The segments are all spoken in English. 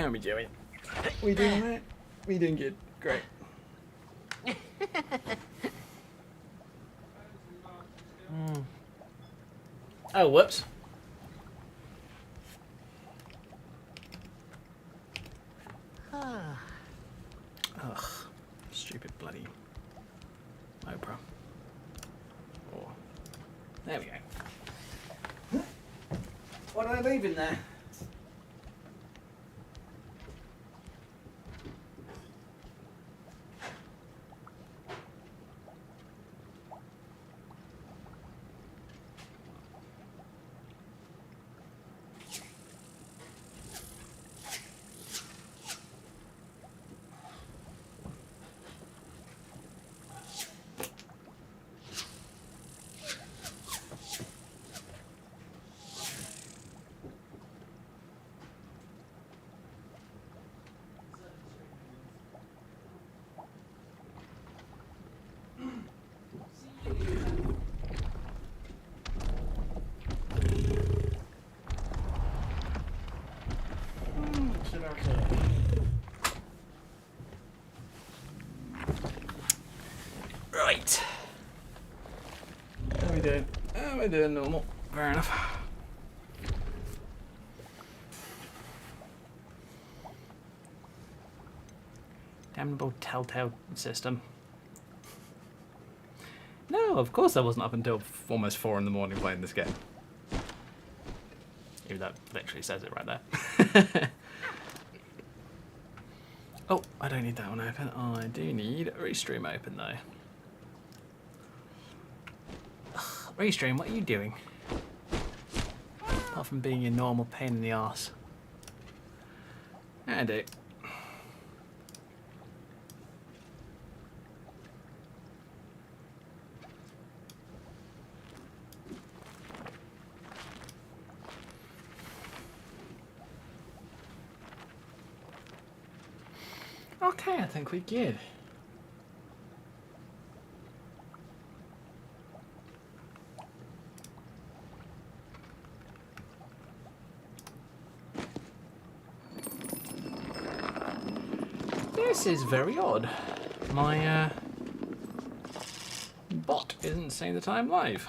How are we doing? We doing alright? We doing good. Great. Oh, whoops. Ugh. Stupid bloody Oprah. Oh. There we go. What are they leaving there? Right. How are we doing? How are we doing normal? Fair enough. Damnable telltale system. No, of course I wasn't up until almost 4 in the morning playing this game. Even though it literally says it right there. Oh, I don't need that one open. I do need a Restream open though. Ugh, Restream, what are you doing? Apart from being your normal pain in the arse. I do. Okay, I think we're good. This is very odd. My bot isn't saying the time live.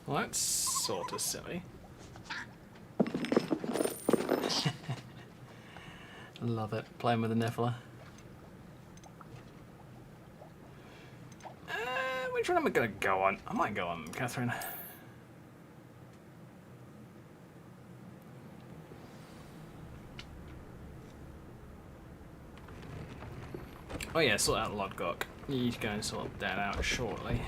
Well, that's sort of silly. Love it, playing with the Niffler. Which one am I going to go on? I might go on Catherine. Oh yeah, sort out Lodgok. You need to go and sort that out shortly.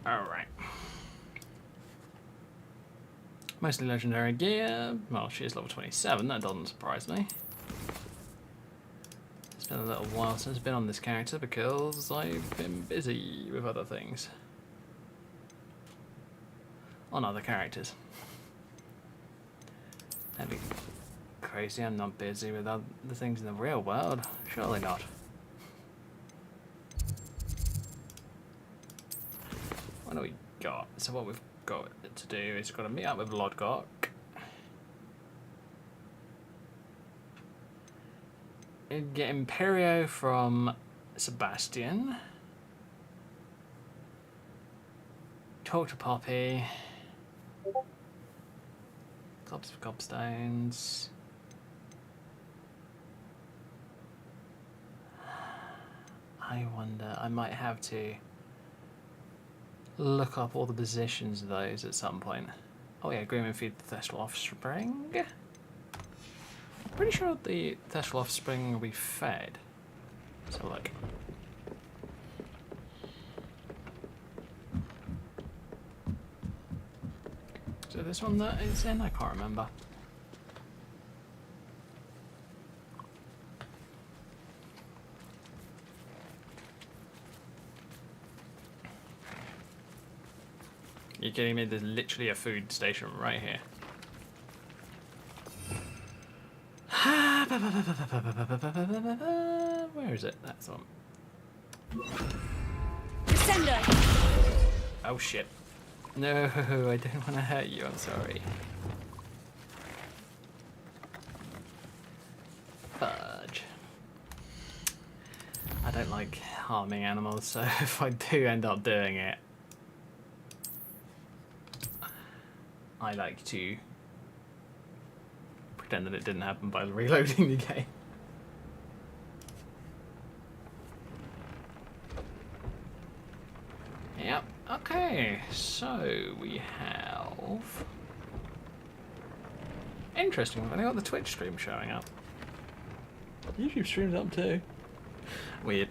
Alright. Mostly legendary gear. Well, she is level 27, that doesn't surprise me. It's been a little while since I've been on this character because I've been busy with other things. On other characters. That'd be crazy, I'm not busy with other things in the real world. Surely not. What do we got? So what we've got to do is got to meet up with Lodgok. Get Imperio from Sebastian. Talk to Poppy. Gobs for gobstones. I wonder, I might have to look up all the positions of those at some point. Oh yeah, agreement feed the Thestral Offspring. Pretty sure the Thestral Offspring will be fed. So look. So this one that is in, I can't remember. You're kidding me? There's literally a food station right here. Where is it? That's one. Sender. Oh shit. No, I don't want to hurt you, I'm sorry. Fudge. I don't like harming animals, so if I do end up doing it, I like to pretend that it didn't happen by reloading the game. Yep, okay, so we have... Interesting, we've only got the Twitch stream showing up. YouTube stream's up too. Weird.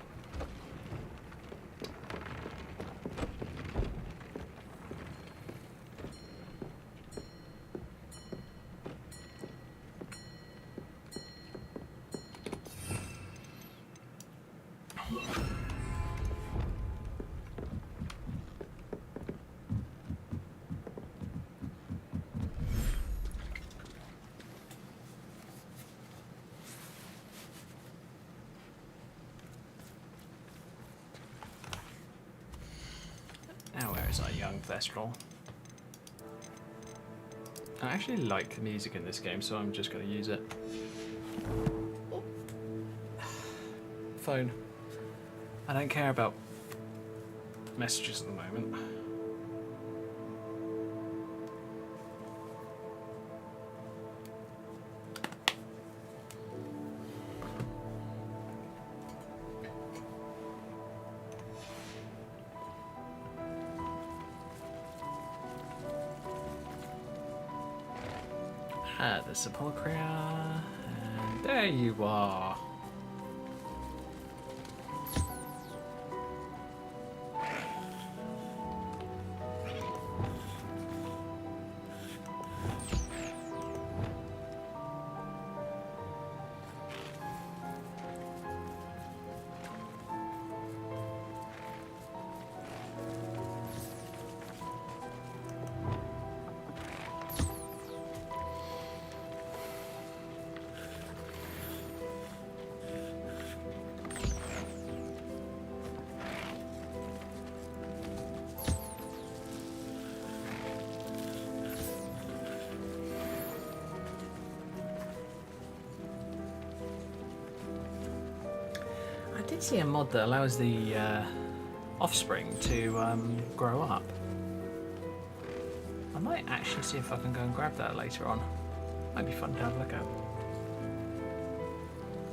Now where is our young Thestral? I actually like the music in this game, so I'm just going to use it. Phone. I don't care about messages at the moment. The Sepulchria, and there you are. I did see a mod that allows the offspring to grow up. I might actually see if I can go and grab that later on. Might be fun to have a look at.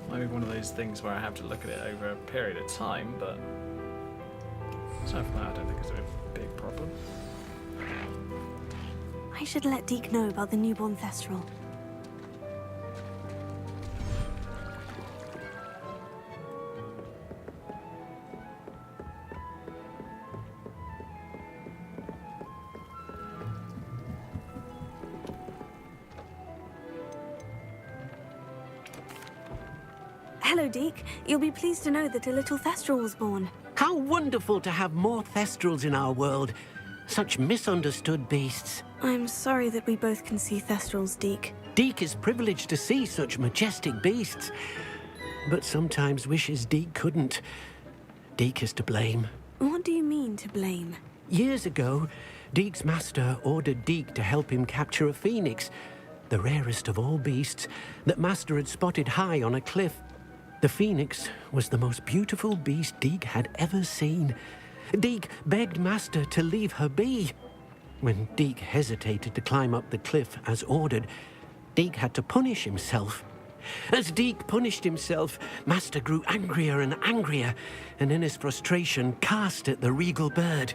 Might be one of those things where I have to look at it over a period of time, but so far I don't think it's a big problem. I should let Deke know about the newborn Thestral. Hello, Deke. You'll be pleased to know that a little Thestral was born. How wonderful to have more Thestrals in our world. Such misunderstood beasts. I'm sorry that we both can see Thestrals, Deke. Deke is privileged to see such majestic beasts, but sometimes wishes Deke couldn't. Deke is to blame. What do you mean, to blame? Years ago, Deke's master ordered Deke to help him capture a phoenix, the rarest of all beasts, that master had spotted high on a cliff. The phoenix was the most beautiful beast Deke had ever seen. Deke begged master to leave her be. When Deke hesitated to climb up the cliff as ordered, Deke had to punish himself. As Deke punished himself, master grew angrier and angrier, and in his frustration cast at the regal bird.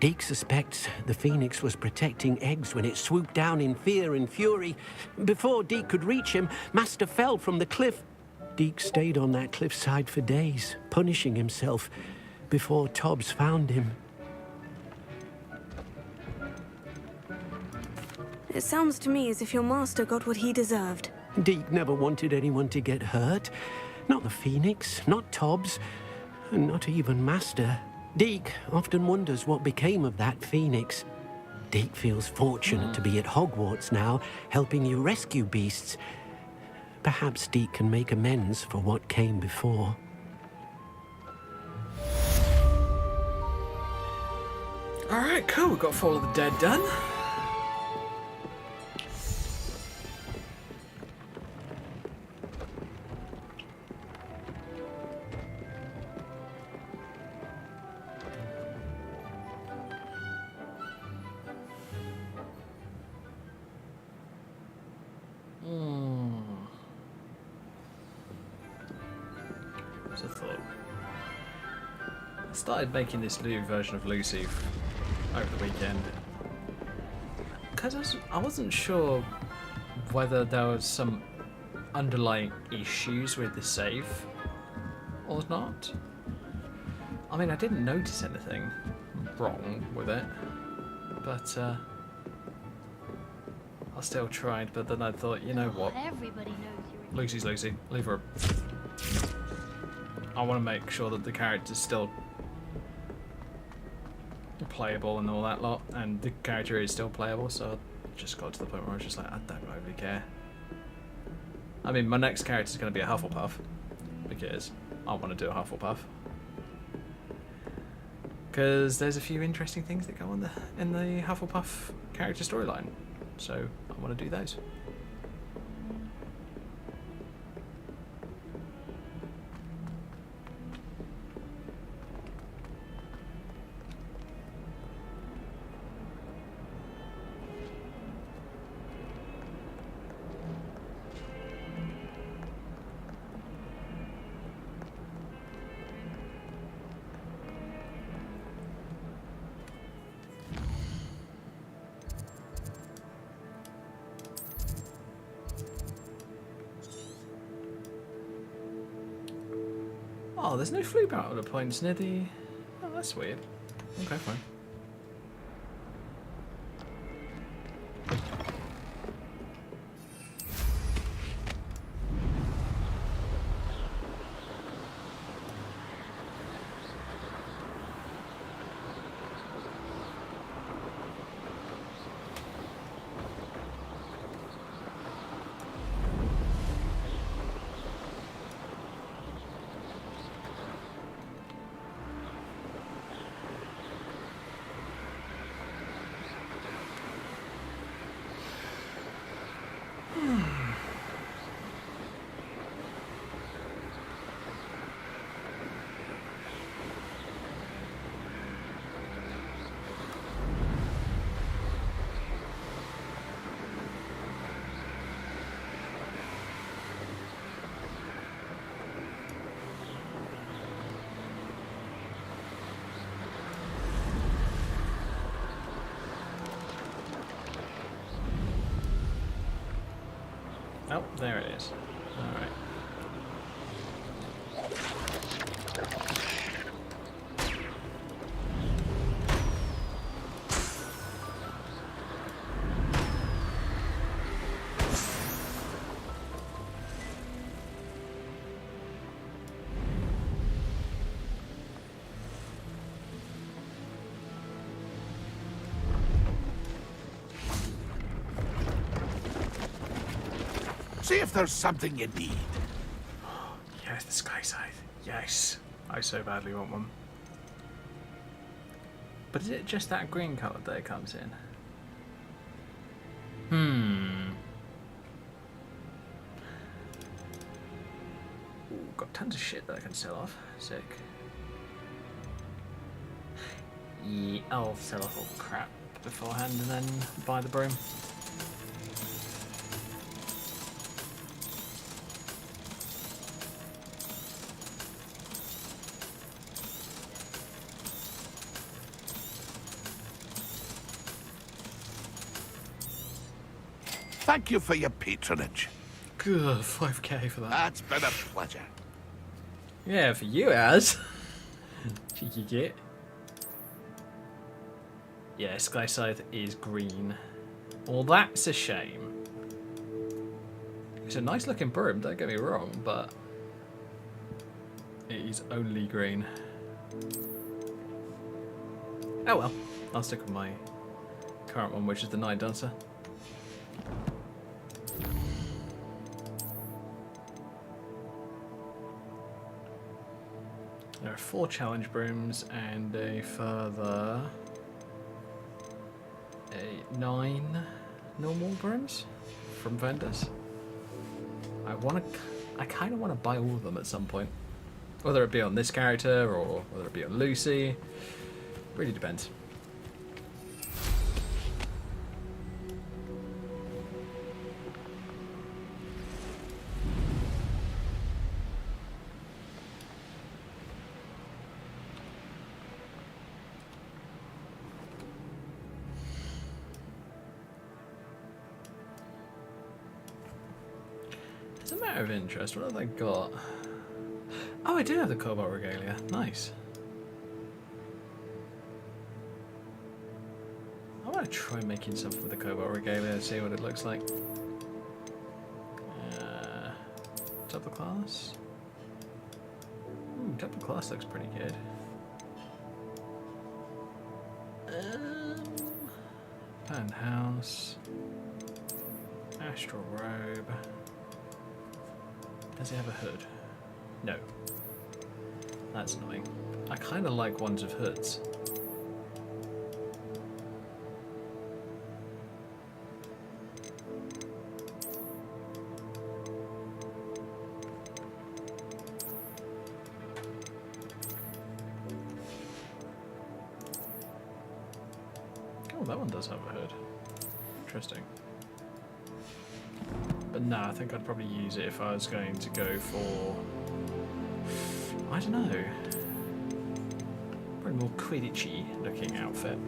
Deke suspects the phoenix was protecting eggs when it swooped down in fear and fury. Before Deke could reach him, master fell from the cliff. Deke stayed on that cliffside for days, punishing himself, before Tobbs found him. It sounds to me as if your master got what he deserved. Deke never wanted anyone to get hurt. Not the phoenix, not Tobbs, and not even master. Deke often wonders what became of that phoenix. Deke feels fortunate to be at Hogwarts now, helping you rescue beasts. Perhaps Deke can make amends for what came before. Alright, cool. We've got Fall of the Dead done. What's a thought? I started making this new version of Lucy over the weekend because I wasn't sure whether there was some underlying issues with the save or not. I mean, I didn't notice anything wrong with it, but I still tried. But then I thought, you know what? Everybody knows you're Lucy's Lucy. Leave her. I want to make sure that the character's still playable and all that lot, and the character is still playable, so I just got to the point where I was just like, I don't really care. I mean, my next character is going to be a Hufflepuff, because I want to do a Hufflepuff. Because there's a few interesting things that go on in the Hufflepuff character storyline, so I want to do those. Oh, there's no flute battle points near the... Oh, that's weird. Okay, fine. Oh, there it is. Alright. See if there's something you need. Yes, the Sky Scythe. Yes. I so badly want one. But is it just that green colour that it comes in? Ooh, got tons of shit that I can sell off. Sick. Yeah, I'll sell off all crap beforehand and then buy the broom. Thank you for your patronage. Good, 5k for that. That's been a pleasure. Yeah, for you, Az. Cheeky git. Yeah, Sky Scythe is green. Well, that's a shame. It's a nice looking broom, don't get me wrong, but it is only green. Oh well, I'll stick with my current one, which is the Night Dancer. There are 4 challenge brooms and a further 9 normal brooms from vendors. I kind of want to buy all of them at some point. Whether it be on this character or whether it be on Lucy. Really depends. As a matter of interest, what have I got? Oh, I do have the Cobalt Regalia. Nice. I want to try making something with the Cobalt Regalia and see what it looks like. Double class. Ooh, double class looks pretty good. Penthouse. Astral Robe. Does it have a hood? No. That's annoying. I kind of like ones with hoods. Oh, that one does have a hood. Interesting. But no, I think I'd probably use it if I was going to go for... I don't know. Probably more Quidditchy looking outfit.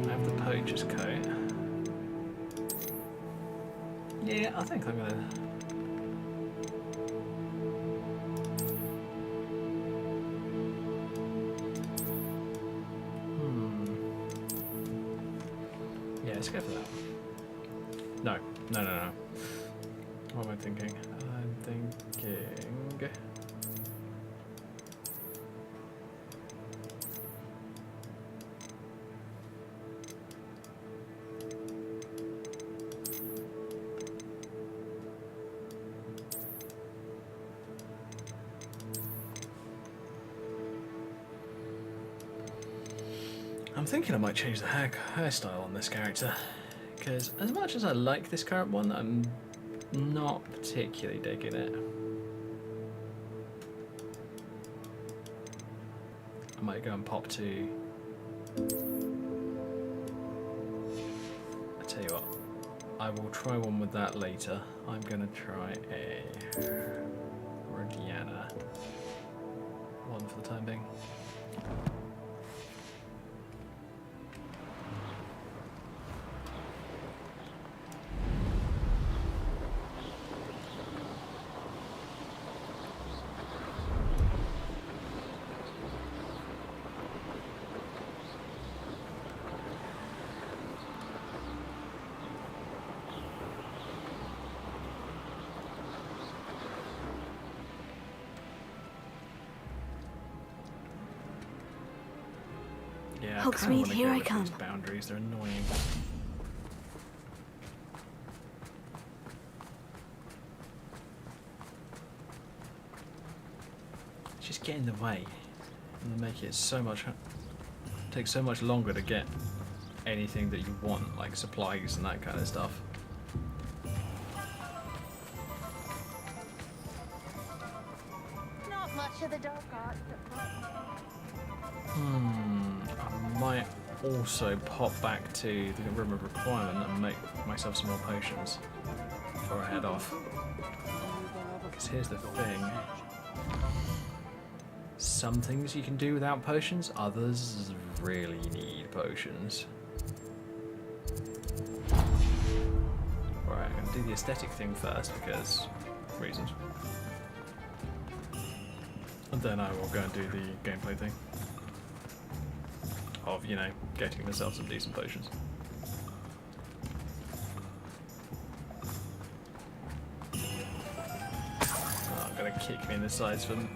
I have the poacher's coat. Yeah, I think I'm gonna... Yeah, let's go for that. No. What am I thinking? I'm thinking... I'm thinking I might change the hairstyle on this character, because as much as I like this current one, I'm not particularly digging it. I might go and pop to... I tell you what, I will try one with that later. I'm going to try a Rodiana one for the time being. Yeah, Hogsmeade, here I come. These boundaries, they're annoying. Just get in the way, and they make it so much. Takes so much longer to get anything that you want, like supplies and that kind of stuff. Not much of the dark arts, but I might also pop back to the room of requirement and make myself some more potions before I head off. Because here's the thing. Some things you can do without potions, others really need potions. Alright, I'm going to do the aesthetic thing first because reasons. And then I will go and do the gameplay thing. Of, you know, getting myself some decent potions. Oh, I'm gonna kick me in the sides for them.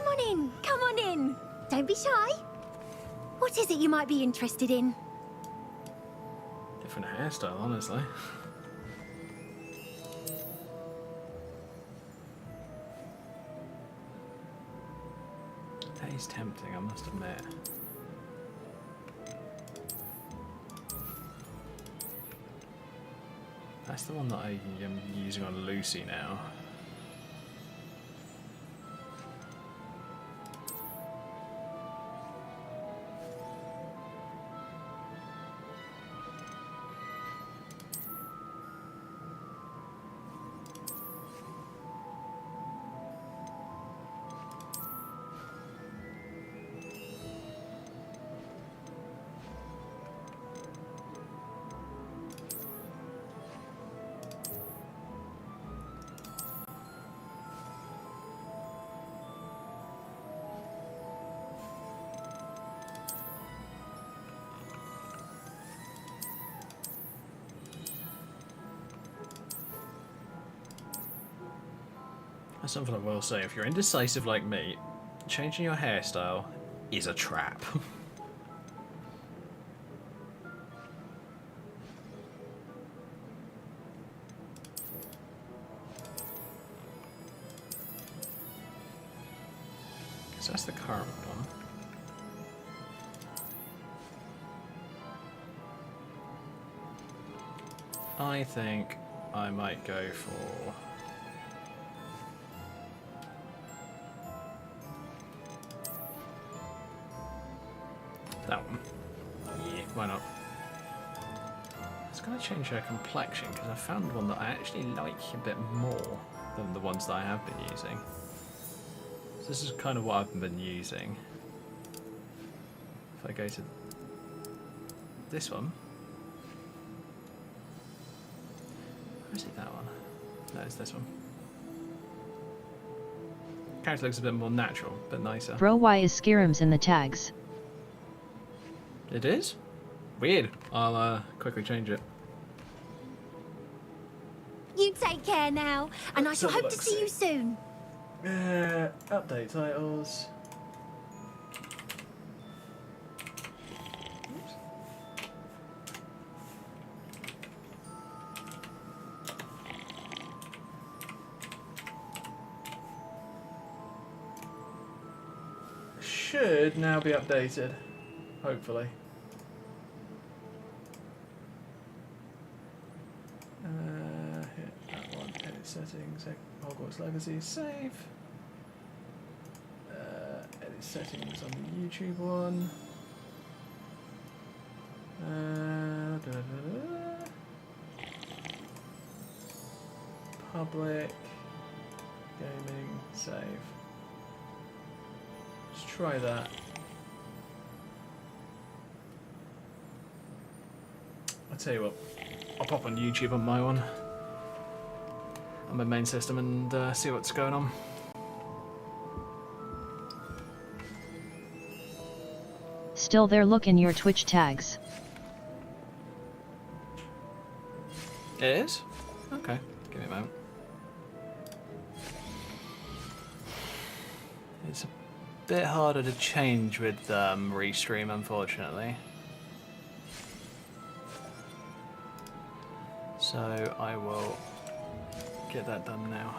come on in, come on in. Don't be shy. What is it you might be interested in? Different hairstyle, honestly. That is tempting, I must admit. That's the one that I am using on Lucy now. That's something I will say. If you're indecisive like me, changing your hairstyle is a trap. Because that's the current one. I think I might go for... that one. Yeah, why not? It's going to change her complexion because I found one that I actually like a bit more than the ones that I have been using. So this is kind of what I've been using. If I go to this one. Or is it that one? No, it's this one. Character looks a bit more natural, a bit nicer. Bro, why is Skirums in the tags? It is? Weird. I'll quickly change it. You take care now, and I shall hope to see you soon. Update titles. Oops. Should now be updated. Hopefully. Hit that one, edit settings, Hogwarts Legacy, save. Edit settings on the YouTube one. Public, gaming, save. Let's try that. I'll tell you what, I'll pop on YouTube on my one, on my main system, and see what's going on. Still there, look in your Twitch tags. It is? Okay, give me a moment. It's a bit harder to change with Restream, unfortunately. So I will get that done now.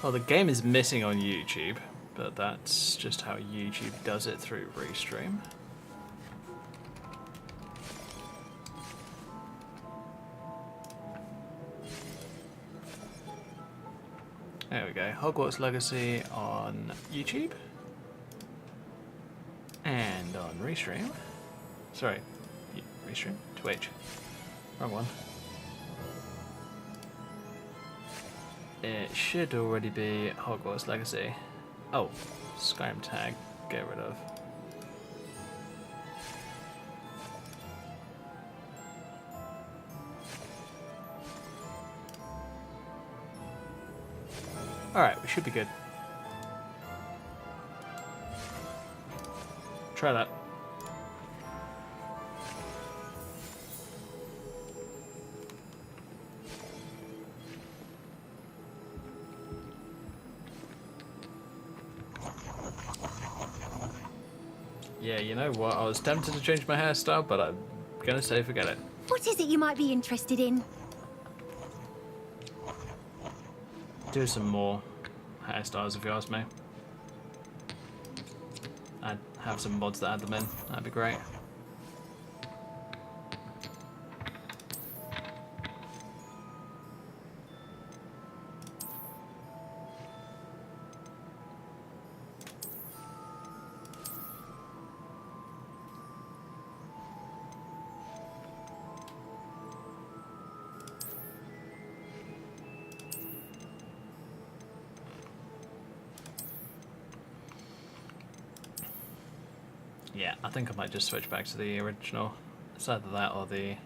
Well, the game is missing on YouTube, but that's just how YouTube does it through Restream. There we go, Hogwarts Legacy on YouTube and on Restream. Sorry, Restream? Twitch. Wrong one. It should already be Hogwarts Legacy. Oh, Skyrim tag, get rid of. Alright, we should be good. Try that. Yeah, you know what? I was tempted to change my hairstyle, but I'm gonna say forget it. What is it you might be interested in? Do some more hairstyles if you ask me. I'd have some mods that add them in. That'd be great. Yeah, I think I might just switch back to the original. It's either that or the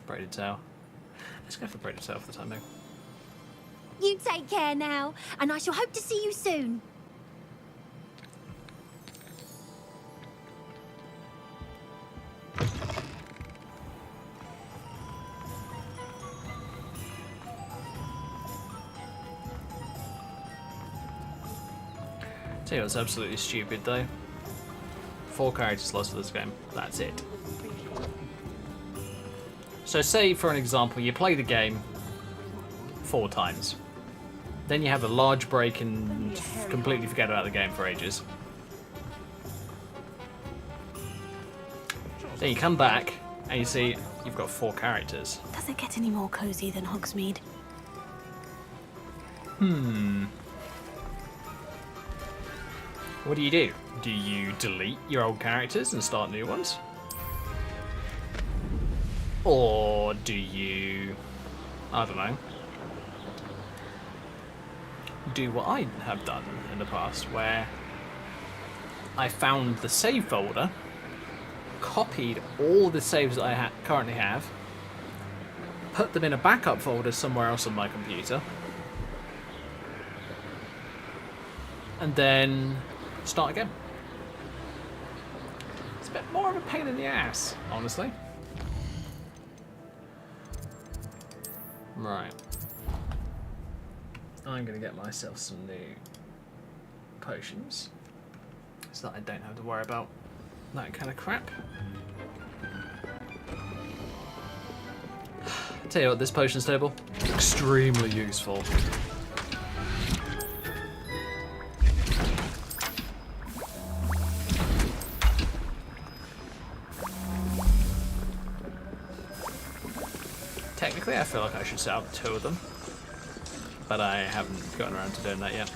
braided tail. Let's go for braided tail for the time being. You take care now, and I shall hope to see you soon. Tell you what's absolutely stupid though. 4 characters lost for this game. That's it. So say, for an example, you play the game 4 times. Then you have a large break and completely forget about the game for ages. Then you come back and you see you've got 4 characters. Does it get any more cozy than Hogsmeade? What do? Do you delete your old characters and start new ones? Or do you, I don't know, do what I have done in the past, where I found the save folder, copied all the saves that I currently have, put them in a backup folder somewhere else on my computer, and then start again. It's a bit more of a pain in the ass, honestly. Right. I'm gonna get myself some new potions so that I don't have to worry about that kind of crap. Tell you what, this potions table, extremely useful. Technically, I feel like I should set up 2 of them, but I haven't gotten around to doing that yet.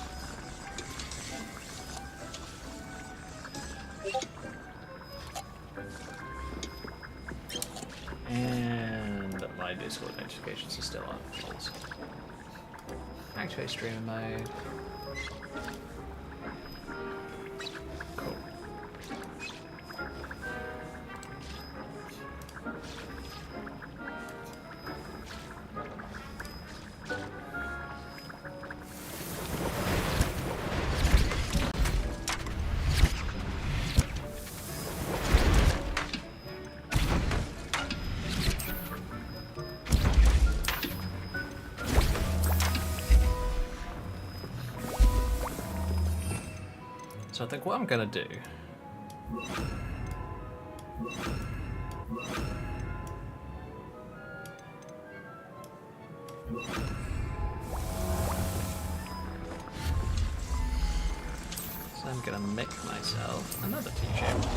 And my Discord notifications are still on. False. Activate streaming mode. Cool. So I think what I'm gonna do so I'm gonna make myself another T-shaped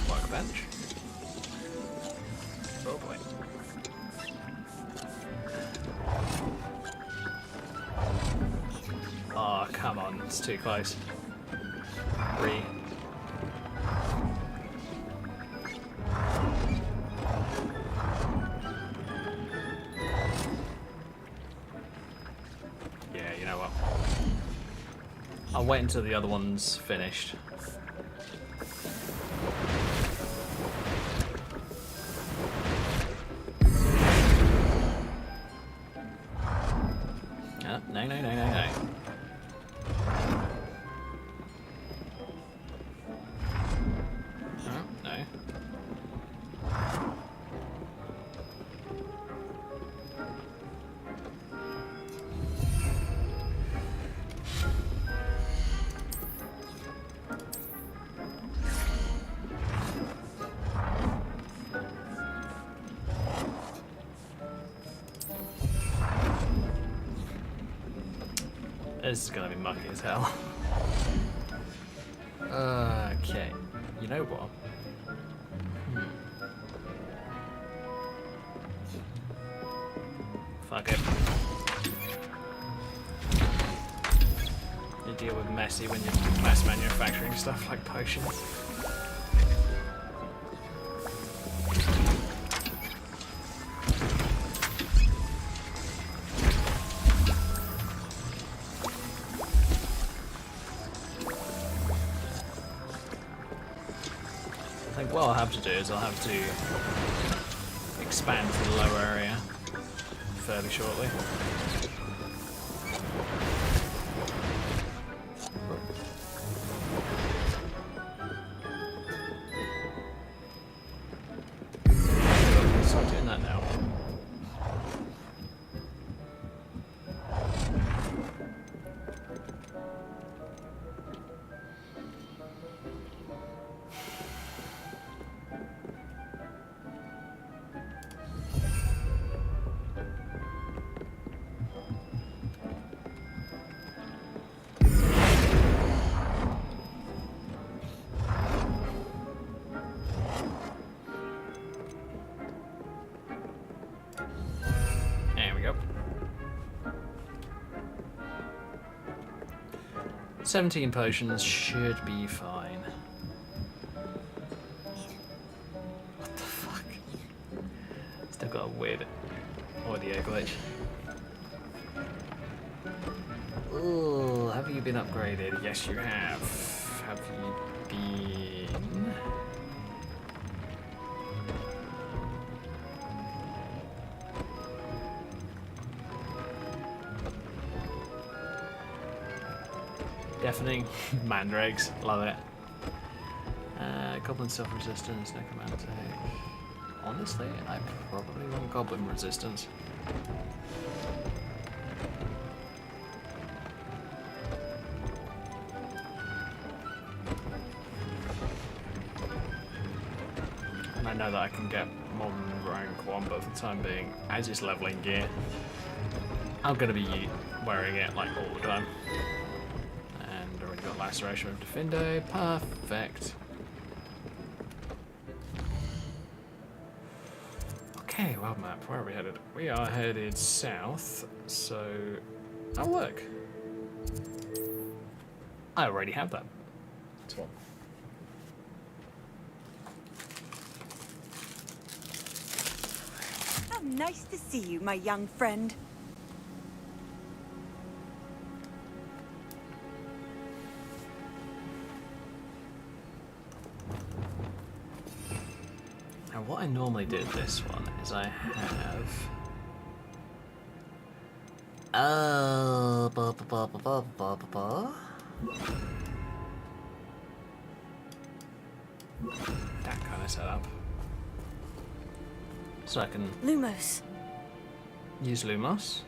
workbench. Oh boy. Oh, come on, it's too close. 3. Yeah, you know what? I'll wait until the other one's finished. No. This is gonna be mucky as hell. Okay. You know what? Fuck it. You deal with messy when you're mass manufacturing stuff like potions. I think what I'll have to do is I'll have to expand to the lower area fairly shortly. Start doing that now. There we go. 17 potions should be fine. What the fuck? Still got a weird audio glitch. Ooh, have you been upgraded? Yes, you have. Have you been? Deafening mandrakes, love it. Goblin self-resistance, necromantic. Honestly, I probably want goblin resistance. And I know that I can get more than rank 1, but for the time being, as it's leveling gear, I'm going to be wearing it like all the time. Already got laceration of Defendo, perfect. Okay, world map, where are we headed? We are headed south, so... Oh look! I already have that. That's one. How nice to see you, my young friend. Now what I normally do with this one is I have... that kind of setup. So I can Lumos. use Lumos.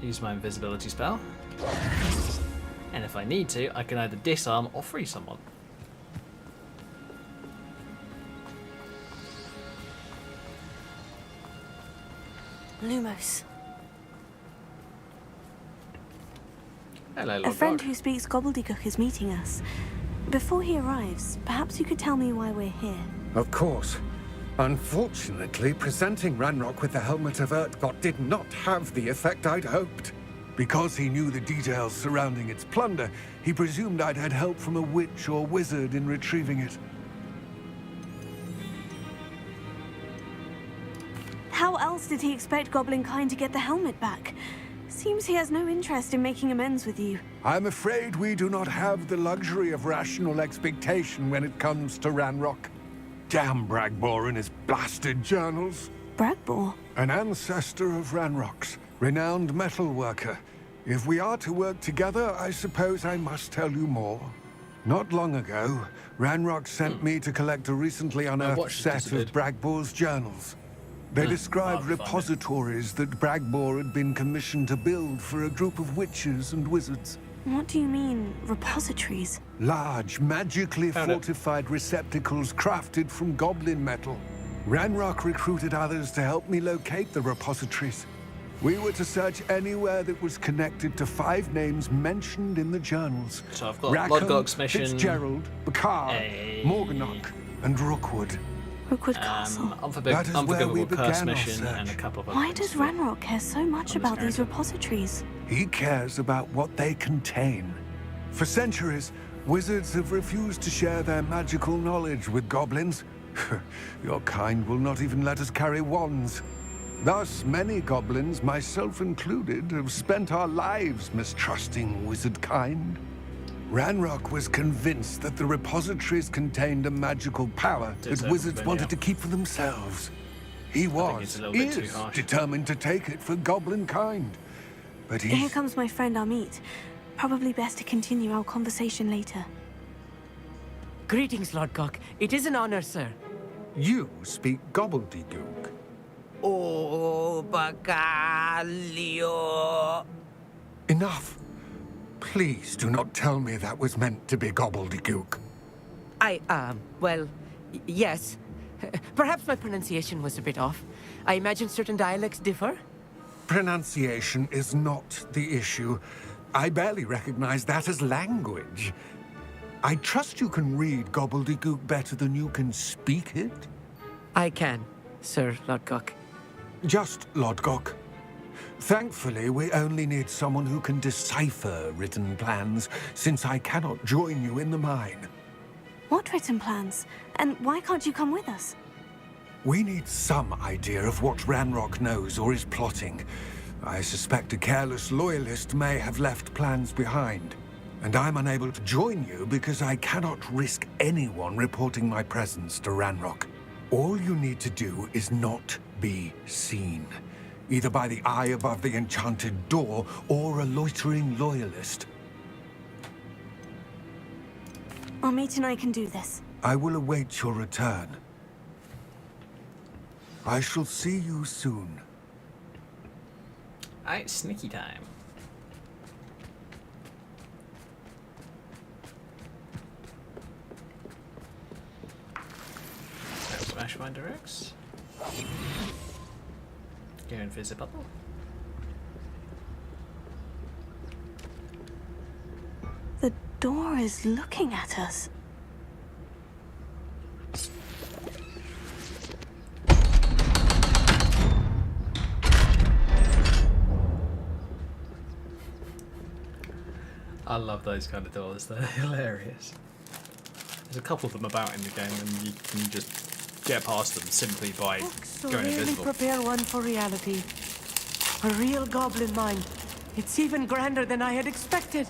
Use my invisibility spell. And if I need to, I can either disarm or free someone. Lumos. Hello, Lord A friend Rock. who speaks gobbledygook is meeting us. Before he arrives, perhaps you could tell me why we're here. Of course. Unfortunately, presenting Ranrock with the Helmet of Urtkot did not have the effect I'd hoped. Because he knew the details surrounding its plunder, he presumed I'd had help from a witch or wizard in retrieving it. How else did he expect Goblinkind to get the helmet back? Seems he has no interest in making amends with you. I'm afraid we do not have the luxury of rational expectation when it comes to Ranrock. Damn Bragbor and his blasted journals. Bragbor? An ancestor of Ranrock's, renowned metal worker. If we are to work together, I suppose I must tell you more. Not long ago, Ranrock sent me to collect a recently unearthed watched it set disappeared. of Bragbor's journals. They described I'll find it. repositories that Bragbor had been commissioned to build for a group of witches and wizards. What do you mean, repositories? Large, magically Found it. fortified receptacles crafted from goblin metal. Ranrock recruited others to help me locate the repositories. We were to search anywhere that was connected to 5 names mentioned in the journals. So I've got Rackham, Lodgok's mission. Fitzgerald, Bacard, Morganach, and Rookwood. Rookwood Castle. That is where we Unforgivable Curse began our mission and a search. couple of other Why things does for- Ranrock care so much about these character. repositories? He cares about what they contain. For centuries, wizards have refused to share their magical knowledge with goblins. Your kind will not even let us carry wands. Thus, many goblins, myself included, have spent our lives mistrusting wizard kind. Ranrock was convinced that the repositories contained a magical power that Deserve wizards it, wanted yeah. to keep for themselves. He it's was, a little bit too is, harsh. determined to take it for goblin kind. But Here he's... comes my friend Amit. Probably best to continue our conversation later. Greetings, Lodgok. It is an honor, sir. You speak gobbledygook. Oh, Bacalio. Enough. Please do not tell me that was meant to be gobbledygook. Well, yes. Perhaps my pronunciation was a bit off. I imagine certain dialects differ. Pronunciation is not the issue. I barely recognize that as language. I trust you can read gobbledygook better than you can speak it? I can, Sir Lodgok. Just Lodgok. Thankfully, we only need someone who can decipher written plans, since I cannot join you in the mine. What written plans? And why can't you come with us? We need some idea of what Ranrock knows or is plotting. I suspect a careless loyalist may have left plans behind. And I'm unable to join you because I cannot risk anyone reporting my presence to Ranrock. All you need to do is not be seen, either by the eye above the enchanted door or a loitering loyalist. Amit and I can do this. I will await your return. I shall see you soon. Alright, sneaky time. So, smash my directs. Go invisible. The door is looking at us. I love those kind of doors, they're hilarious. There's a couple of them about in the game and you can just get past them simply by So going really invisible. prepare one for reality. A real goblin mine. It's even grander than I had expected.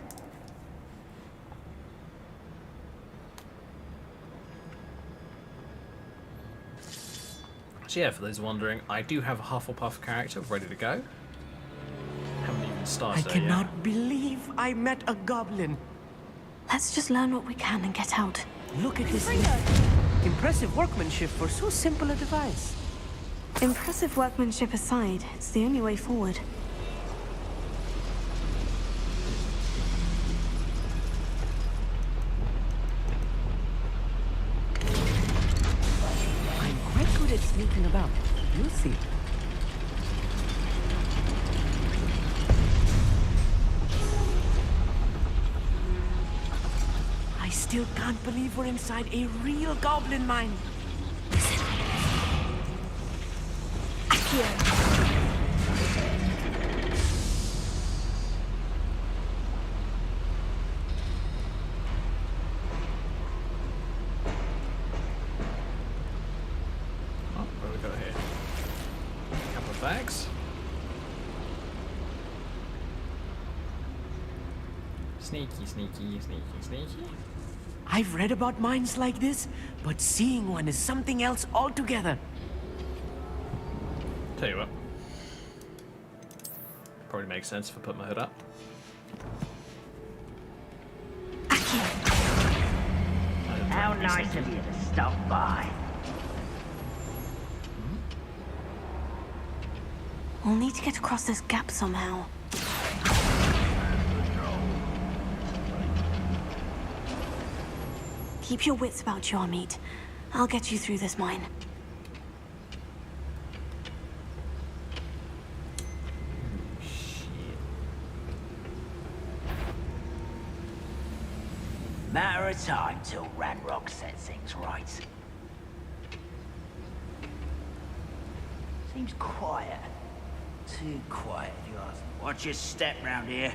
So yeah, for those wondering, I do have a Hufflepuff character ready to go. Haven't even I started yet. cannot believe I met a goblin. Let's just learn what we can and get out. Look at this. Impressive workmanship for so simple a device. Impressive workmanship aside, it's the only way forward. I'm quite good at sneaking about. You'll see. I still can't believe we're inside a real goblin mine. Oh, what have we got here? A couple of bags. Sneaky, sneaky, sneaky, sneaky. I've read about mines like this, but seeing one is something else altogether. Tell you what. Probably makes sense if I put my hood up. How nice of you to stop by. We'll need to get across this gap somehow. Keep your wits about you, Amit. I'll get you through this mine. Matter of time till Ranrock sets things right. Seems quiet. Too quiet, if you ask me. Watch your step round here.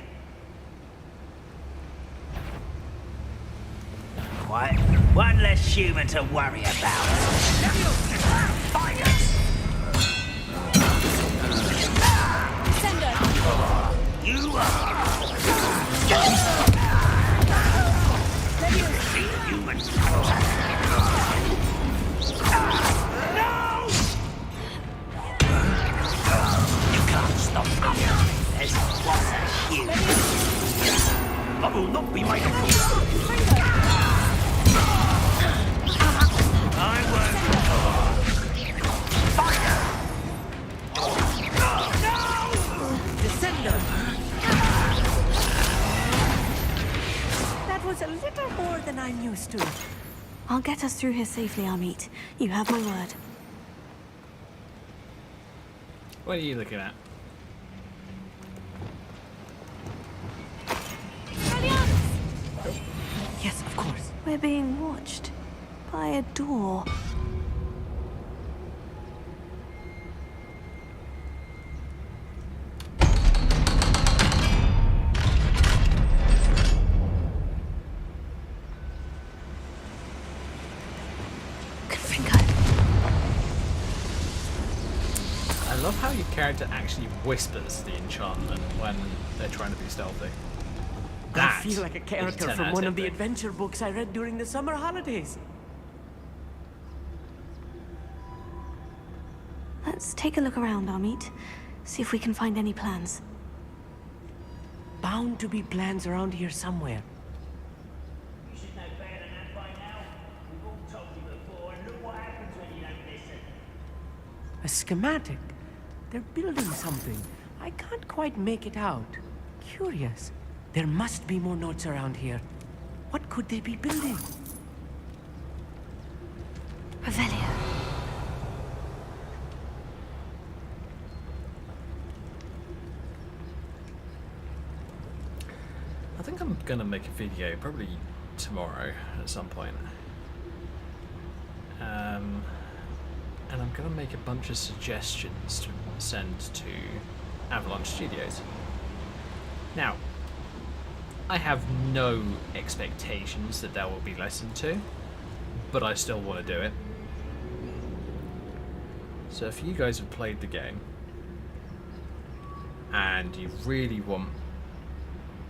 Quiet. One less human to worry about. Fire! Sender! You are... Humans. No! You can't stop me. There's one human. I will not be made a fool. I won't. Fire! No! Descender! That was a little more than I'm used to. I'll get us through here safely, Amit. You have my word. What are you looking at? Yes, of course. We're being watched by a door. I love how your character actually whispers the enchantment when they're trying to be stealthy. I feel like a is character 10 from out one of of the 10. adventure books I read during the summer holidays. Let's take a look around, Amit. See if we can find any plans. Bound to be plans around here somewhere. You should know better than that by now. We've all told you before, and look what happens when you don't listen. A schematic. They're building something. I can't quite make it out. Curious. There must be more notes around here. What could they be building? Revelio. I think I'm gonna make a video probably tomorrow at some point. And I'm gonna make a bunch of suggestions to send to Avalanche Studios. Now, I have no expectations that will be listened to, but I still want to do it. So if you guys have played the game and you really want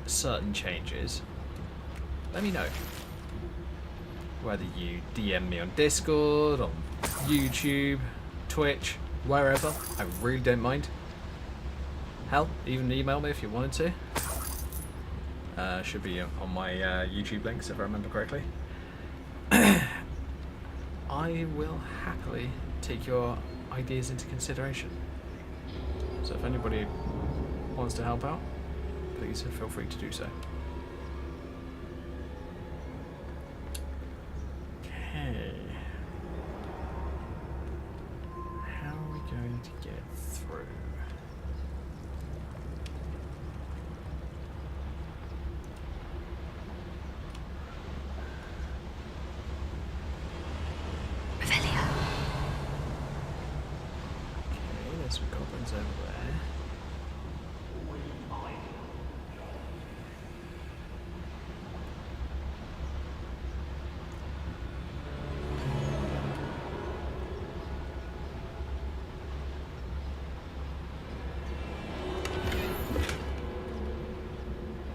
certain changes, let me know. Whether you DM me on Discord, on YouTube, Twitch, wherever, I really don't mind. Hell, even email me if you wanted to. Should be on my YouTube links if I remember correctly. I will happily take your ideas into consideration. So if anybody wants to help out, please feel free to do so. Okay. How are we going to get through? Revelio. Okay, there's some goblins over there.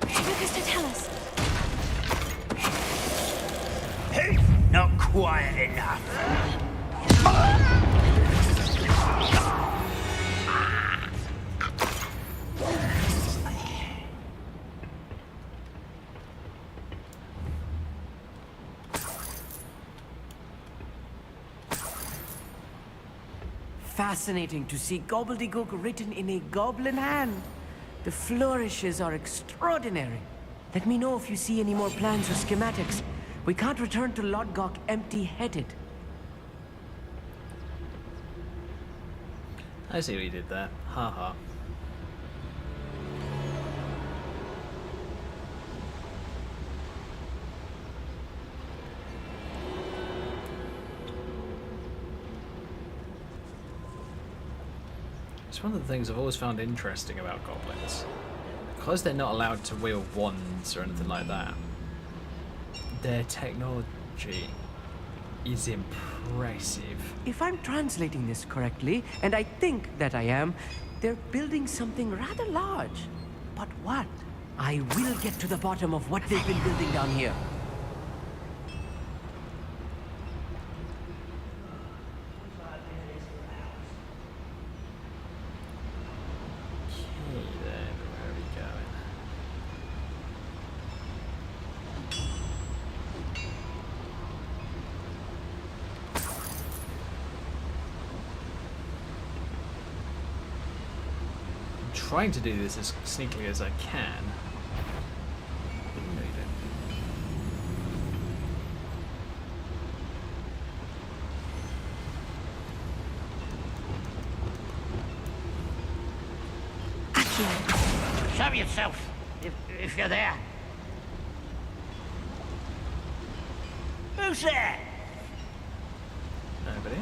Lucas to tell us. Not quiet enough. Fascinating to see gobbledygook written in a goblin hand. The flourishes are extraordinary. Let me know if you see any more plans or schematics. We can't return to Lodgok empty-headed. I see what you did there. Haha. It's one of the things I've always found interesting about goblins. Because they're not allowed to wield wands or anything like that, their technology is impressive. If I'm translating this correctly, and I think that I am, they're building something rather large. But what? I will get to the bottom of what they've been building down here. Okay then, where are we going? I'm trying to do this as sneakily as I can. No, you don't. Show yourself, if you're there. Who's there? Nobody.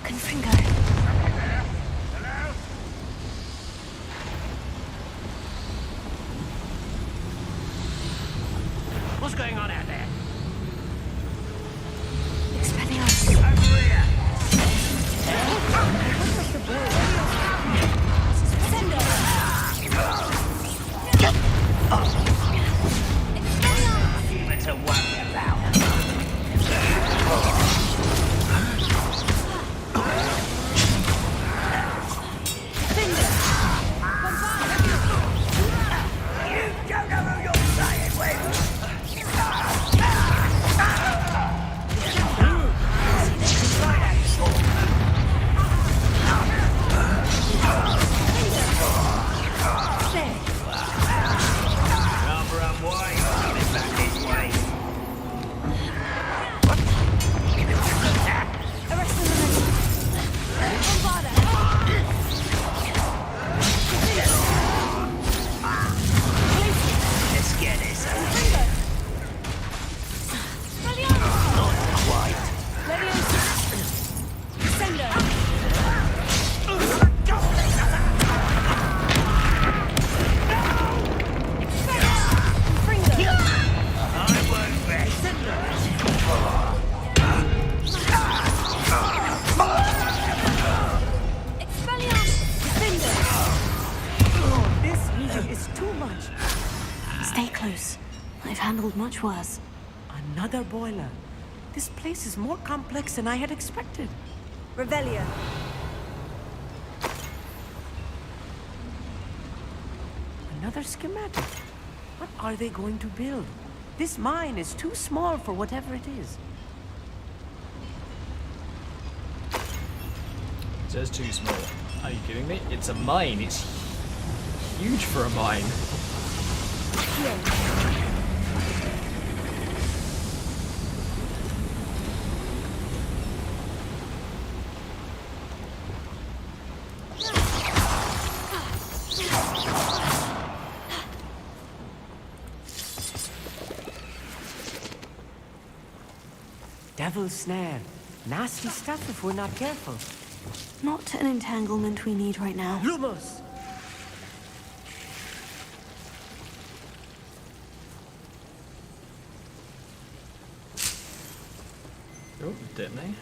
Confringo. Hello? What's going on out there? Expelliarmus. Over here. Nothing to worry about. You don't know who you're playing with. Number and white, coming back this way. Let's get this over. Not quite. I won't bet. Oh, this heat is too much. Stay close. I've handled much worse. Another boiler. This place is more complex than I had expected. Revelio. Another schematic. What are they going to build? This mine is too small for whatever it is. It says too small. Are you kidding me? It's a mine. It's huge for a mine. Devil's snare. Nasty stuff if we're not careful. Not an entanglement we need right now. Lumos! Oh, didn't they?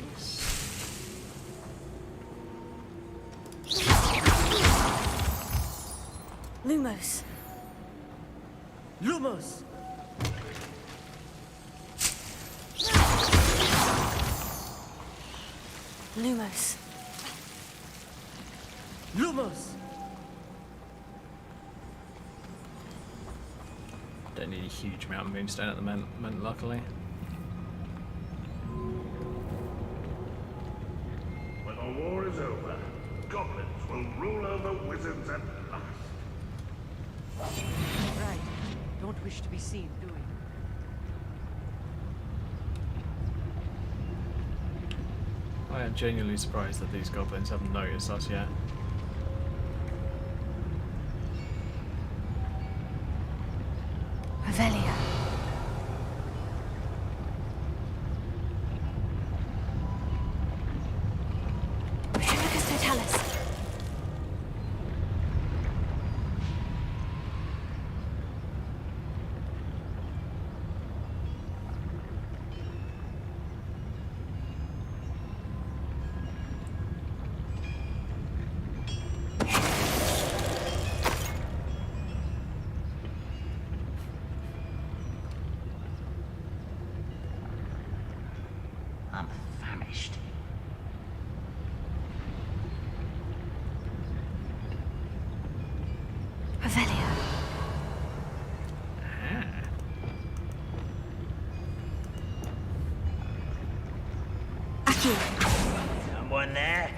Nice. Lumos. Lumos! Lumos. Lumos! Don't need a huge amount of moonstone at the moment, luckily. When the war is over, goblins will rule over wizards at last. Right. Don't wish to be seen, do we? I am genuinely surprised that these goblins haven't noticed us yet. Revelio. I'm famished. Revelio. Accio. Someone there?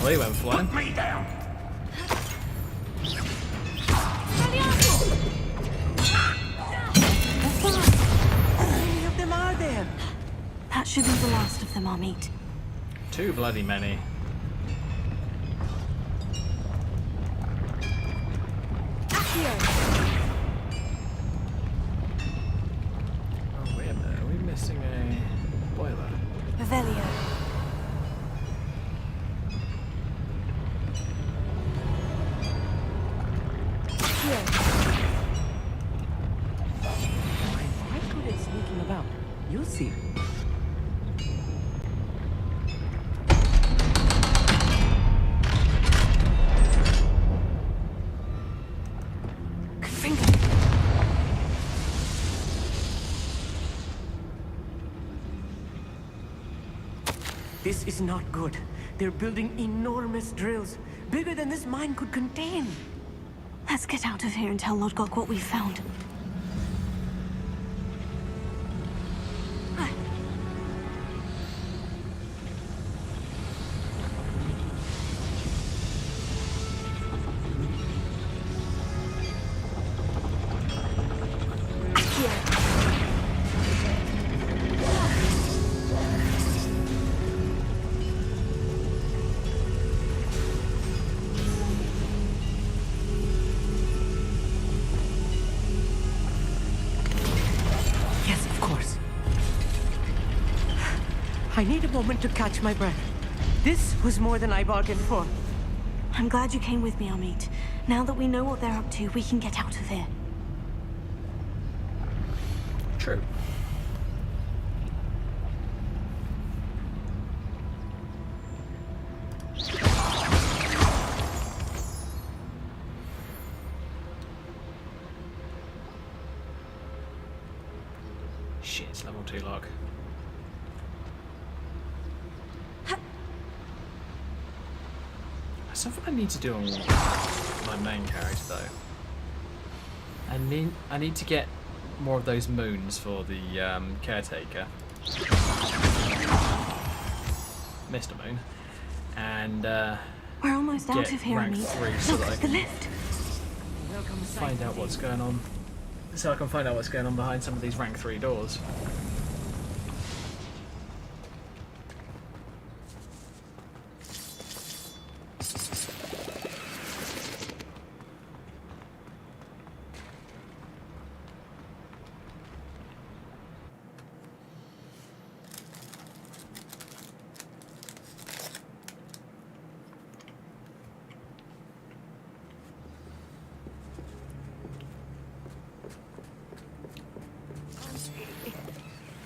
Well, he went flying. Me down. How many of them are there? That should be the last of them, Amit. Too bloody many. Oh, wait a minute. Are we missing a boiler? Revelio. I'm quite good at sneaking about. You'll see. This is not good. They're building enormous drills, bigger than this mine could contain. Let's get out of here and tell Lodgok what we found. I need a moment to catch my breath. This was more than I bargained for. I'm glad you came with me, Amit. Now that we know what they're up to, we can get out of here. True. Shit, it's level 2 lock. There's something I need to do on my main character though. I need to get more of those moons for the caretaker, Mr. Moon, and we're almost out of here, rank Amit. 3 so that I The can lift. find out what's going on. So I can find out what's going on behind some of these rank 3 doors.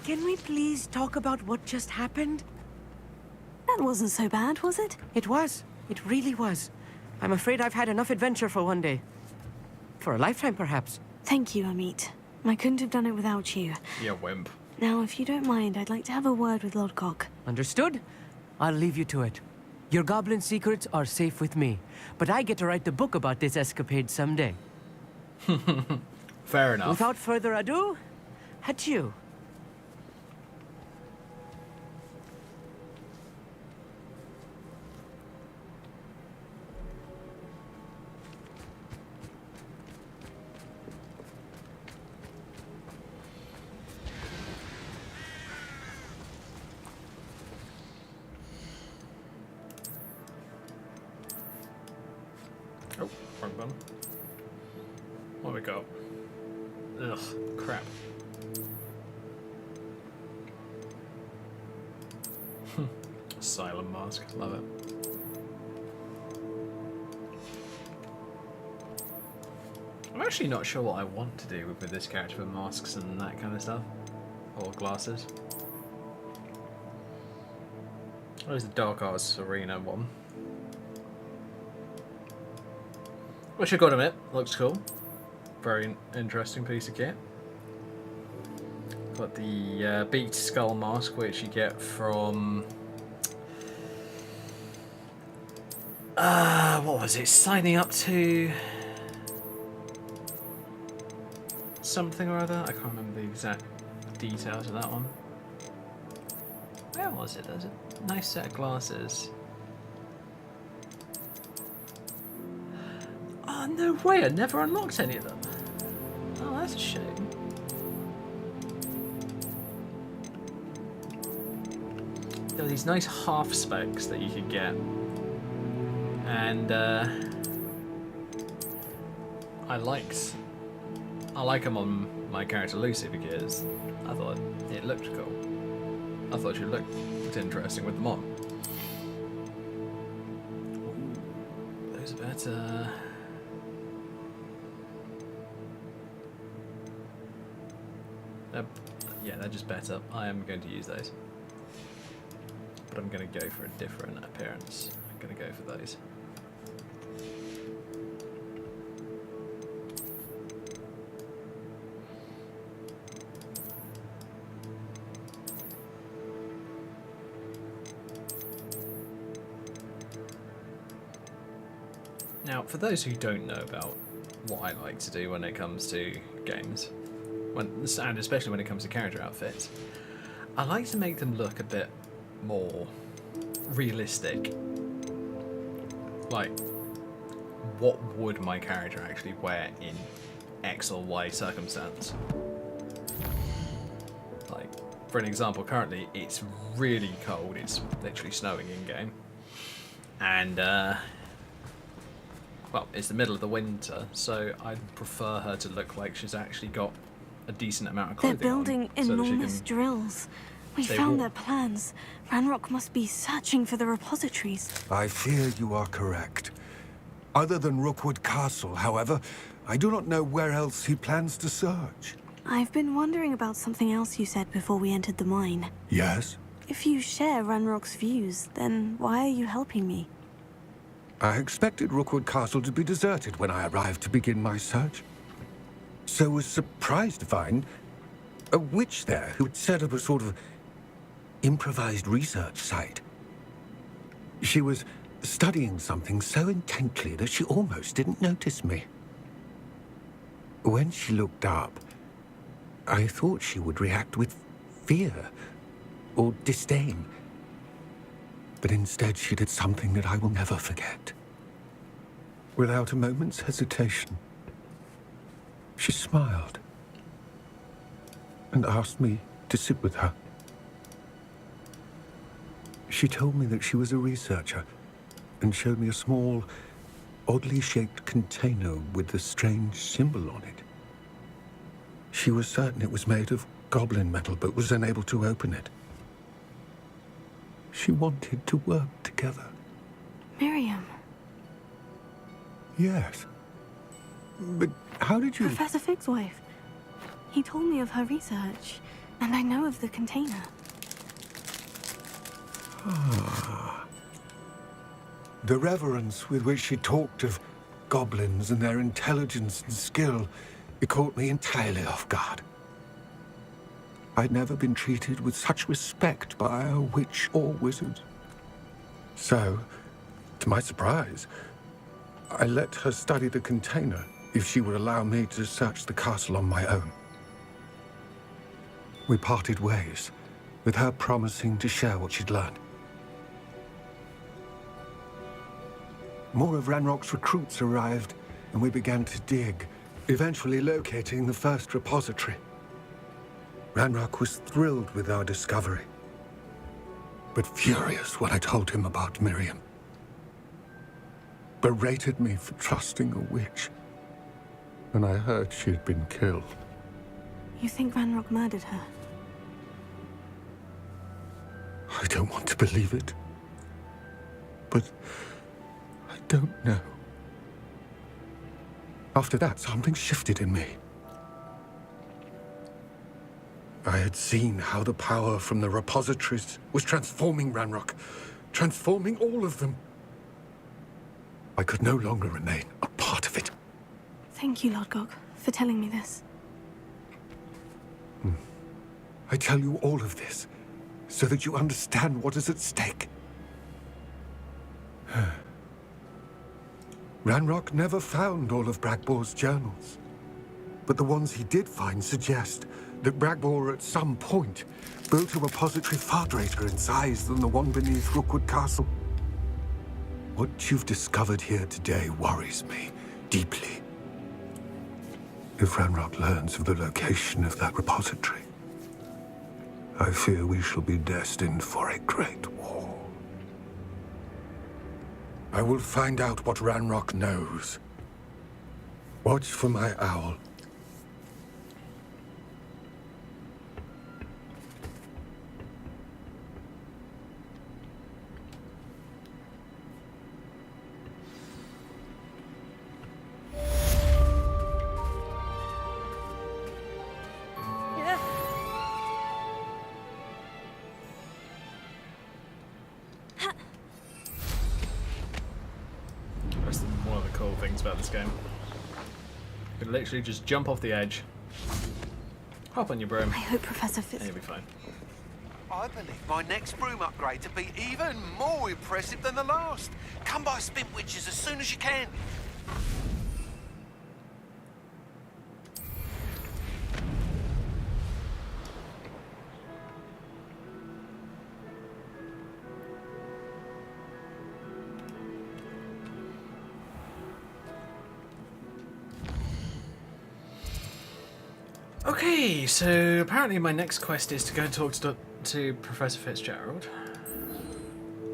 can we please talk about what just happened? That wasn't so bad, was it? It was. It really was. I'm afraid I've had enough adventure for one day. For a lifetime, perhaps. Thank you, Amit. I couldn't have done it without you. Yeah, wimp. Now, if you don't mind, I'd like to have a word with Lodgok. Understood? I'll leave you to it. Your goblin secrets are safe with me, but I get to write the book about this escapade someday. Fair enough. Without further ado, adieu. Oh, wrong button. What have we got? Ugh, crap. Asylum mask, love it. I'm actually not sure what I want to do with this character with masks and that kind of stuff. Or glasses. Where's the Dark Arts Arena one? Which I've got to admit, looks cool. Very interesting piece of kit. Got the beaked skull mask, which you get from... what was it? Signing up to... something or other? I can't remember the exact details of that one. Where was it? There's a nice set of glasses. Oh, no way, I never unlocked any of them. Oh, that's a shame. There are these nice half specs that you can get. And, I like them on my character Lucy because I thought it looked cool. I thought she looked interesting with them on. Ooh, those are better. Yeah, they're just better. I am going to use those. But I'm going to go for a different appearance. I'm going to go for those. Now, for those who don't know about what I like to do when it comes to games, and especially when it comes to character outfits, I like to make them look a bit more realistic. Like, what would my character actually wear in X or Y circumstance? Like, for an example, currently it's really cold, it's literally snowing in-game. And, well, it's the middle of the winter, so I'd prefer her to look like she's actually got a decent amount of clothing. They're building on, so enormous drills. We found their plans. Ranrock must be searching for the repositories. I fear you are correct. Other than Rookwood Castle, however, I do not know where else he plans to search. I've been wondering about something else you said before we entered the mine. Yes? If you share Ranrock's views, then why are you helping me? I expected Rookwood Castle to be deserted when I arrived to begin my search. So was surprised to find a witch there who had set up a sort of improvised research site. She was studying something so intently that she almost didn't notice me. When she looked up, I thought she would react with fear or disdain. But instead she did something that I will never forget. Without a moment's hesitation, she smiled and asked me to sit with her. She told me that she was a researcher and showed me a small, oddly shaped container with a strange symbol on it. She was certain it was made of goblin metal, but was unable to open it. She wanted to work together. Miriam. Yes. But how did you... Professor Fig's wife. He told me of her research. And I know of the container. The reverence with which she talked of goblins and their intelligence and skill, it caught me entirely off guard. I'd never been treated with such respect by a witch or wizard. So, to my surprise, I let her study the container if she would allow me to search the castle on my own. We parted ways, with her promising to share what she'd learned. More of Ranrock's recruits arrived, and we began to dig, eventually locating the first repository. Ranrock was thrilled with our discovery, but furious when I told him about Miriam. Berated me for trusting a witch, and I heard she had been killed. You think Ranrock murdered her? I don't want to believe it, but I don't know. After that, something shifted in me. I had seen how the power from the repositories was transforming Ranrock, transforming all of them. I could no longer remain a part of it. Thank you, Lord Gog, for telling me this. I tell you all of this so that you understand what is at stake. Ranrock never found all of Bragbor's journals, but the ones he did find suggest that Bragbor at some point built a repository far greater in size than the one beneath Rookwood Castle. What you've discovered here today worries me deeply. If Ranrock learns of the location of that repository, I fear we shall be destined for a great war. I will find out what Ranrock knows. Watch for my owl. That's one of the cool things about this game. You can literally just jump off the edge, hop on your broom, I hope Professor Fitz... and you'll be fine. I believe my next broom upgrade to be even more impressive than the last. Come by Spintwitches as soon as you can. Okay, so apparently my next quest is to go and talk to Professor Fitzgerald.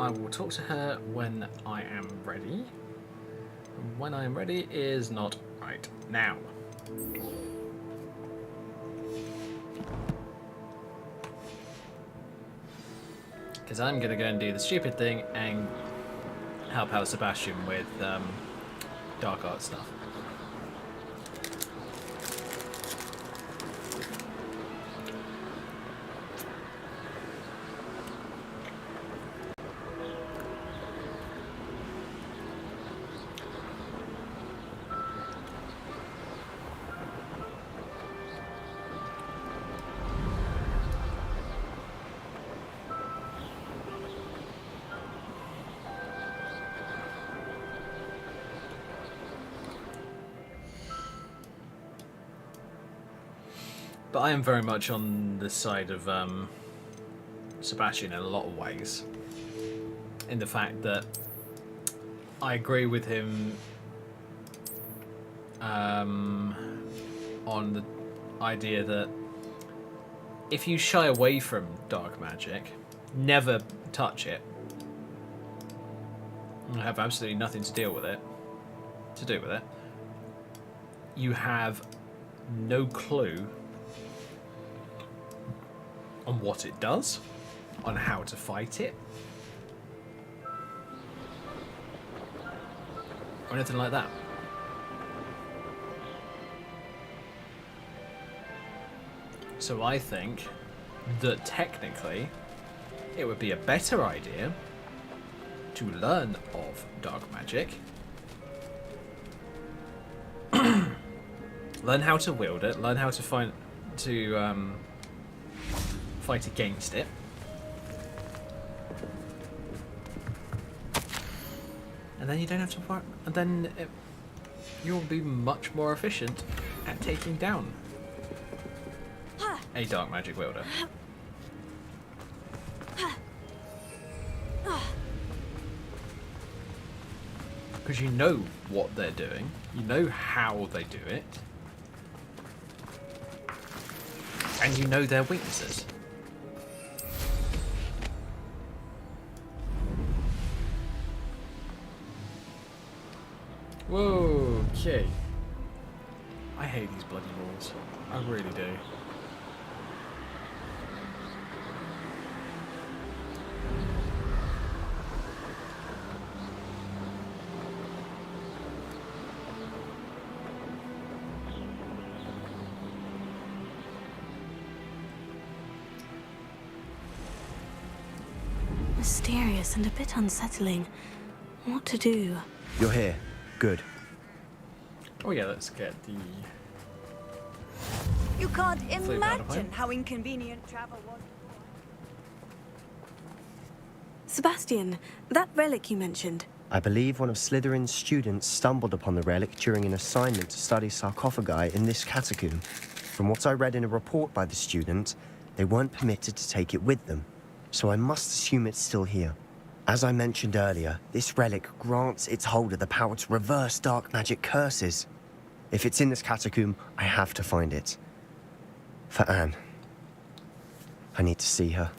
I will talk to her when I am ready. When I am ready is not right now. Because I'm going to go and do the stupid thing and help out Sebastian with dark art stuff. But I am very much on the side of Sebastian in a lot of ways. In the fact that I agree with him on the idea that if you shy away from dark magic, never touch it, and have absolutely nothing to do with it, you have no clue on what it does, on how to fight it, or anything like that. So I think that technically it would be a better idea to learn of dark magic, learn how to wield it, learn how to fight against it, and then you don't have to work, and then you'll be much more efficient at taking down a dark magic wielder. Because you know what they're doing, you know how they do it, and you know their weaknesses. Whoa, okay. I hate these bloody walls. I really do. Mysterious and a bit unsettling. What to do? You're here. Good. Oh yeah, let's get the... You can't Flew out of imagine how inconvenient travel was. Sebastian, that relic you mentioned. I believe one of Slytherin's students stumbled upon the relic during an assignment to study sarcophagi in this catacomb. From what I read in a report by the student, they weren't permitted to take it with them, so I must assume it's still here. As I mentioned earlier, this relic grants its holder the power to reverse dark magic curses. If it's in this catacomb, I have to find it. For Anne. I need to see her.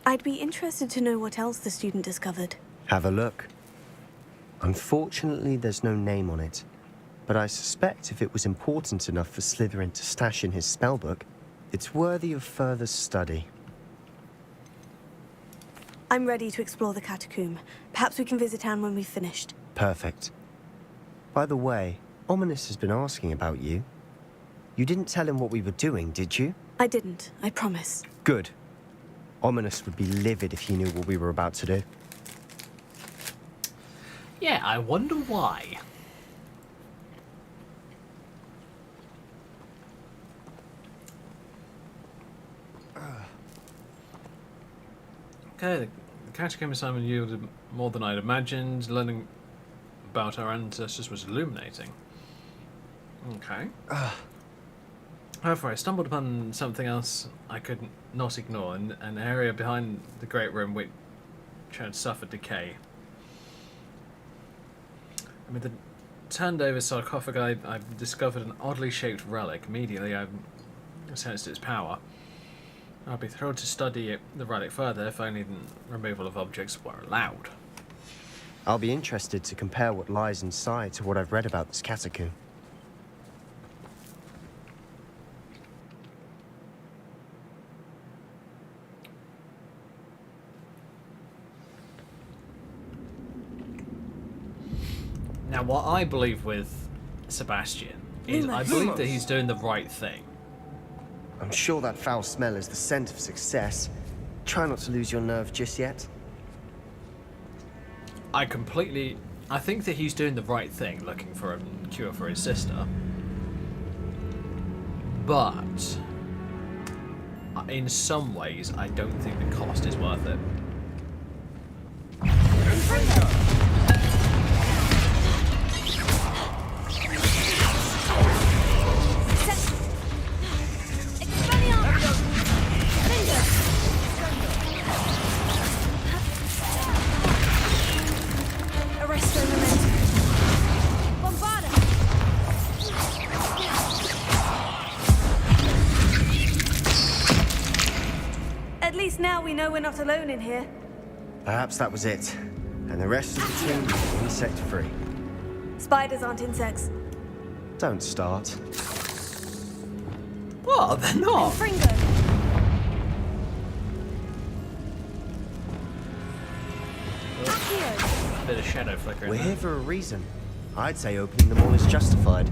I'd be interested to know what else the student discovered. Have a look. Unfortunately, there's no name on it, but I suspect if it was important enough for Slytherin to stash in his spellbook, it's worthy of further study. I'm ready to explore the catacomb. Perhaps we can visit Anne when we've finished. Perfect. By the way, Ominous has been asking about you. You didn't tell him what we were doing, did you? I didn't, I promise. Good. Ominous would be livid if he knew what we were about to do. Yeah, I wonder why. Okay, the catacomb assignment yielded more than I'd imagined. Learning about our ancestors was illuminating. Okay. However, I stumbled upon something else I could not ignore, an area behind the Great Room which had suffered decay. Amid the turned-over sarcophagi, I discovered an oddly shaped relic. Immediately, I sensed its power. I'd be thrilled to study the relic further if only the removal of objects were allowed. I'll be interested to compare what lies inside to what I've read about this catacomb. Now, what I believe with Sebastian is I believe that he's doing the right thing. I'm sure that foul smell is the scent of success. Try not to lose your nerve just yet. I think that he's doing the right thing, looking for a cure for his sister. But in some ways, I don't think the cost is worth it. At least now we know we're not alone in here. Perhaps that was it. And the rest of the team is insect-free. Spiders aren't insects. Don't start. What? They're not. Fringo. A bit of shadow flickering. We're here for a reason. I'd say opening them all is justified.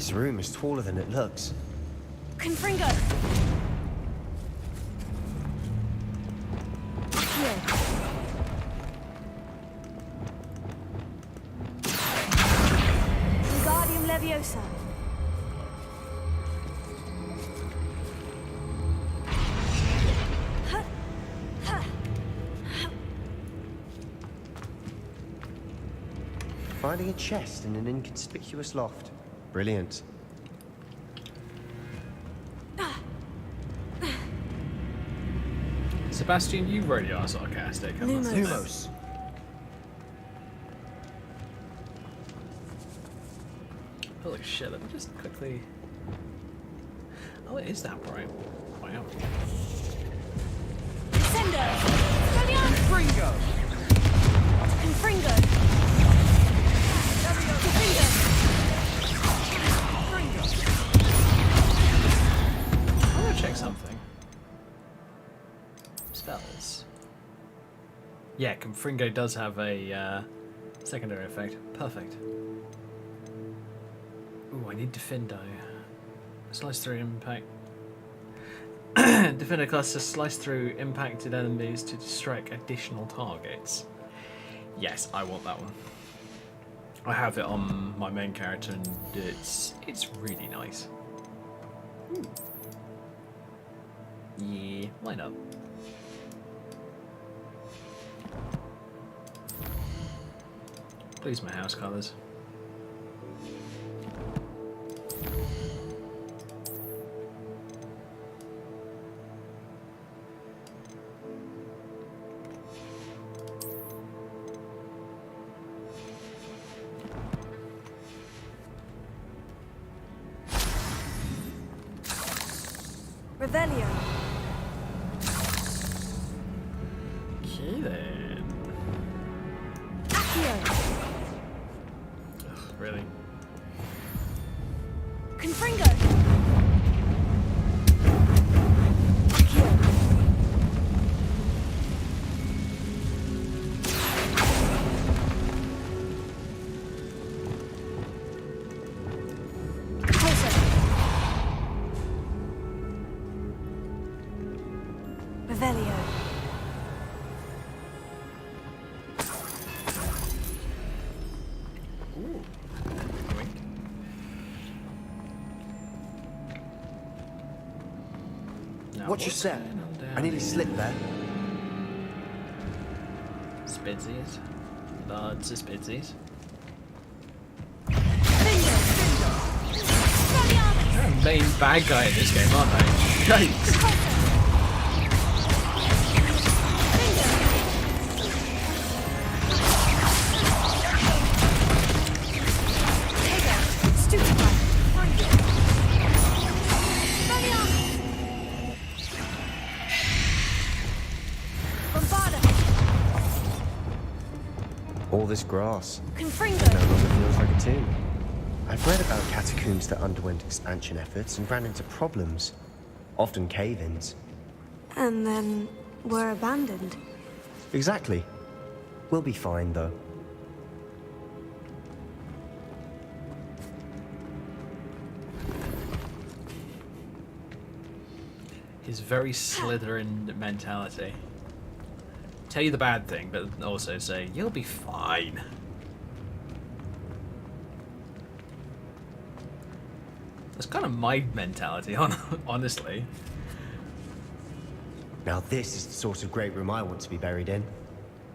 This room is taller than it looks. Confringo! Here. Wingardium Leviosa. Finding a chest in an inconspicuous loft. Brilliant. Sebastian, you really are sarcastic. I must admit. Lumos. Holy shit, let me just quickly... Oh, it is that bright. Wow. Descendo! Fringo! Confringo! I want to check something. Spells. Yeah, Confringo does have a secondary effect. Perfect. Ooh, I need Defendo. Slice through impact. Defender class to slice through impacted enemies to strike additional targets. Yes, I want that one. I have it on my main character and it's really nice. Ooh. Yeah, why not? Please, my house colours. Revelio. Okay then. Accio. Ugh, really? Confringo. Accio. Revelio. Ooh. Wink. Now, Watch your what's step. going on down I nearly here? slipped there. Spidsies. Lots of spidsies. They're a main bad guy in this game, aren't they? Yikes. All this grass. Confringo. No longer feels like a tomb. I've read about catacombs that underwent expansion efforts and ran into problems. Often cave-ins. And then were abandoned. Exactly. We'll be fine, though. His very Slytherin mentality. Tell you the bad thing, but also say, you'll be fine. That's kind of my mentality, honestly. Now this is the sort of great room I want to be buried in.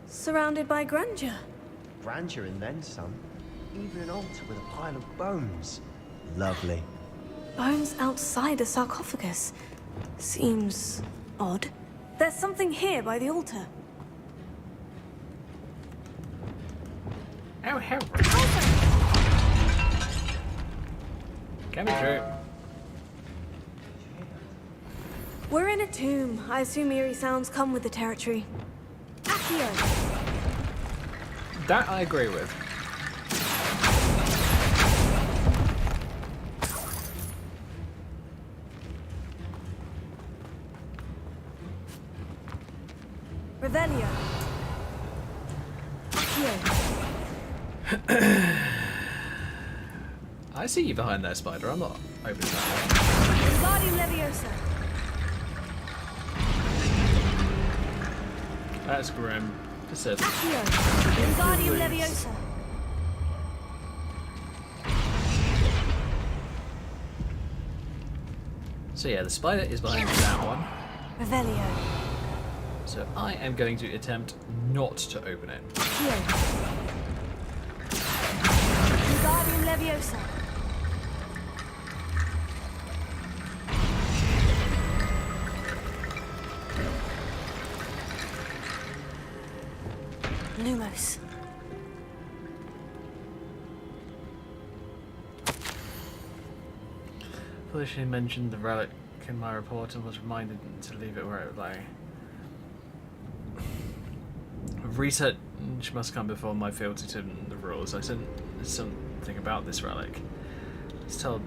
Surrounded by grandeur. Grandeur and then some. Even an altar with a pile of bones. Lovely. Bones outside a sarcophagus. Seems odd. There's something here by the altar. Oh, hell. Coming through. We're in a tomb. I assume eerie sounds come with the territory. Accio. That I agree with. Revelio. Accio. I see you behind there, Spider. I'm not opening that Wingardium Leviosa. one. That's grim. Just says. Accio. Wingardium Leviosa. So yeah, the spider is behind that one. Revelio. So I am going to attempt not to open it. Accio. Wingardium Leviosa. Lumos. Foolishly mentioned the relic in my report and was reminded to leave it where it lay. Research must come before my fealty to the rules. I said something about this relic. I was told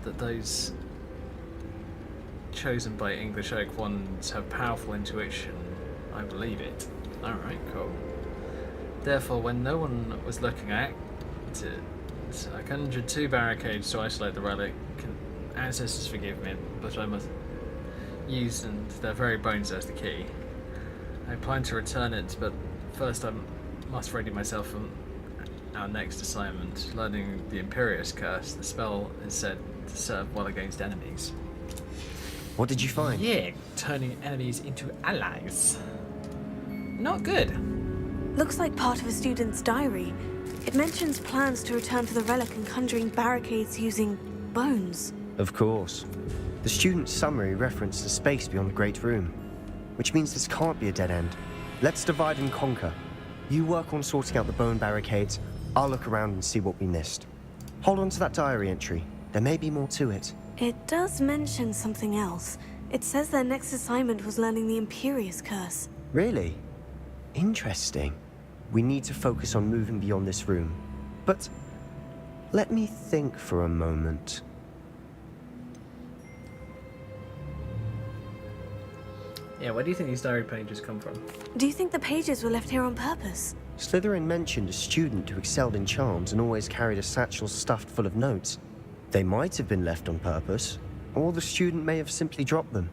that those chosen by English Oak ones have powerful intuition. I believe it. Alright, cool. Therefore, when no one was looking, I conjured 2 barricades to isolate the relic. Ancestors forgive me, but I must use their very bones as the key. I plan to return it, but first I must ready myself for our next assignment. Learning the Imperious Curse, the spell is said to serve well against enemies. What did you find? Yeah, turning enemies into allies. Not good. Looks like part of a student's diary. It mentions plans to return for the relic and conjuring barricades using bones. Of course. The student's summary referenced the space beyond the Great Room, which means this can't be a dead end. Let's divide and conquer. You work on sorting out the bone barricades, I'll look around and see what we missed. Hold on to that diary entry. There may be more to it. It does mention something else. It says their next assignment was learning the Imperious Curse. Really? Interesting. We need to focus on moving beyond this room. But let me think for a moment. Yeah, where do you think these diary pages come from? Do you think the pages were left here on purpose? Slytherin mentioned a student who excelled in charms and always carried a satchel stuffed full of notes. They might have been left on purpose, or the student may have simply dropped them.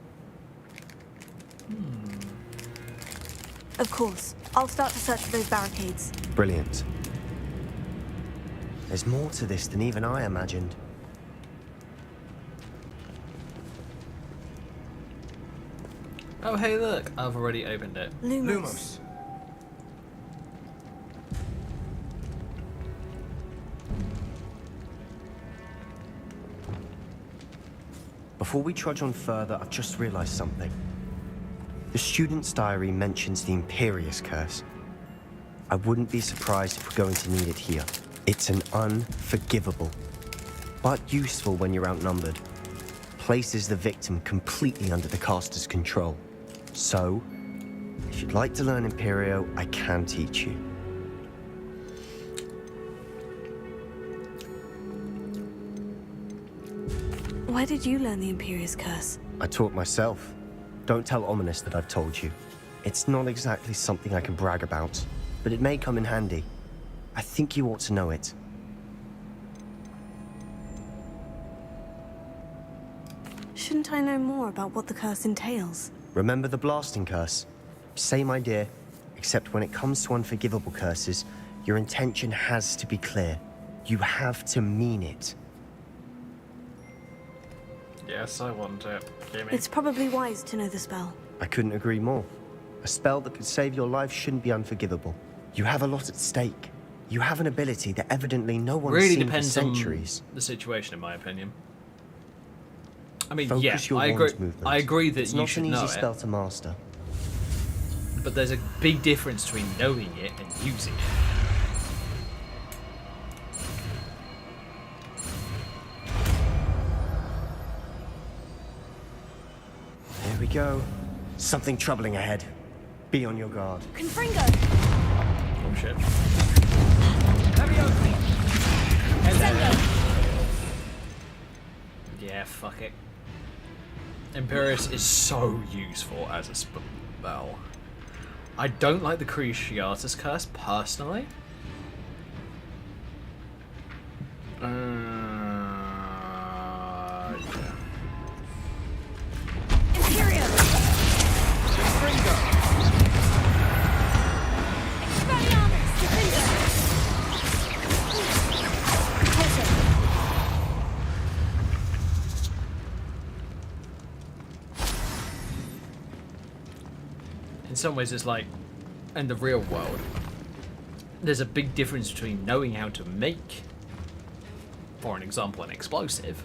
Of course. I'll start to search for those barricades. Brilliant. There's more to this than even I imagined. Oh, hey, look, I've already opened it. Lumos. Before we trudge on further, I've just realized something. The student's diary mentions the Imperious Curse. I wouldn't be surprised if we're going to need it here. It's an unforgivable, but useful when you're outnumbered. Places the victim completely under the caster's control. So, if you'd like to learn Imperio, I can teach you. Where did you learn the Imperious Curse? I taught myself. Don't tell Ominous that I've told you. It's not exactly something I can brag about, but it may come in handy. I think you ought to know it. Shouldn't I know more about what the curse entails? Remember the blasting curse? Same idea, except when it comes to unforgivable curses, your intention has to be clear. You have to mean it. Yes, I want it. Gimme. It's probably wise to know the spell. I couldn't agree more. A spell that could save your life shouldn't be unforgivable. You have a lot at stake. You have an ability that evidently no one's Really seen for depends centuries. on the situation, in my opinion. I mean, Focus yeah, your I wand agree. movement. I agree that it's you not should an know easy it, spell to master. but there's a big difference between knowing it and using it. Here we go. Something troubling ahead. Be on your guard. Confringo! Oh shit. Yeah, fuck it. Imperious is so useful as a spell. I don't like the Cruciatus Curse personally. in some ways it's like, in the real world, there's a big difference between knowing how to make, for an example, an explosive,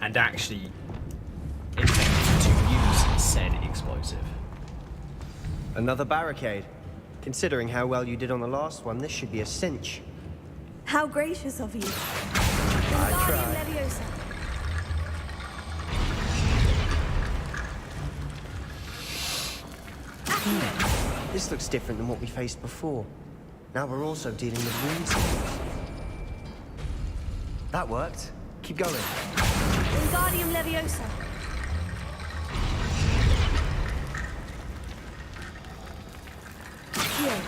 and actually intending to use said explosive. Another barricade. Considering how well you did on the last one, this should be a cinch. How gracious of you. I tried. Leviosa. This looks different than what we faced before. Now we're also dealing with wound symbols. That worked. Keep going. Wingardium Leviosa. Here.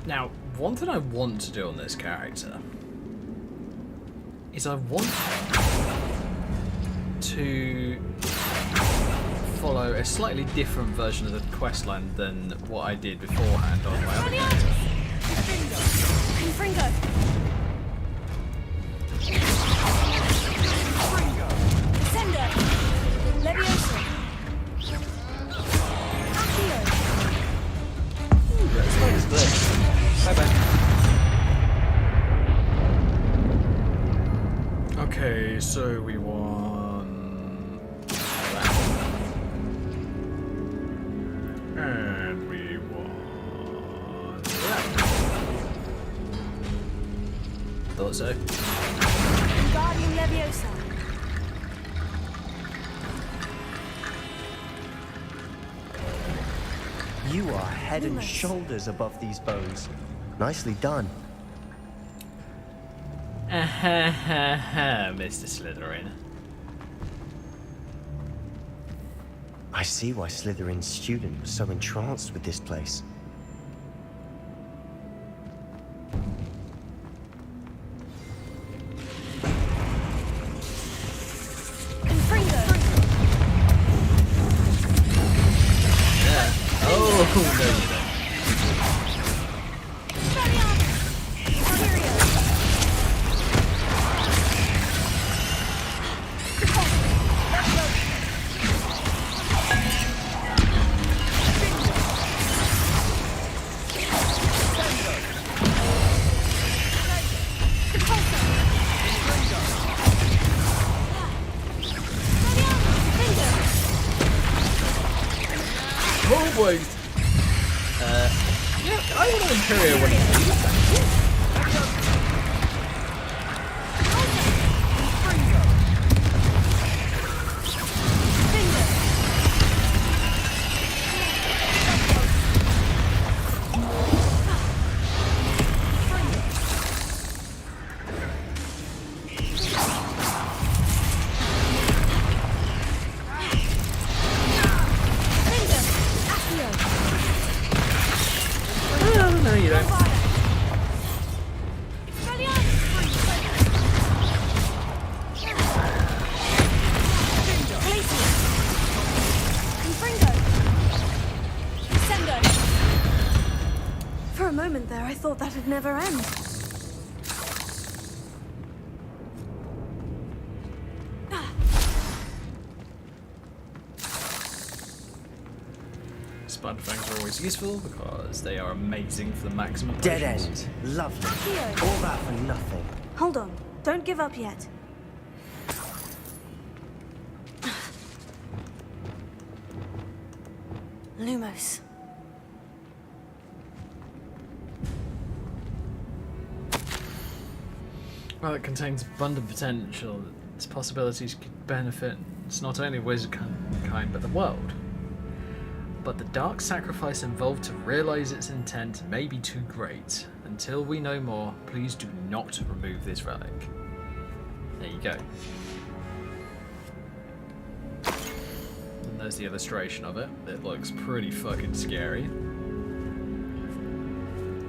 Now, one thing I want to do on this character is I want to follow a slightly different version of the questline than what I did beforehand on my other character. Confringo. Ascender. Leviosa. Accio. Let's focus this. Bye-bye. Okay, so we want that. And we want that. Thought so. Wingardium Leviosa. You are head and shoulders above these bones. Nicely done. Mr. Slytherin. I see why Slytherin's student was so entranced with this place. Oh, no, you don't. Oh boy. Yeah, I want to Imperial when it's needed, thank you. Oh, no, you don't. For a moment there, I thought that'd never end. Sponge fangs are always useful because they are amazing for the maximum Dead potions. end. Lovely. All that for nothing. Hold on. Don't give up yet. Lumos. Well, it contains abundant potential. Its possibilities could benefit not only wizard kind but the world. But the dark sacrifice involved to realize its intent may be too great. Until we know more, please do not remove this relic. There you go. And there's the illustration of it. It looks pretty fucking scary.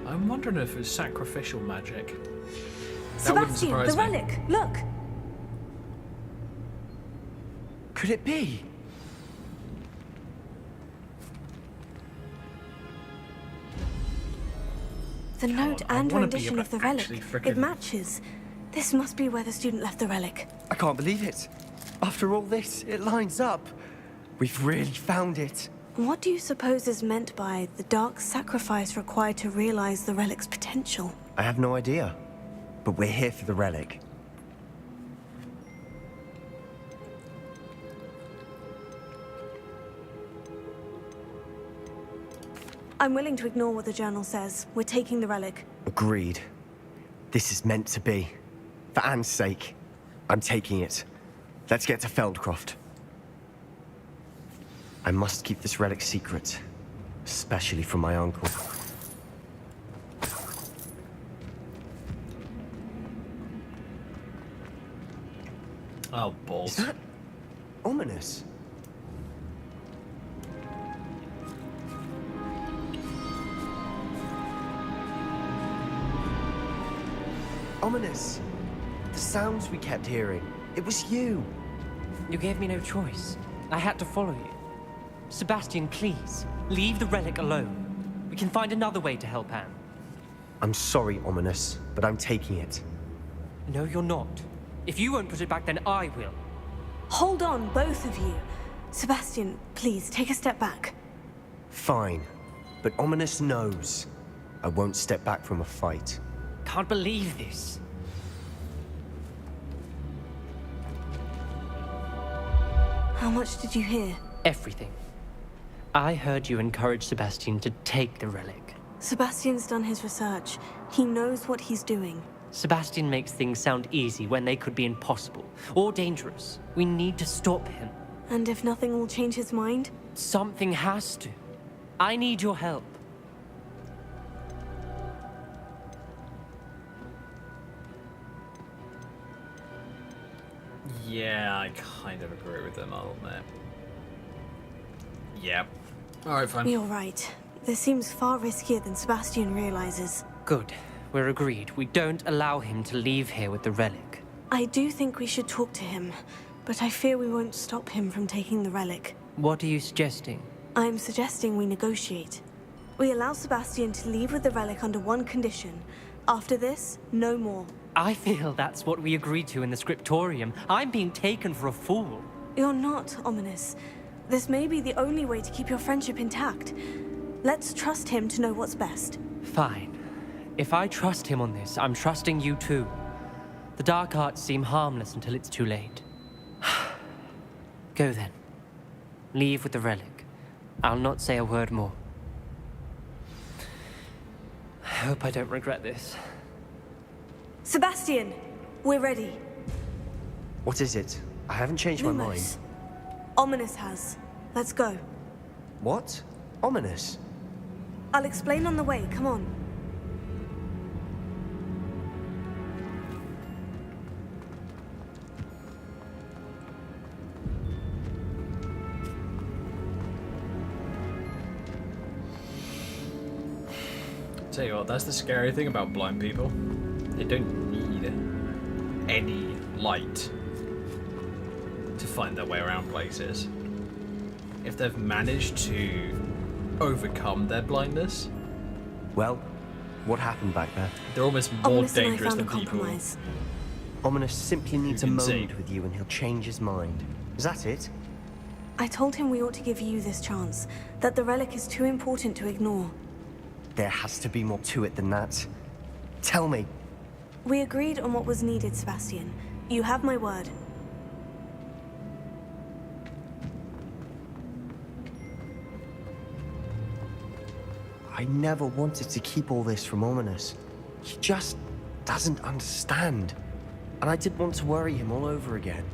I'm wondering if it's sacrificial magic. That wouldn't Sebastian, surprise the me. relic! Look! Could it be? The note and wanna be rendition able of the to relic. actually It frickin'... matches. This must be where the student left the relic. I can't believe it. After all this, it lines up. We've really found it. What do you suppose is meant by the dark sacrifice required to realize the relic's potential? I have no idea. But we're here for the relic. I'm willing to ignore what the journal says. We're taking the relic. Agreed. This is meant to be. For Anne's sake, I'm taking it. Let's get to Feldcroft. I must keep this relic secret, especially from my uncle. Oh, balls. Is that ominous? Ominous. The sounds we kept hearing. It was you. You gave me no choice. I had to follow you. Sebastian, please, leave the relic alone. We can find another way to help Anne. I'm sorry, Ominous, but I'm taking it. No, you're not. If you won't put it back, then I will. Hold on, both of you. Sebastian, please, take a step back. Fine. But Ominous knows. I won't step back from a fight. Can't believe this. How much did you hear? Everything. I heard you encourage Sebastian to take the relic. Sebastian's done his research. He knows what he's doing. Sebastian makes things sound easy when they could be impossible or dangerous. We need to stop him. And if nothing will change his mind? Something has to. I need your help. Yeah, I kind of agree with them, I'll admit. Yep. Alright, fine. You're right. This seems far riskier than Sebastian realizes. Good. We're agreed. We don't allow him to leave here with the relic. I do think we should talk to him, but I fear we won't stop him from taking the relic. What are you suggesting? I'm suggesting we negotiate. We allow Sebastian to leave with the relic under one condition. After this, no more. I feel that's what we agreed to in the scriptorium. I'm being taken for a fool. You're not, Ominous. This may be the only way to keep your friendship intact. Let's trust him to know what's best. Fine. If I trust him on this, I'm trusting you too. The dark arts seem harmless until it's too late. Go then. Leave with the relic. I'll not say a word more. I hope I don't regret this. Sebastian! We're ready. What is it? I haven't changed my mind. Lumos. Ominous has. Let's go. What? Ominous? I'll explain on the way. Come on. Tell you what, that's the scary thing about blind people. They don't need any light to find their way around places. If they've managed to overcome their blindness, well, what happened back there? They're almost more Ominous dangerous and I than found a people. compromise. Ominous simply needs a can see. moment with you and he'll change his mind. Is that it? I told him we ought to give you this chance, that the relic is too important to ignore. There has to be more to it than that. Tell me. We agreed on what was needed, Sebastian. You have my word. I never wanted to keep all this from Ominous. He just doesn't understand. And I didn't want to worry him all over again.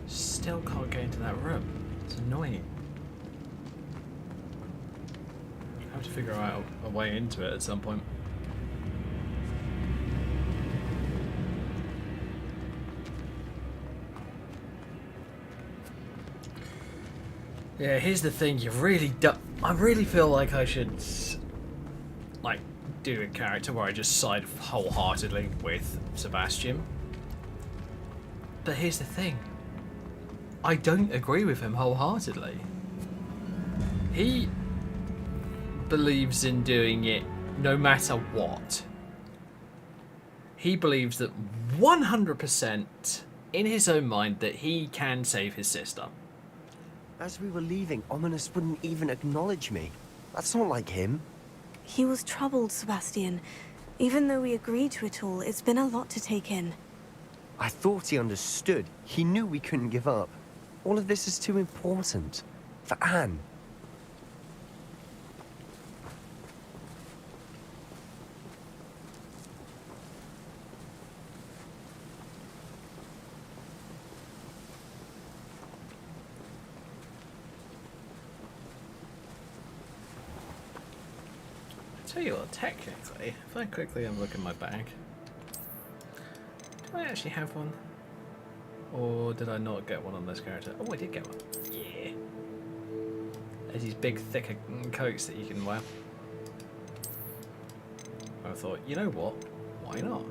Still can't get into that room. It's annoying. I have to figure out a way into it at some point. Yeah, here's the thing. You've really done. I really feel like I should, like, do a character where I just side wholeheartedly with Sebastian. But here's the thing. I don't agree with him wholeheartedly. He believes in doing it no matter what. He believes that 100% in his own mind that he can save his sister. As we were leaving, Ominous wouldn't even acknowledge me. That's not like him. He was troubled, Sebastian. Even though we agreed to it all, it's been a lot to take in. I thought he understood. He knew we couldn't give up. All of this is too important. For Anne. Tell you what, technically, if I quickly have a look in my bag, do I actually have one? Or did I not get one on this character? Oh, I did get one. Yeah. There's these big, thicker coats that you can wear. I thought, you know what? Why not?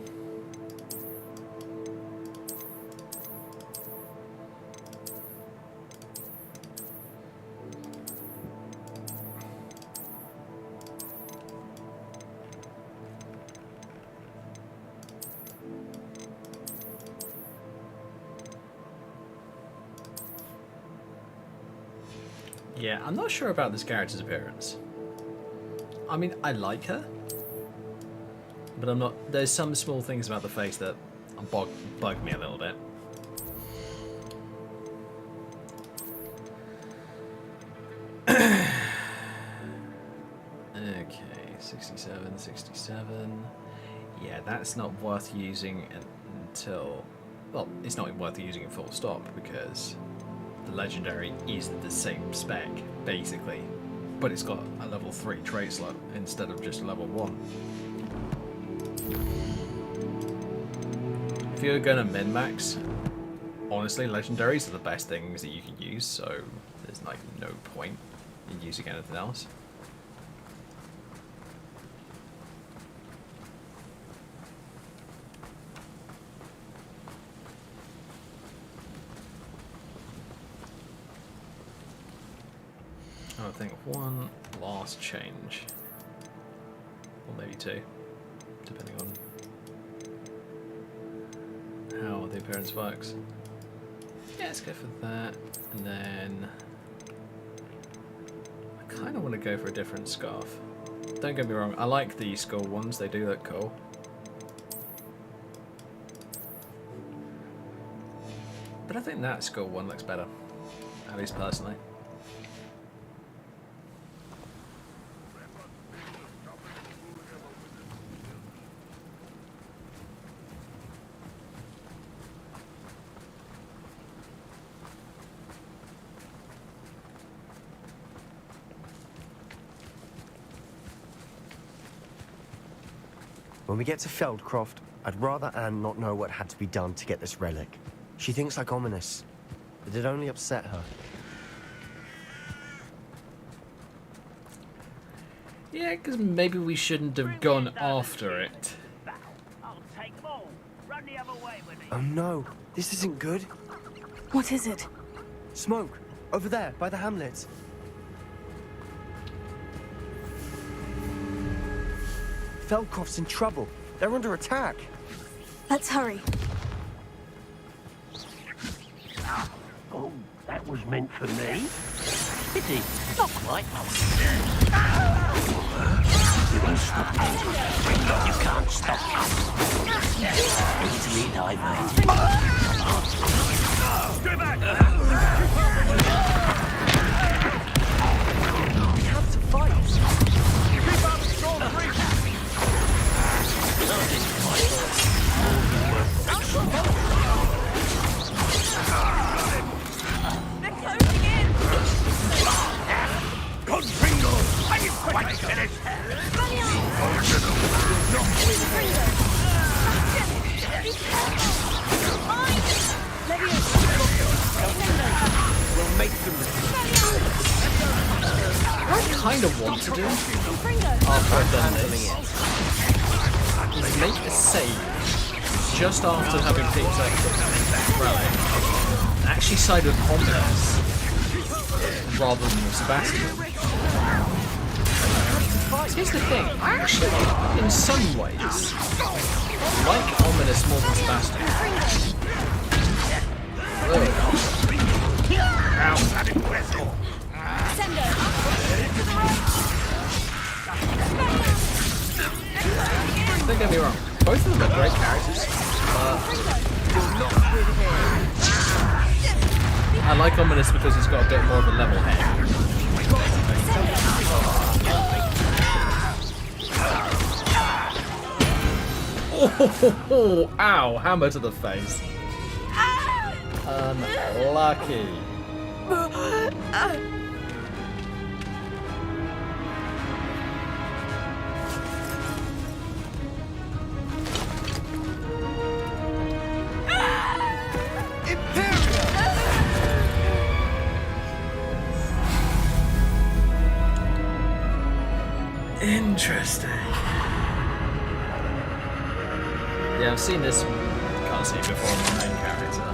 Yeah, I'm not sure about this character's appearance. I mean, I like her, but I'm not. There's some small things about the face that bug me a little bit. Okay, 67, 67. Yeah, that's not worth using until. Well, it's not worth using it full stop because the legendary is the same spec, basically, but it's got a level 3 trait slot instead of just level 1. If you're gonna min-max, honestly, legendaries are the best things that you can use, so there's like no point in using anything else. I think one last change, or maybe two, depending on how the appearance works. Yeah, let's go for that, and then I kind of want to go for a different scarf. Don't get me wrong, I like the skull ones, they do look cool. But I think that skull one looks better, at least personally. When we get to Feldcroft, I'd rather Anne not know what had to be done to get this relic. She thinks like Ominous, but it only upset her. Yeah, because maybe we shouldn't have gone after it. Oh no, this isn't good. What is it? Smoke, over there, by the hamlet. Feldcroft's in trouble. They're under attack. Let's hurry. Oh, that was meant for me. Pity, not quite. You won't stop me. You can't stop me. Easily diverted. Stay back! We have to fight. Keep up, strong free. They're closing in! Confringo! Are you quite finished? We'll make them. What I kind of want to do after I've done this is make a save just after having picked up the relic and actually side with Ominous rather than with Sebastian. Here's the thing. I actually, in some ways, like Ominous more than Sebastian. Don't get me wrong. Both of them are great characters. I like Ominous because he's got a bit more of a level head. Oh, ow, hammer to the face. Unlucky. Interesting. Yeah, I've seen this cutscene before on my main character.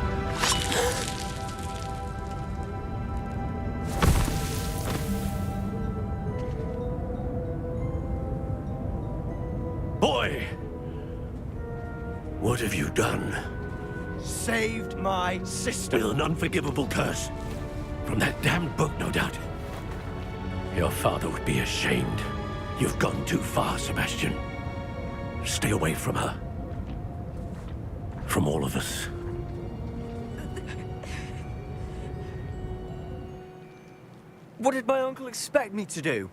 Boy! What have you done? Saved my sister. With an unforgivable curse. From that damned book, no doubt. Your father would be ashamed. You've gone too far, Sebastian. Stay away from her. From all of us. What did my uncle expect me to do?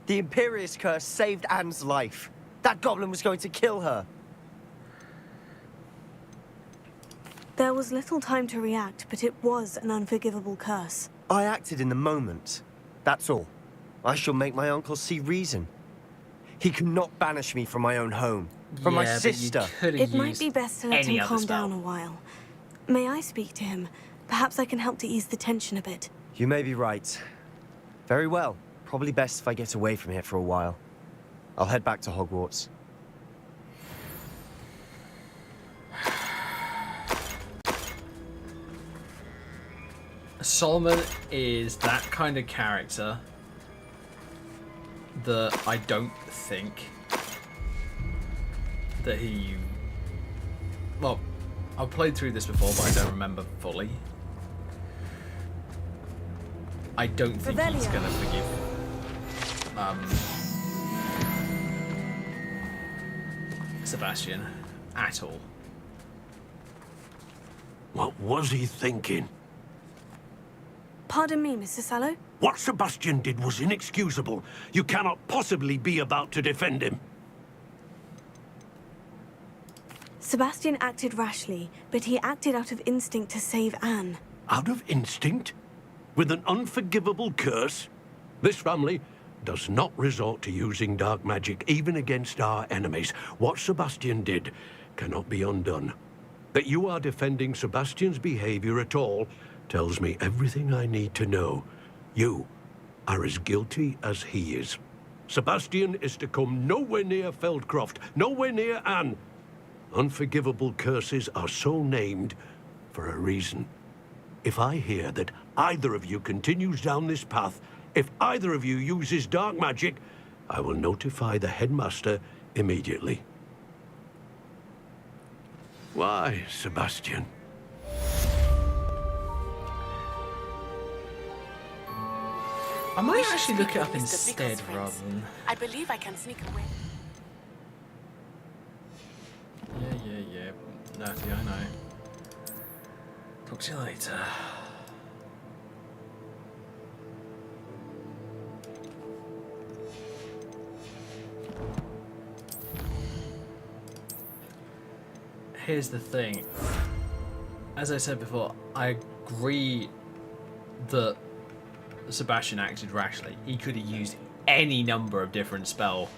The Imperious curse saved Anne's life. That goblin was going to kill her. There was little time to react, but it was an unforgivable curse. I acted in the moment. That's all. I shall make my uncle see reason. He cannot banish me from my own home. From my sister. It might be best to let him calm down a while. May I speak to him? Perhaps I can help to ease the tension a bit. You may be right. Very well. Probably best if I get away from here for a while. I'll head back to Hogwarts. Solomon is that kind of character that I don't think that he... Well, I've played through this before, but I don't remember fully. I don't think he's gonna forgive Sebastian at all. What was he thinking? Pardon me, Mr. Sallow? What Sebastian did was inexcusable. You cannot possibly be about to defend him. Sebastian acted rashly, but he acted out of instinct to save Anne. Out of instinct? With an unforgivable curse? This family does not resort to using dark magic even against our enemies. What Sebastian did cannot be undone. That you are defending Sebastian's behavior at all tells me everything I need to know. You are as guilty as he is. Sebastian is to come nowhere near Feldcroft, nowhere near Anne. Unforgivable curses are so named for a reason. If I hear that either of you continues down this path, if either of you uses dark magic, I will notify the headmaster immediately. Why, Sebastian? I might actually look it up instead rather than... I believe I can sneak away. Yeah. Natty, I know. Talk to you later. Here's the thing. As I said before, I agree that Sebastian acted rashly. He could have used any number of different spells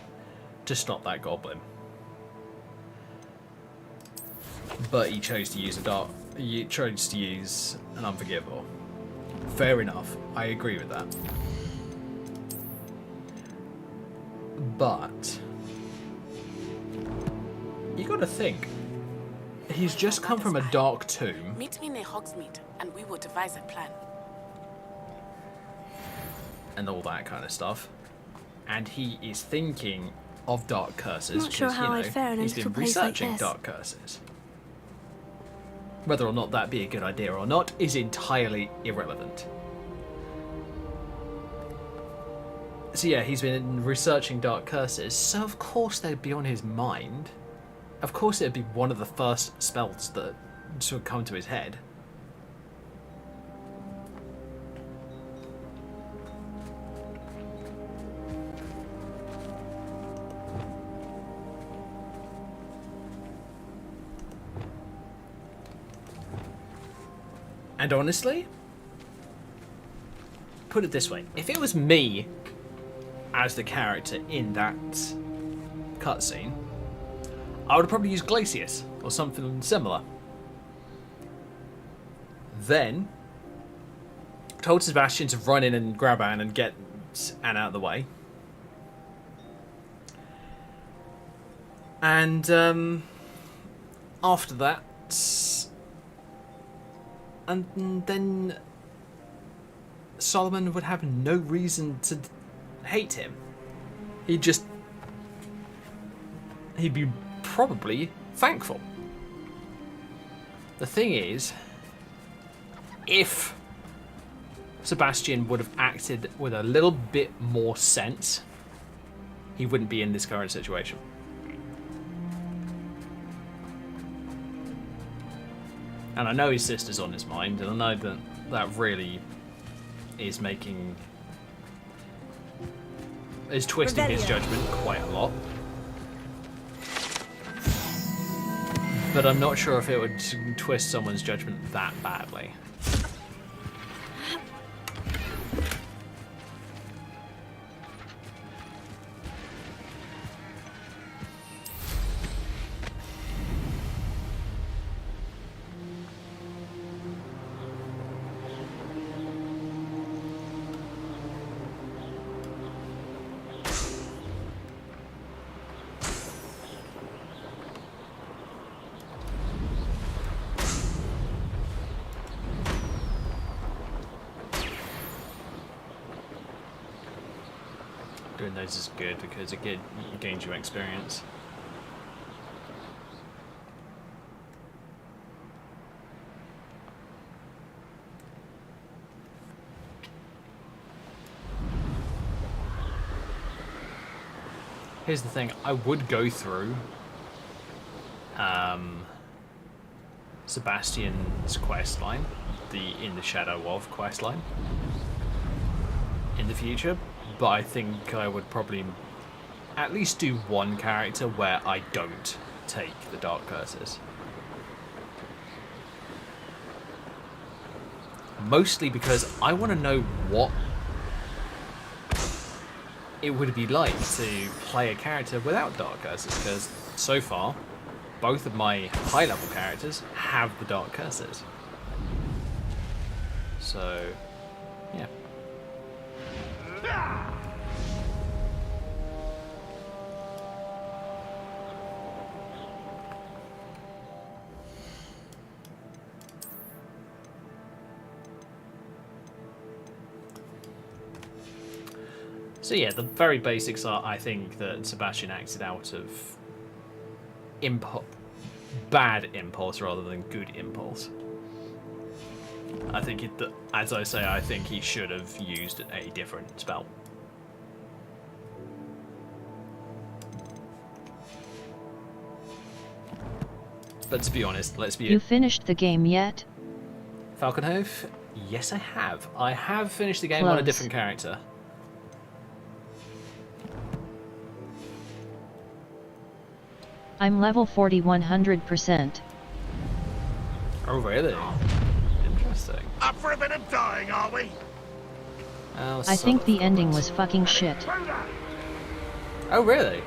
to stop that goblin. But he chose to use an unforgivable. Fair enough. I agree with that. But you got to think. He's just come from a dark tomb. Meet me near Hogsmeade, and we will devise a plan. And all that kind of stuff. and he is thinking of dark curses. Not sure because, how you I'd know, fare in a he's little been place like researching this. dark curses. Whether or not that be a good idea or not is entirely irrelevant. So yeah, he's been researching dark curses, so of course they'd be on his mind. Of course it'd be one of the first spells that should come to his head. And honestly, put it this way, if it was me as the character in that cutscene, I would have probably used Glacius or something similar. Then, told Sebastian to run in and grab Anne and get Anne out of the way. And after that, and then Solomon would have no reason to hate him. He'd be probably thankful. The thing is, if Sebastian would have acted with a little bit more sense, he wouldn't be in this current situation. And I know his sister's on his mind, and I know that that really is twisting his judgment quite a lot. But I'm not sure if it would twist someone's judgment that badly. Doing those is good because it gains you experience. Here's the thing, I would go through Sebastian's questline, the In the Shadow of questline, in the future, but I think I would probably at least do one character where I don't take the Dark Curses. Mostly because I want to know what it would be like to play a character without Dark Curses, because so far, both of my high-level characters have the Dark Curses. So, yeah. So yeah, the very basics are, I think, that Sebastian acted out of bad impulse rather than good impulse. I think, as I say, I think he should have used a different spell. But to be honest, let's be... You finished the game yet? Falconhoof? Yes, I have. I have finished the game on a different character. I'm level 4100%. Oh, really? Interesting. Up for a bit of dying, are we? Oh, I think the ending was fucking shit. Oh, really?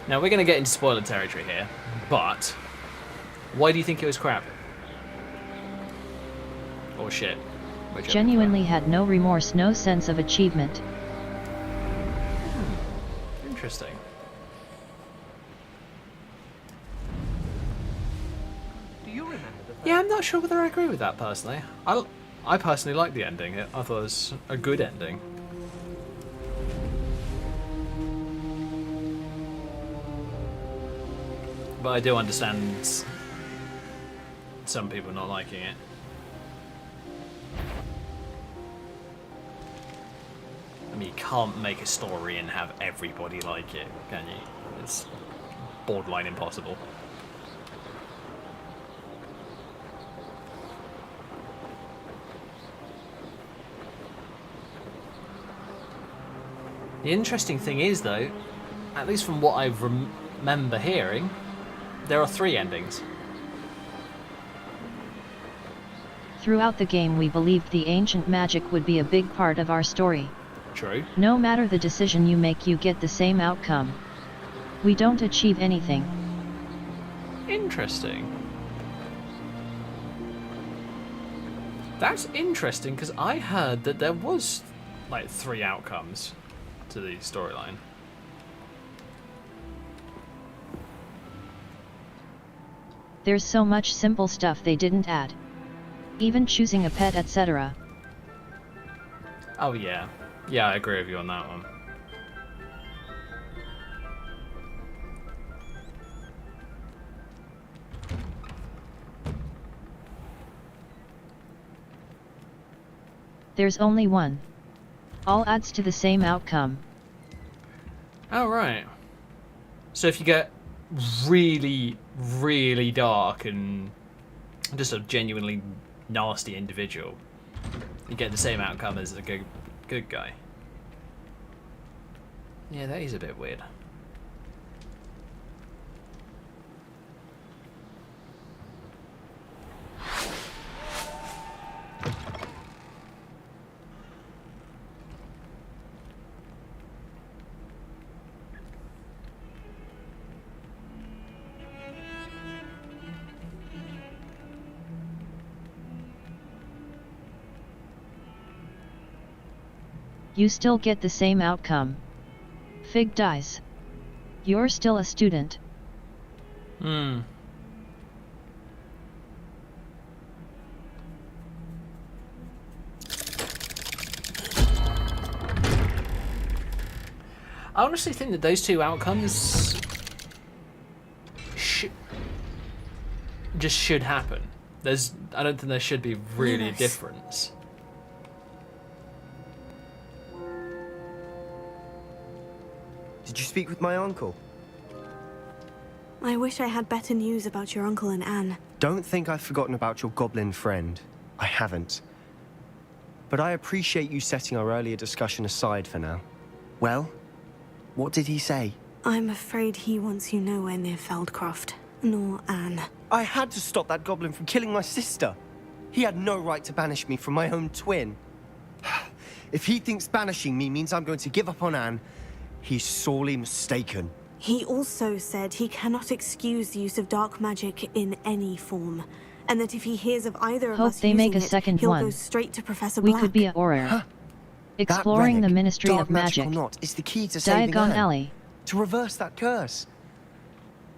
Now, we're going to get into spoiler territory here, but why do you think it was crap? Or shit? Genuinely had no remorse, no sense of achievement. Interesting. Do you remember the Yeah, I'm not sure whether I agree with that personally. I personally like the ending. I thought it was a good ending. But I do understand some people not liking it. I mean, you can't make a story and have everybody like it, can you? It's borderline impossible. The interesting thing is, though, at least from what I remember hearing, there are 3 endings. Throughout the game we believed the ancient magic would be a big part of our story. True. No matter the decision you make, you get the same outcome. We don't achieve anything. Interesting. That's interesting, because I heard that there was, like, 3 outcomes to the storyline. There's so much simple stuff they didn't add. Even choosing a pet, etc. Oh yeah. Yeah, I agree with you on that one. There's only one. All adds to the same outcome. Oh, right. So if you get really, really dark and just a genuinely nasty individual, you get the same outcome as a good guy. Yeah, that is a bit weird. You still get the same outcome. Fig dies. You're still a student. Hmm. I honestly think that those 2 outcomes should happen. I don't think there should be really a difference. Did you speak with my uncle? I wish I had better news about your uncle and Anne. Don't think I've forgotten about your goblin friend. I haven't. But I appreciate you setting our earlier discussion aside for now. Well, what did he say? I'm afraid he wants you nowhere near Feldcroft, nor Anne. I had to stop that goblin from killing my sister. He had no right to banish me from my own twin. If he thinks banishing me means I'm going to give up on Anne, he's sorely mistaken. He also said he cannot excuse the use of dark magic in any form, and that if he hears of either of Hope us they using make a second he'll one. go straight to Professor We Black. could be a Auror. Huh? Exploring That the relic, Ministry dark of Magic. Or not, is the key to saving Diagon Anne. Alley. To reverse that curse.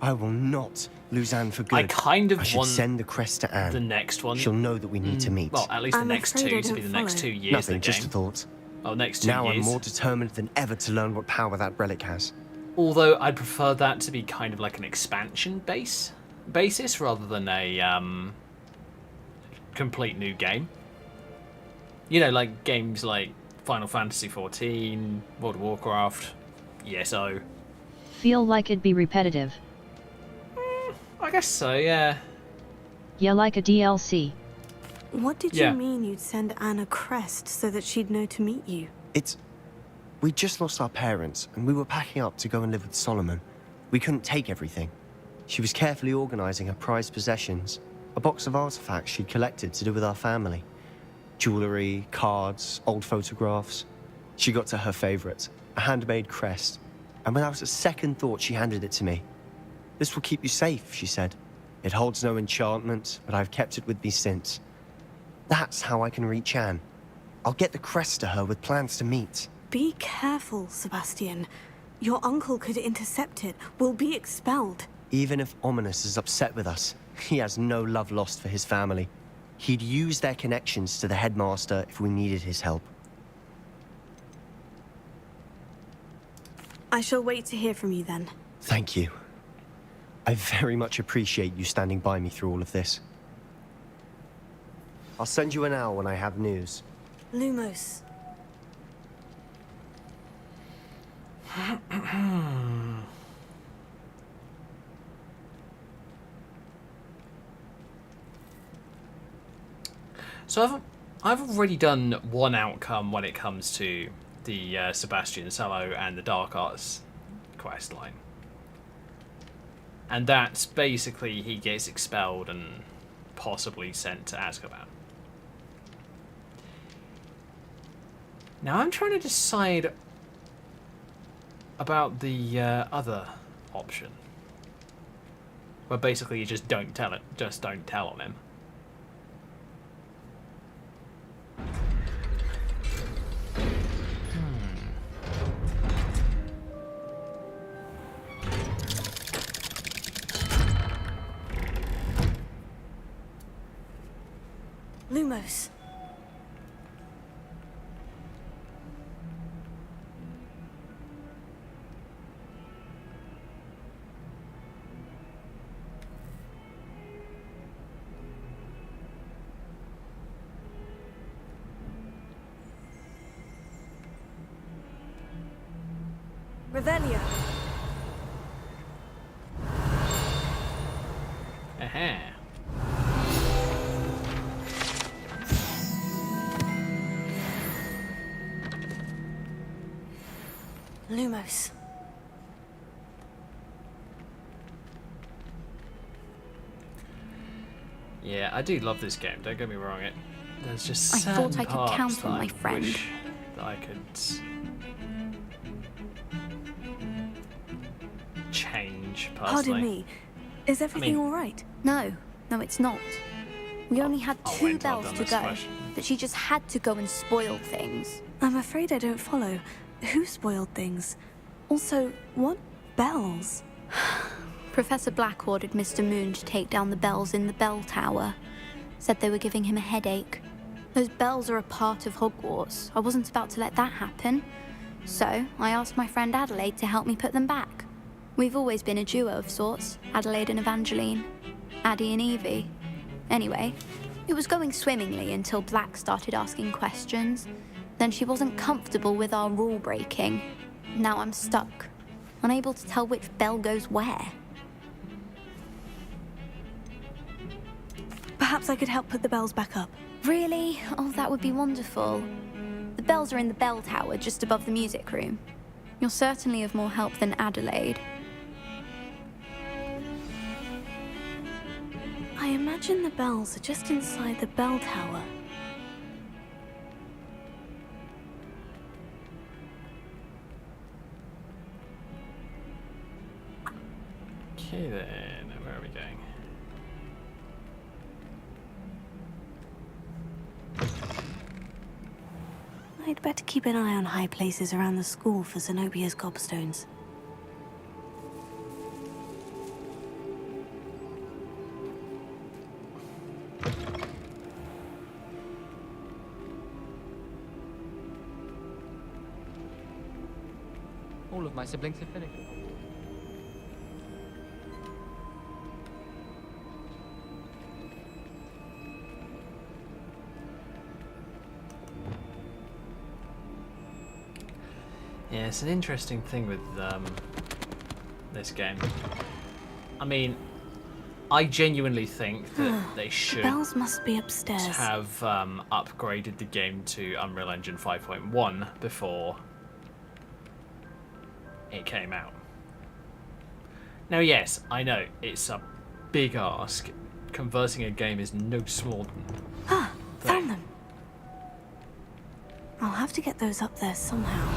I will not lose Anne for good. I kind of I should want send the crest to Anne. the next one. She'll know that we need to meet. Well, at least the I'm next afraid I 2 to be don't the next follow. 2 years Nothing, of the just game. a thought. Oh, next 2 Now years. I'm more determined than ever to learn what power that relic has. Although I'd prefer that to be kind of like an expansion basis rather than a complete new game. You know, like games like Final Fantasy XIV, World of Warcraft, ESO. Feel like it'd be repetitive. I guess so, yeah. Yeah, like a DLC. What did Yeah. you mean you'd send Anne a crest so that she'd know to meet you? We just lost our parents, and we were packing up to go and live with Solomon. We couldn't take everything. She was carefully organizing her prized possessions, a box of artifacts she'd collected to do with our family. Jewelry, cards, old photographs. She got to her favorite, a handmade crest, and without a second thought, she handed it to me. This will keep you safe, she said. It holds no enchantment, but I've kept it with me since. That's how I can reach Anne. I'll get the crest to her with plans to meet. Be careful, Sebastian. Your uncle could intercept it. We'll be expelled. Even if Ominous is upset with us, he has no love lost for his family. He'd use their connections to the headmaster if we needed his help. I shall wait to hear from you then. Thank you. I very much appreciate you standing by me through all of this. I'll send you an owl when I have news. Lumos. So I've already done one outcome when it comes to the Sebastian Sallow and the Dark Arts quest line. And that's basically he gets expelled and possibly sent to Azkaban. Now I'm trying to decide about the other option, where basically you just don't tell on him. Lumos. Revelio. Aha. Lumos. Yeah, I do love this game, don't get me wrong. There's just I certain thought I could parts count that on I my friend. wish that I could change personally. Pardon me. Is everything all right? No, it's not. We only had I'll 2 wait till I've bells done to this go, question. but she just had to go and spoil things. I'm afraid I don't follow. Who spoiled things? Also, what bells? Professor Black ordered Mr. Moon to take down the bells in the bell tower. Said they were giving him a headache. Those bells are a part of Hogwarts. I wasn't about to let that happen. So, I asked my friend Adelaide to help me put them back. We've always been a duo of sorts, Adelaide and Evangeline. Addie and Evie. Anyway, it was going swimmingly until Black started asking questions. Then she wasn't comfortable with our rule breaking. Now I'm stuck, unable to tell which bell goes where. Perhaps I could help put the bells back up. Really? Oh, that would be wonderful. The bells are in the bell tower just above the music room. You're certainly of more help than Adelaide. I imagine the bells are just inside the bell tower. Okay then, where are we going? I'd better keep an eye on high places around the school for Zenobia's gobstones. All of my siblings have finished. Yeah, it's an interesting thing with this game. I mean, I genuinely think that they should Bells must be upstairs. have upgraded the game to Unreal Engine 5.1 before it came out. Now, yes, I know it's a big ask. Converting a game is no small Ah, found them. I'll have to get those up there somehow.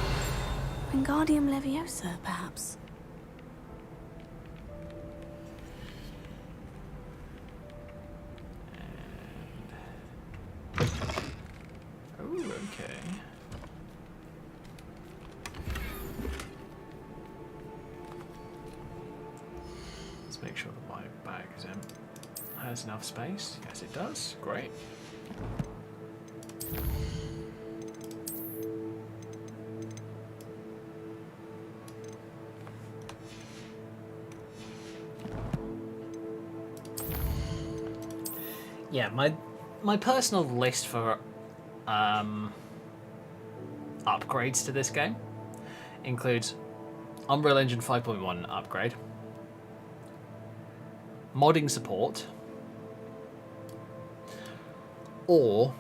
Wingardium Leviosa, perhaps. Oh, okay. Let's make sure that my bag is empty. has enough space. Yes, it does. Great. Yeah, my personal list for upgrades to this game includes Unreal Engine 5.1 upgrade, modding support, or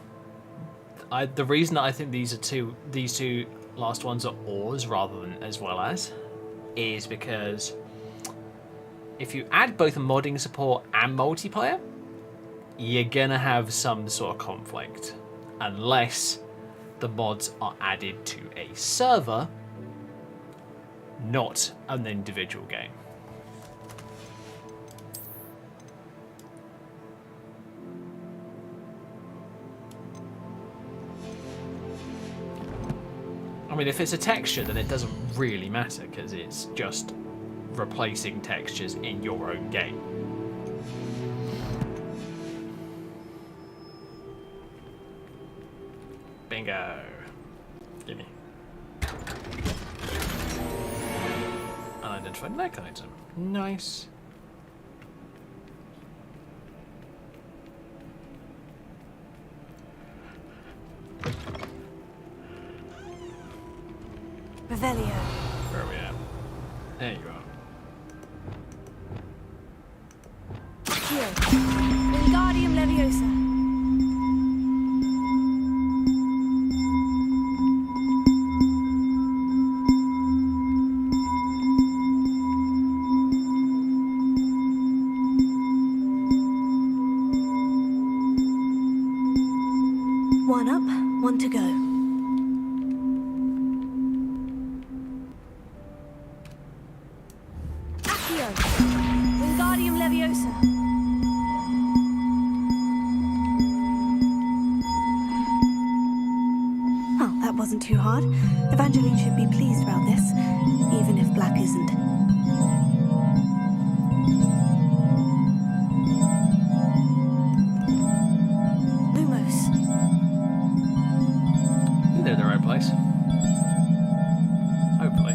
the reason that I think these two last ones are ors rather than as well as is because if you add both modding support and multiplayer, you're gonna have some sort of conflict unless the mods are added to a server, not an individual game. I mean, if it's a texture, then it doesn't really matter because it's just replacing textures in your own game. Bingo. Gimme. Unidentified leg item. Nice. Revelio. Where are we at? There you are. Here. Wingardium Leviosa. One up, one to go. Accio. Wingardium Leviosa. Oh, that wasn't too hard. Evangeline should be pleased about this, even if Black isn't. They're in the right place. Hopefully.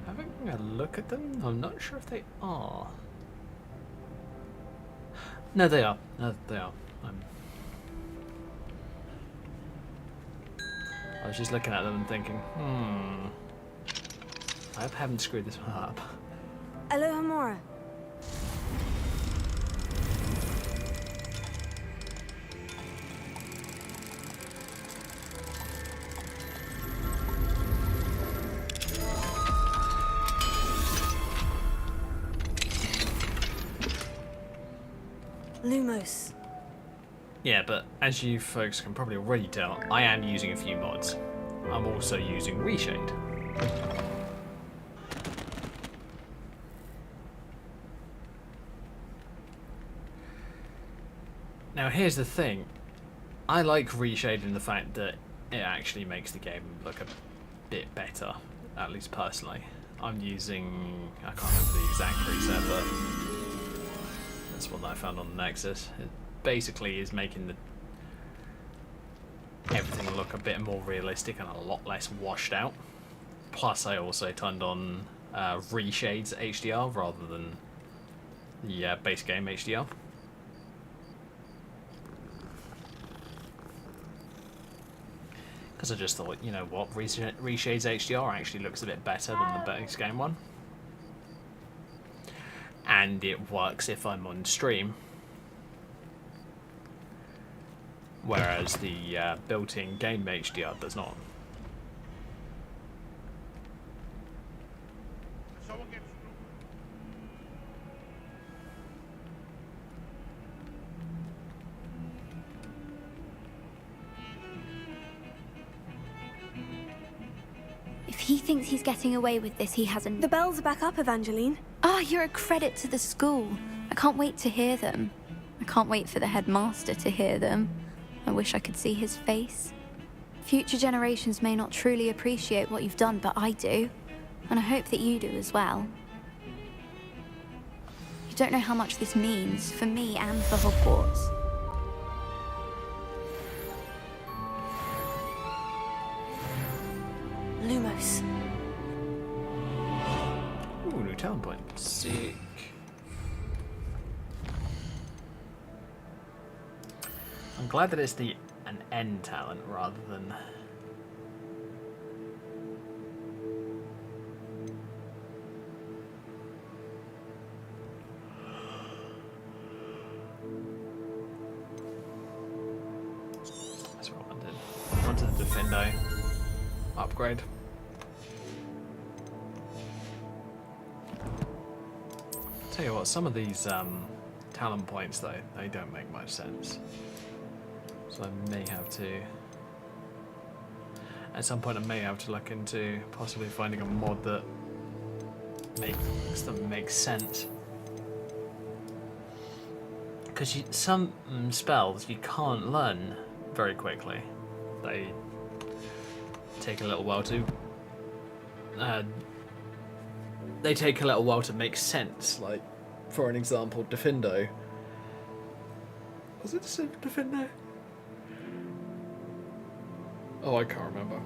Having a look at them, I'm not sure if they are. No, they are. No, they are. I was just looking at them and thinking, I hope I haven't screwed this one up. Alohomora. Lumos. Yeah, but as you folks can probably already tell, I am using a few mods. I'm also using Reshade. Now here's the thing, I like Reshade in the fact that it actually makes the game look a bit better, at least personally. I'm using, I can't remember the exact reset, but that's one that I found on the Nexus. It basically is making everything look a bit more realistic and a lot less washed out. Plus I also turned on Reshade's HDR rather than the base game HDR. Because I just thought, you know what, Reshade's HDR actually looks a bit better than the base game one. And it works if I'm on stream. Whereas the built-in game HDR does not. If he thinks he's getting away with this, he hasn't. The bells are back up, Evangeline. Ah, you're a credit to the school. I can't wait to hear them. I can't wait for the headmaster to hear them. I wish I could see his face. Future generations may not truly appreciate what you've done, but I do. And I hope that you do as well. You don't know how much this means for me and for Hogwarts. Lumos. Ooh, new talent point. Sick. I'm glad that it's an N talent rather than... That's what I wanted. I wanted the Defendo upgrade. Tell you what, some of these talent points though, they don't make much sense. So I may have to, at some point I may have to look into possibly finding a mod that makes them make sense. Because some spells you can't learn very quickly. They take a little while to make sense. Like, for an example, Defendo. Was it Defendo? Oh, I can't remember.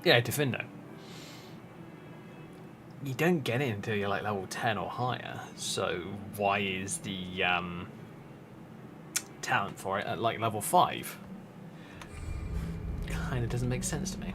Yeah, Defendo. You don't get it until you're like level 10 or higher, so why is the talent for it at like level 5? Kinda doesn't make sense to me.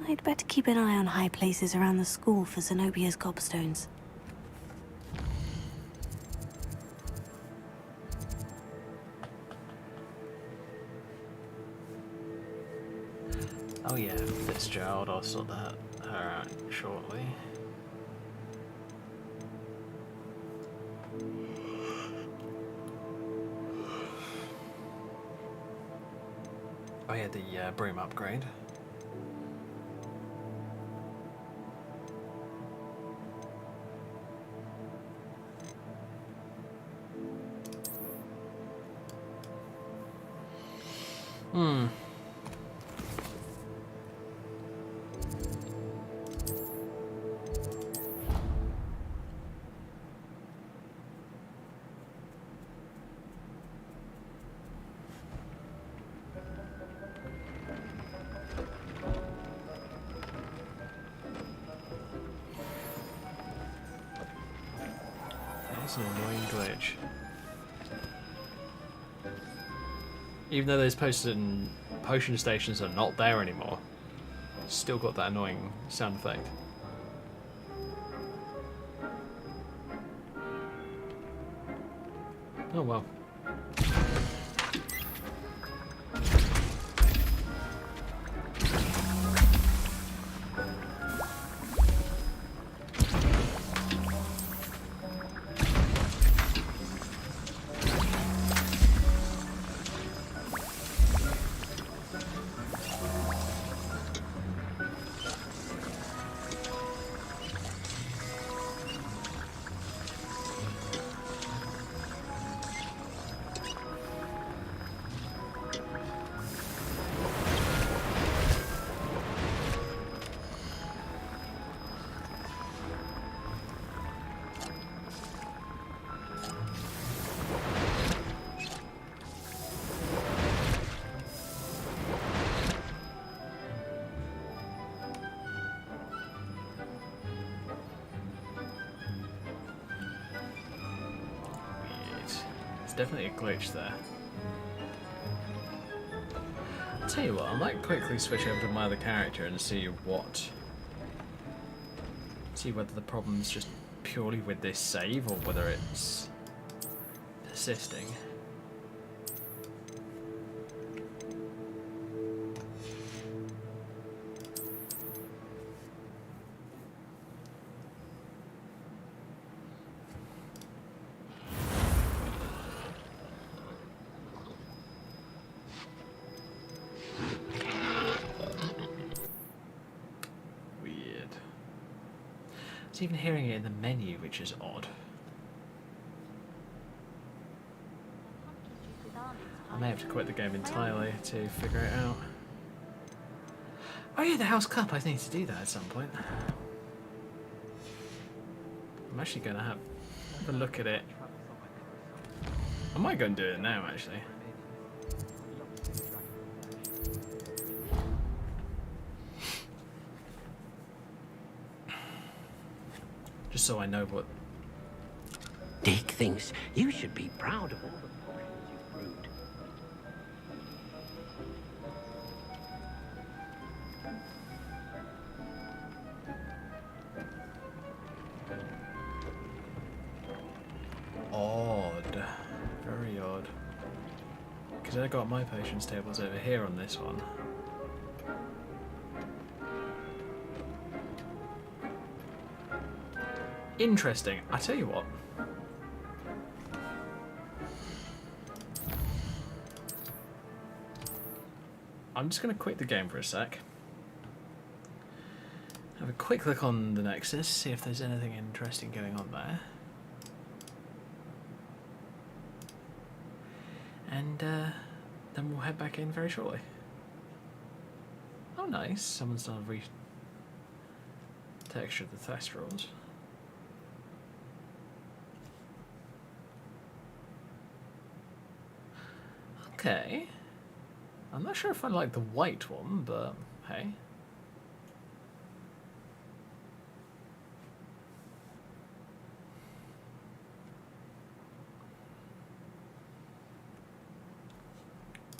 I'd better keep an eye on high places around the school for Zenobia's gobstones. Oh yeah, Fitzgerald, I'll sort her out shortly. Oh yeah, the broom upgrade. That's an annoying glitch. Even though those potion stations are not there anymore, still got that annoying sound effect. Oh well. Definitely a glitch there. I'll tell you what, I might quickly switch over to my other character and see whether the problem's just purely with this save or whether it's persisting. It's even hearing it in the menu, which is odd. I may have to quit the game entirely to figure it out. Oh yeah, the House Cup. I need to do that at some point. I'm actually going to have a look at it. I might go and do it now, actually. Just so I know what... Dick thinks you should be proud of all the potions you've brewed. Odd. Very odd. Because I got my potions tables over here on this one. Interesting. I tell you what. I'm just going to quit the game for a sec. Have a quick look on the Nexus, see if there's anything interesting going on there. And then we'll head back in very shortly. Oh nice, someone's done a re-texture of the Thestrals. Okay. I'm not sure if I like the white one, but hey.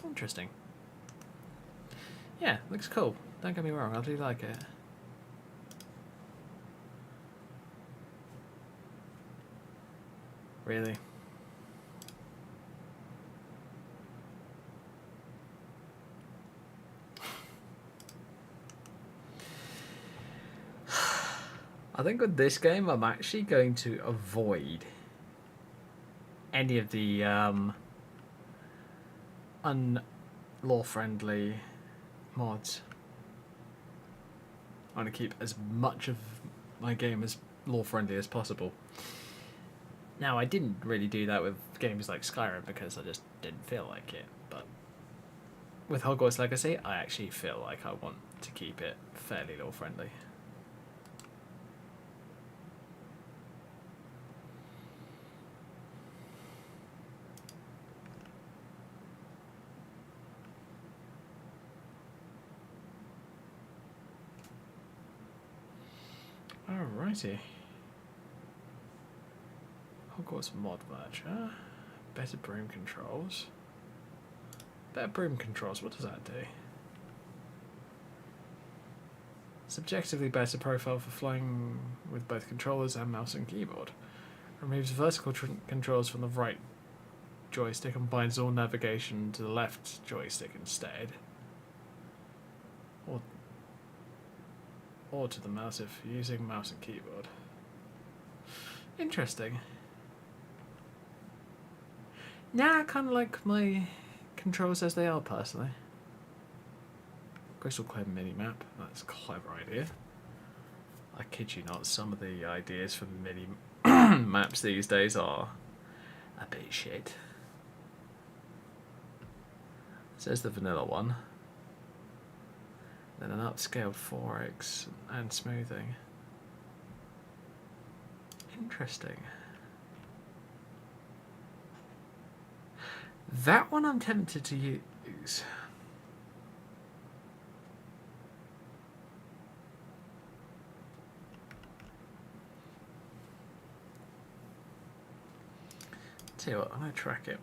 Interesting. Yeah, looks cool. Don't get me wrong, I do like it. Really? I think with this game, I'm actually going to avoid any of the unlaw-friendly mods. I want to keep as much of my game as law-friendly as possible. Now, I didn't really do that with games like Skyrim because I just didn't feel like it, but with Hogwarts Legacy, I actually feel like I want to keep it fairly law-friendly. Alrighty. Hogwarts mod merger. Better broom controls. Better broom controls, what does that do? Subjectively better profile for flying with both controllers and mouse and keyboard. Removes vertical controls from the right joystick and binds all navigation to the left joystick instead. Or to the mouse if using mouse and keyboard. Interesting. Nah, I kind of like my controls as they are, personally. Crystal Clear mini-map. That's a clever idea. I kid you not, some of the ideas for mini-maps these days are a bit shit. Says the vanilla one. Then an upscaled 4x and smoothing. Interesting. That one I'm tempted to use. Tell you what, I'm going to track it.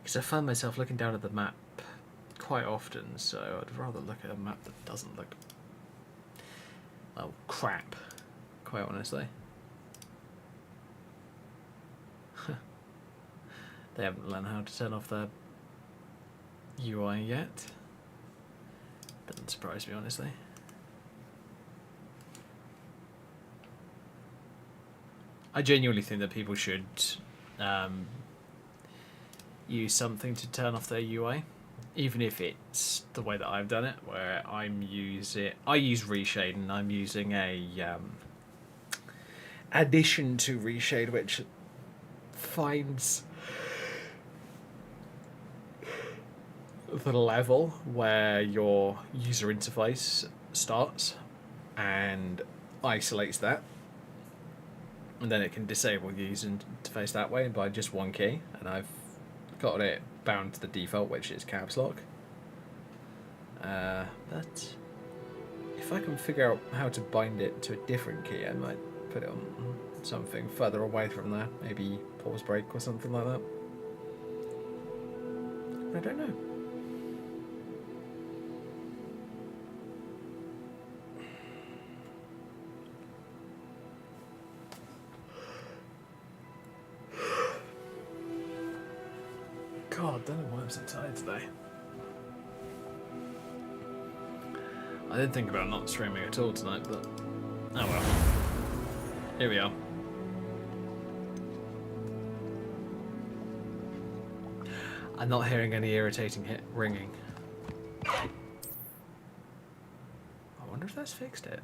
Because I find myself looking down at the map quite often, so I'd rather look at a map that doesn't look, well, crap, quite honestly. They haven't learned how to turn off their UI yet. Doesn't surprise me, honestly. I genuinely think that people should use something to turn off their UI, even if it's the way that I've done it, where I use reshade, and I'm using a addition to reshade, which finds the level where your user interface starts and isolates that, and then it can disable the user interface that way by just one key, and I've got it bound to the default, which is caps lock. But if I can figure out how to bind it to a different key, I might put it on something further away from there, maybe pause break or something like that. I don't know. God, I don't know why I'm so tired today. I did think about not streaming at all tonight, but oh well. Here we are. I'm not hearing any irritating ringing. I wonder if that's fixed it.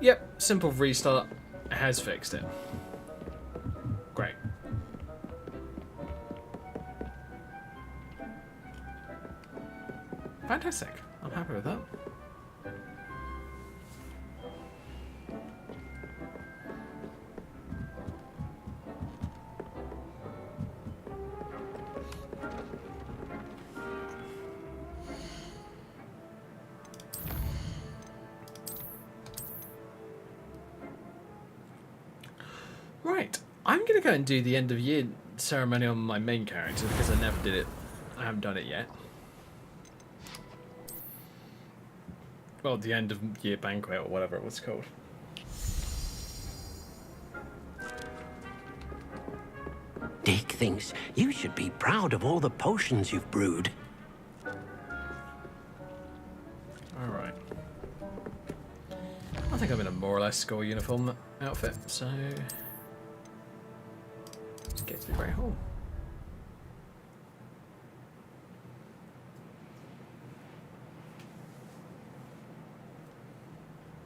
Yep, simple restart has fixed it. Great. Fantastic. I'm happy with that. Right, I'm going to go and do the end of year ceremony on my main character because I never did it. I haven't done it yet. Well, the end of year banquet or whatever it was called. Deke thinks you should be proud of all the potions you've brewed. Alright. I think I'm in a more or less school uniform outfit, so let's get to the Great Hall.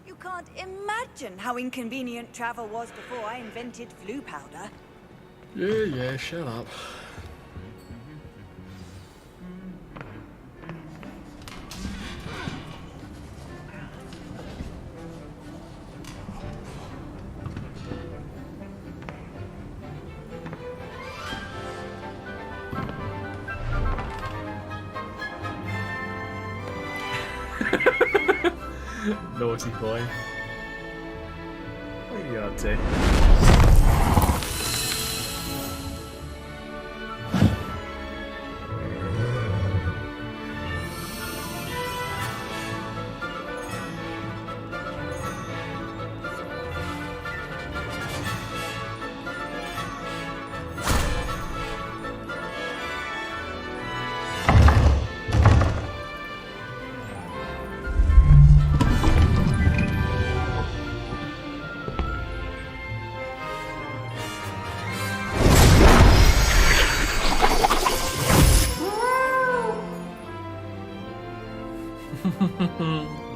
You can't imagine how inconvenient travel was before I invented flu powder. Yeah, shut up. Naughty boy. What are you up to?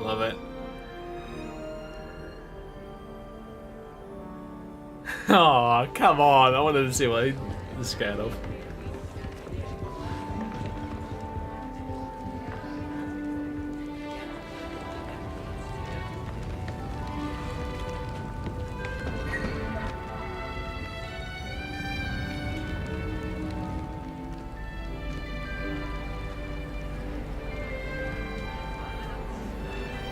Love it. Oh, come on. I wanted to see what he's scared of.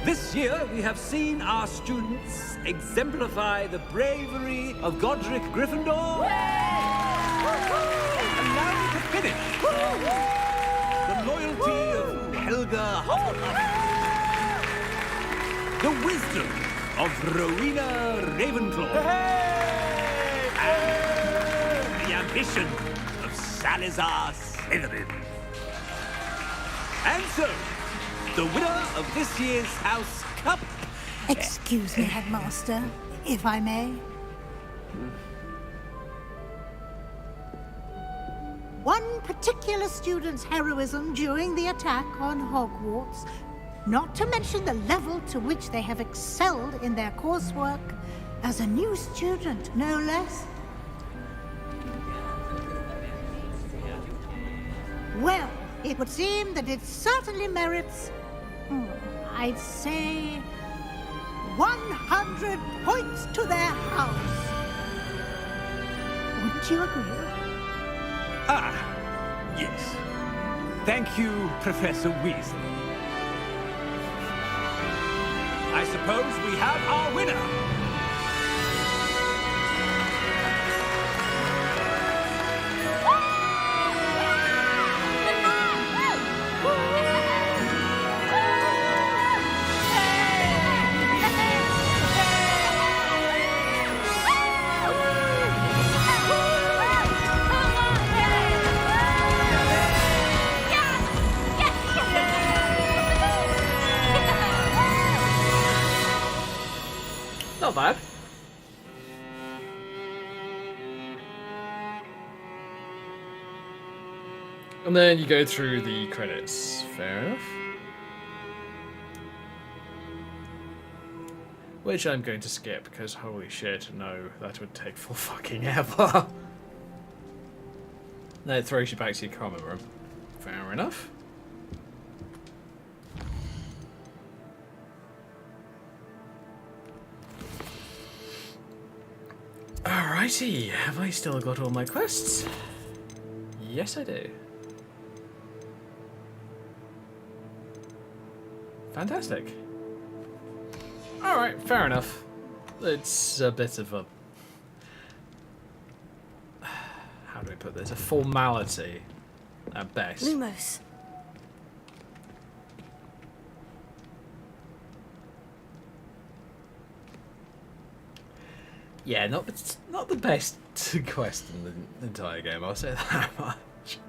This year, we have seen our students exemplify the bravery of Godric Gryffindor. And now to finish, the loyalty of Helga Hufflepuff. The wisdom of Rowena Ravenclaw. And the ambition of Salazar Slytherin. And so, the winner of this year's House Cup Excuse me, Headmaster, if I may. One particular student's heroism during the attack on Hogwarts, not to mention the level to which they have excelled in their coursework, as a new student, no less. Well, it would seem that it certainly merits, I'd say, 100 points to their house. Wouldn't you agree? Ah, yes. Thank you, Professor Weasley. I suppose we have our winner. Not bad. And then you go through the credits. Fair enough. Which I'm going to skip because holy shit, no, that would take full fucking ever. No, it throws you back to your common room. Fair enough. Alrighty, have I still got all my quests? Yes, I do. Fantastic. Alright, fair enough. It's a bit of a... How do we put this? A formality, at best. Lumos. Yeah, not the best quest in the entire game, I'll say that much.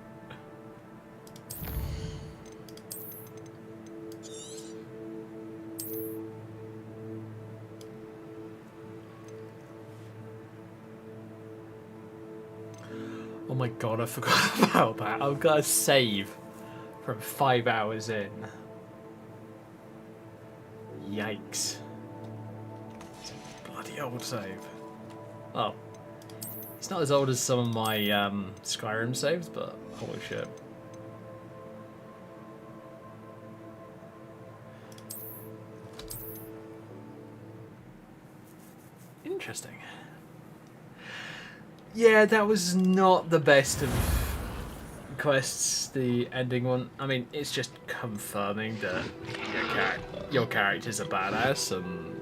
Oh my god, I forgot about that. I've got a save from 5 hours in. Yikes. It's a bloody old save. Oh. It's not as old as some of my Skyrim saves, but holy shit. Interesting. Yeah, that was not the best of quests, the ending one. I mean, it's just confirming that your character's a badass and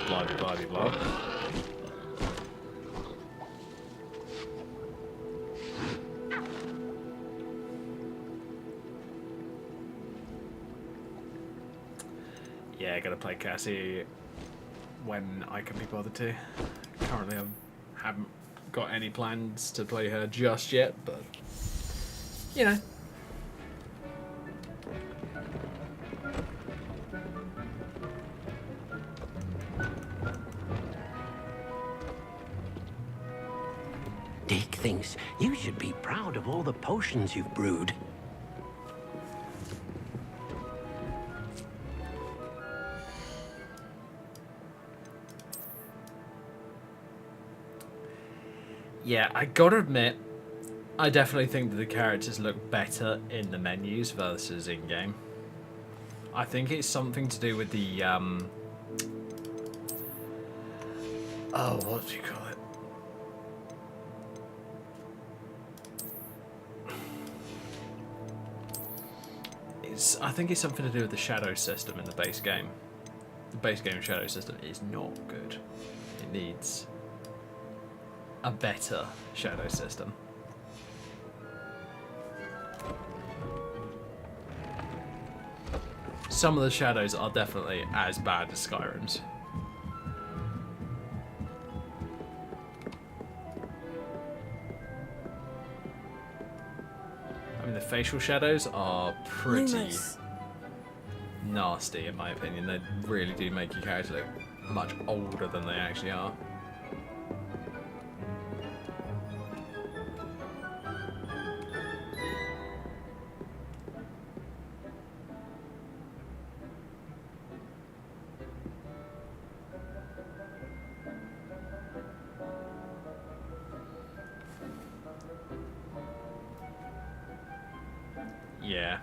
blah blah blah blah. Yeah, gotta play Cassie when I can be bothered to. Currently, I haven't got any plans to play her just yet, but you know. Deke thinks you should be proud of all the potions you've brewed. Yeah, I gotta admit, I definitely think that the characters look better in the menus versus in-game. I think it's something to do with the, oh, what do you call it? I think it's something to do with the shadow system in the base game. The base game shadow system is not good. It needs a better shadow system. Some of the shadows are definitely as bad as Skyrim's. I mean, the facial shadows are pretty nasty, in my opinion. They really do make your character look much older than they actually are. Yeah,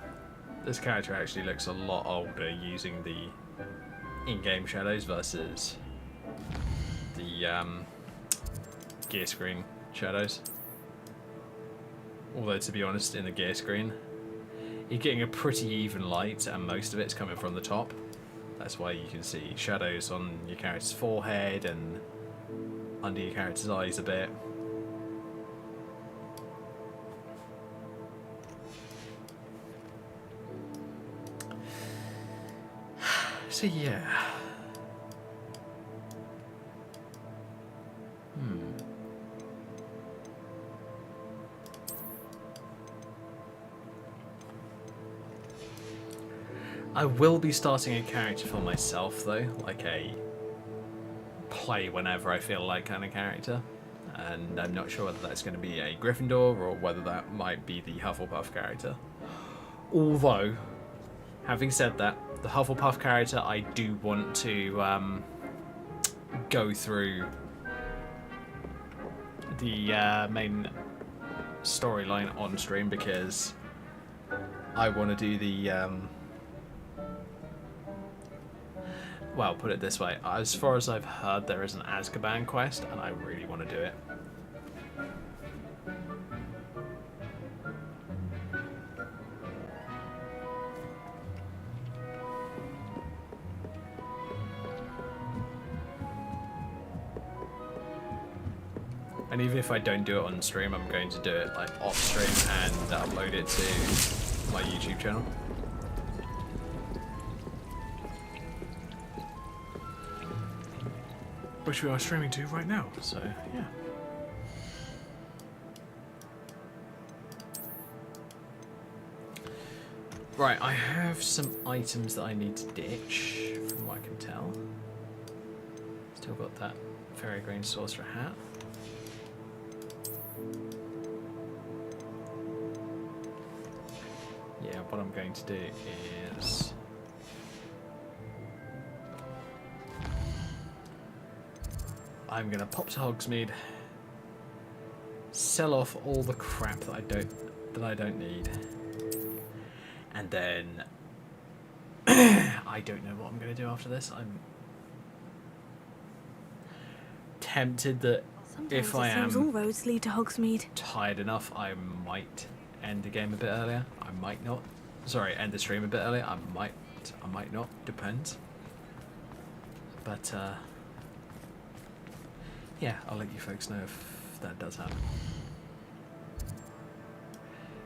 this character actually looks a lot older using the in-game shadows versus the gear screen shadows. Although, to be honest, in the gear screen, you're getting a pretty even light, and most of it's coming from the top. That's why you can see shadows on your character's forehead and under your character's eyes a bit. So yeah. I will be starting a character for myself though, like a play whenever I feel like kind of character. And I'm not sure whether that's going to be a Gryffindor or whether that might be the Hufflepuff character. Although, having said that, the Hufflepuff character I do want to go through the main storyline on stream, because I want to do the well, put it this way, as far as I've heard, there is an Azkaban quest and I really want to do it. And even if I don't do it on stream, I'm going to do it like off stream and upload it to my YouTube channel. Which we are streaming to right now, so yeah. Right, I have some items that I need to ditch, from what I can tell. Still got that Fairy Green Sorcerer hat. Yeah, what I'm going to do is I'm gonna pop to Hogsmeade, sell off all the crap that I don't need, and then I don't know what I'm gonna do after this. I'm tempted that if I am all roads lead to Hogsmeade. tired enough, I might end the game a bit earlier. I might not. Sorry, end the stream a bit earlier. I might not. Depends. But yeah, I'll let you folks know if that does happen.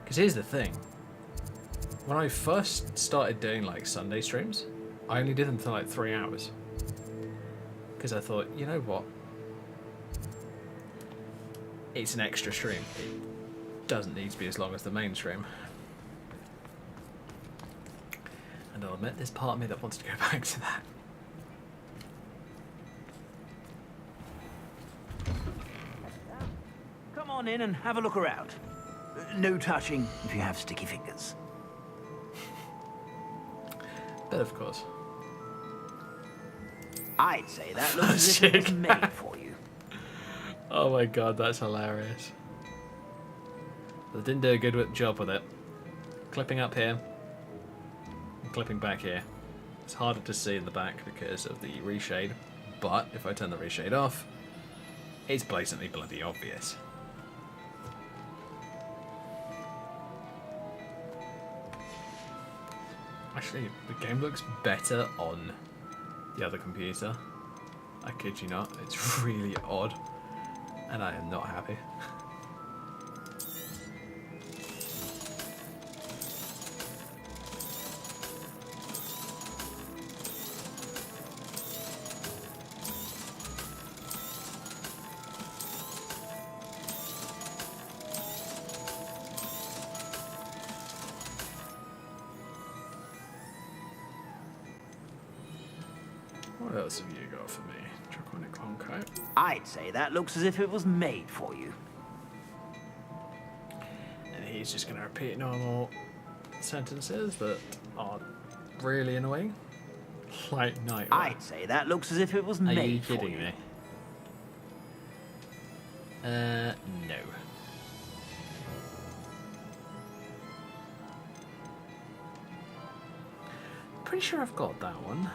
Because here's the thing. When I first started doing like Sunday streams, I only did them for like 3 hours. Because I thought, you know what? It's an extra stream. It doesn't need to be as long as the main stream. And I'll admit, there's part of me that wants to go back to that. Come on in and have a look around. No touching if you have sticky fingers. But of course. I'd say that looks as if it was made for you. Oh my god, that's hilarious. They didn't do a good job with it. Clipping up here, and clipping back here. It's harder to see in the back because of the reshade, but if I turn the reshade off, it's blatantly bloody obvious. Actually, the game looks better on the other computer. I kid you not, it's really odd, and I am not happy. What else have you got for me? Draconic long coat. I'd say that looks as if it was made for you. And he's just going to repeat normal sentences that are really annoying. Like nightwear. I'd say that looks as if it was made for you. Are you kidding me? No. Pretty sure I've got that one.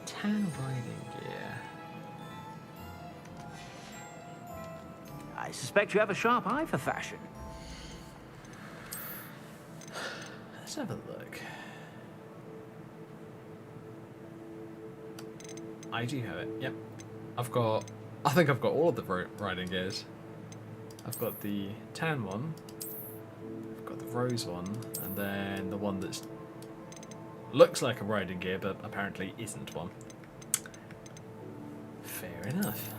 Tan riding gear. I suspect you have a sharp eye for fashion. Let's have a look. I do have it, yep. I think I've got all of the riding gears. I've got the tan one, I've got the rose one, and then the one that looks like a riding gear, but apparently isn't one. Fair enough.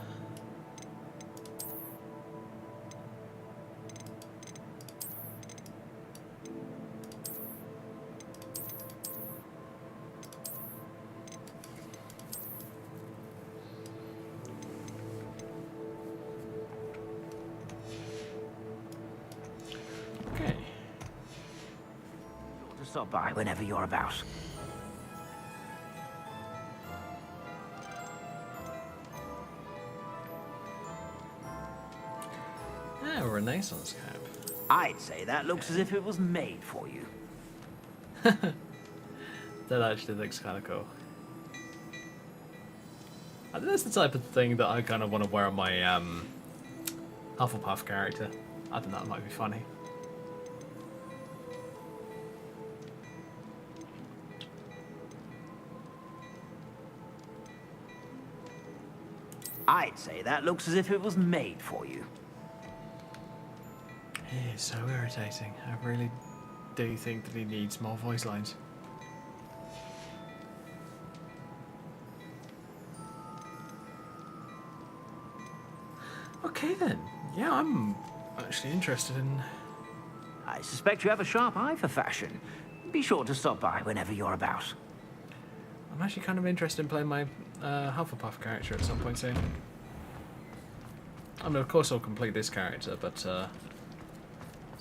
Stop by whenever you're about. Yeah, a Renaissance cap. I'd say that looks as if it was made for you. That actually looks kind of cool. I think that's the type of thing that I kind of want to wear on my Hufflepuff character. I think that might be funny. I'd say that looks as if it was made for you. He is so irritating. I really do think that he needs more voice lines. Okay then. Yeah, I'm actually interested in... I suspect you have a sharp eye for fashion. Be sure to stop by whenever you're about. I'm actually kind of interested in playing my Hufflepuff character at some point soon. I mean, of course I'll complete this character, but there's a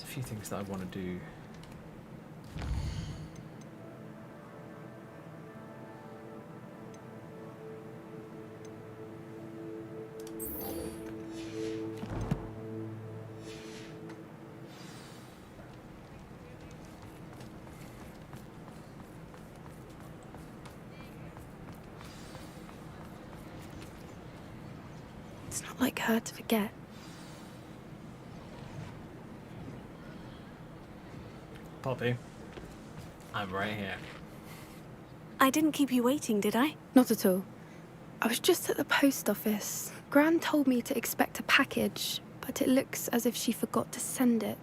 few things that I want to do. It's not like her to forget. Poppy, I'm right here. I didn't keep you waiting, did I? Not at all. I was just at the post office. Gran told me to expect a package, but it looks as if she forgot to send it.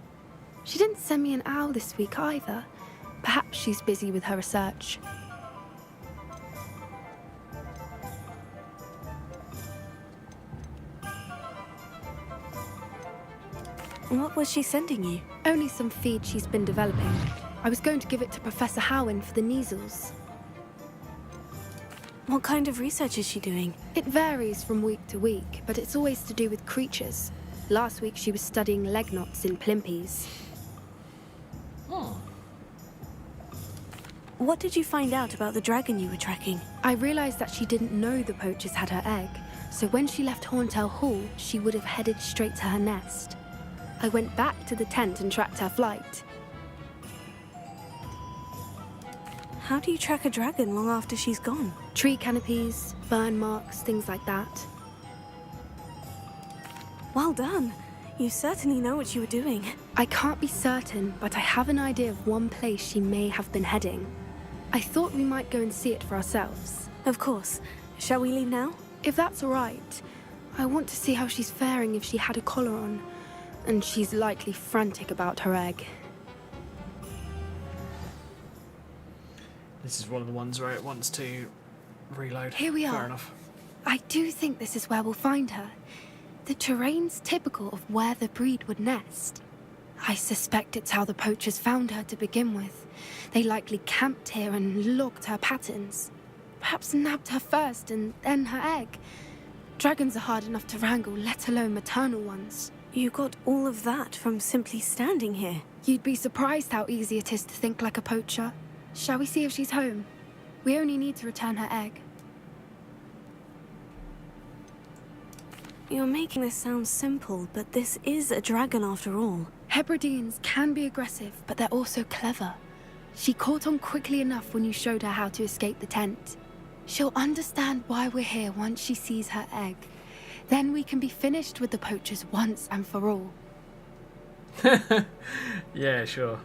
She didn't send me an owl this week either. Perhaps she's busy with her research. What was she sending you? Only some feed she's been developing. I was going to give it to Professor Howen for the measles. What kind of research is she doing? It varies from week to week, but it's always to do with creatures. Last week she was studying leg knots in plimpies. Oh. What did you find out about the dragon you were tracking? I realized that she didn't know the poachers had her egg, so when she left Horntail Hall, she would have headed straight to her nest. I went back to the tent and tracked her flight. How do you track a dragon long after she's gone? Tree canopies, burn marks, things like that. Well done. You certainly know what you were doing. I can't be certain, but I have an idea of one place she may have been heading. I thought we might go and see it for ourselves. Of course. Shall we leave now? If that's all right. I want to see how she's faring if she had a collar on. And she's likely frantic about her egg. This is one of the ones where it wants to reload. Here we are. Fair enough. I do think this is where we'll find her. The terrain's typical of where the breed would nest. I suspect it's how the poachers found her to begin with. They likely camped here and logged her patterns. Perhaps nabbed her first and then her egg. Dragons are hard enough to wrangle, let alone maternal ones. You got all of that from simply standing here. You'd be surprised how easy it is to think like a poacher. Shall we see if she's home? We only need to return her egg. You're making this sound simple, but this is a dragon after all. Hebrideans can be aggressive, but they're also clever. She caught on quickly enough when you showed her how to escape the tent. She'll understand why we're here once she sees her egg. Then we can be finished with the poachers once and for all. Yeah, sure.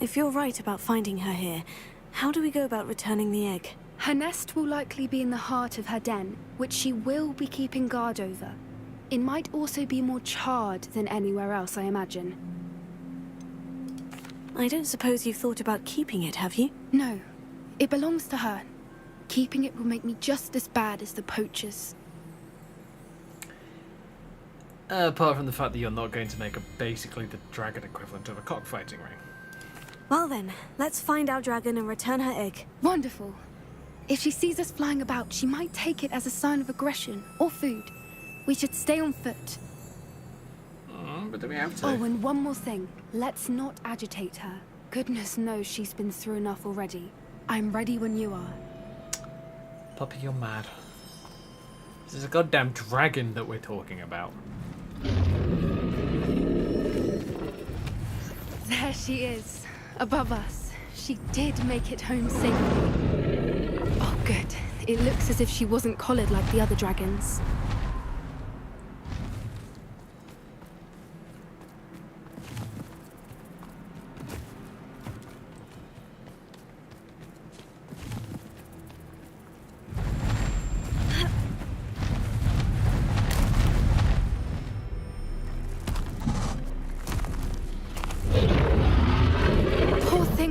If you're right about finding her here, how do we go about returning the egg? Her nest will likely be in the heart of her den, which she will be keeping guard over. It might also be more charred than anywhere else, I imagine. I don't suppose you've thought about keeping it, have you? No. It belongs to her. Keeping it will make me just as bad as the poachers. Apart from the fact that you're not going to make basically the dragon equivalent of a cockfighting ring. Well then, let's find our dragon and return her egg. Wonderful. If she sees us flying about, she might take it as a sign of aggression or food. We should stay on foot. But do we have to? Oh, and one more thing. Let's not agitate her. Goodness knows she's been through enough already. I'm ready when you are. Puppy, you're mad. This is a goddamn dragon that we're talking about. There she is, above us. She did make it home safely. Oh, good. It looks as if she wasn't collared like the other dragons.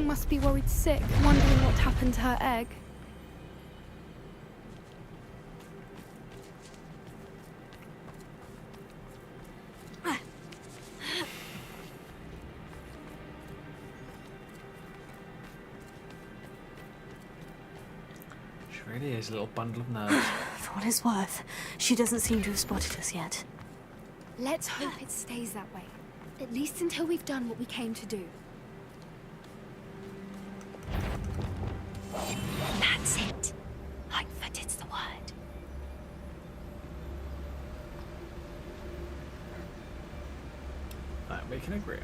Must be worried sick, wondering what happened to her egg. She really is a little bundle of nerves. For what it's worth, she doesn't seem to have spotted us yet. Let's hope it stays that way. At least until we've done what we came to do. That's it. Lightfooted's the word. That we can agree on.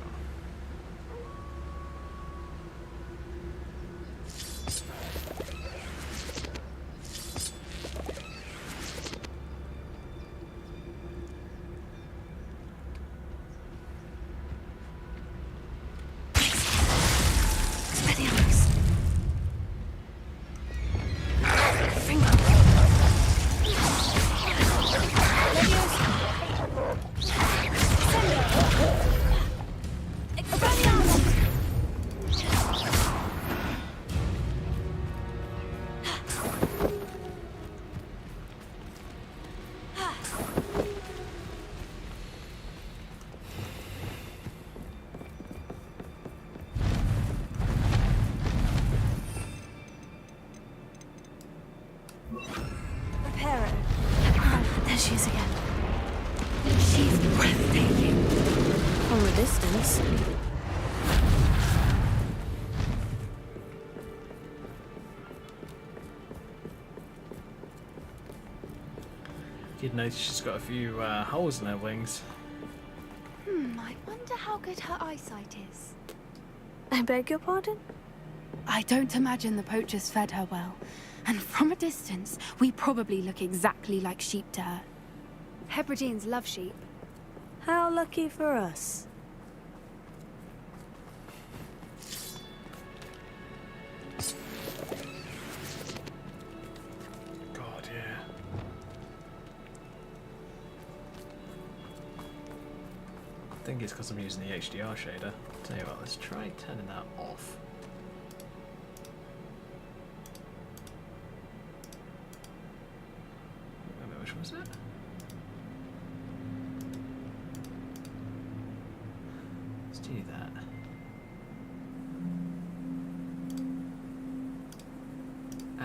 There she is again. She's breathtaking. From a distance. You'd notice she's got a few holes in her wings. I wonder how good her eyesight is. I beg your pardon? I don't imagine the poachers fed her well. And from a distance, we probably look exactly like sheep to her. Hebrideans love sheep. How lucky for us. God, yeah. I think it's because I'm using the HDR shader. Tell you what, let's try turning that off. Wait, which was it? Let's do that.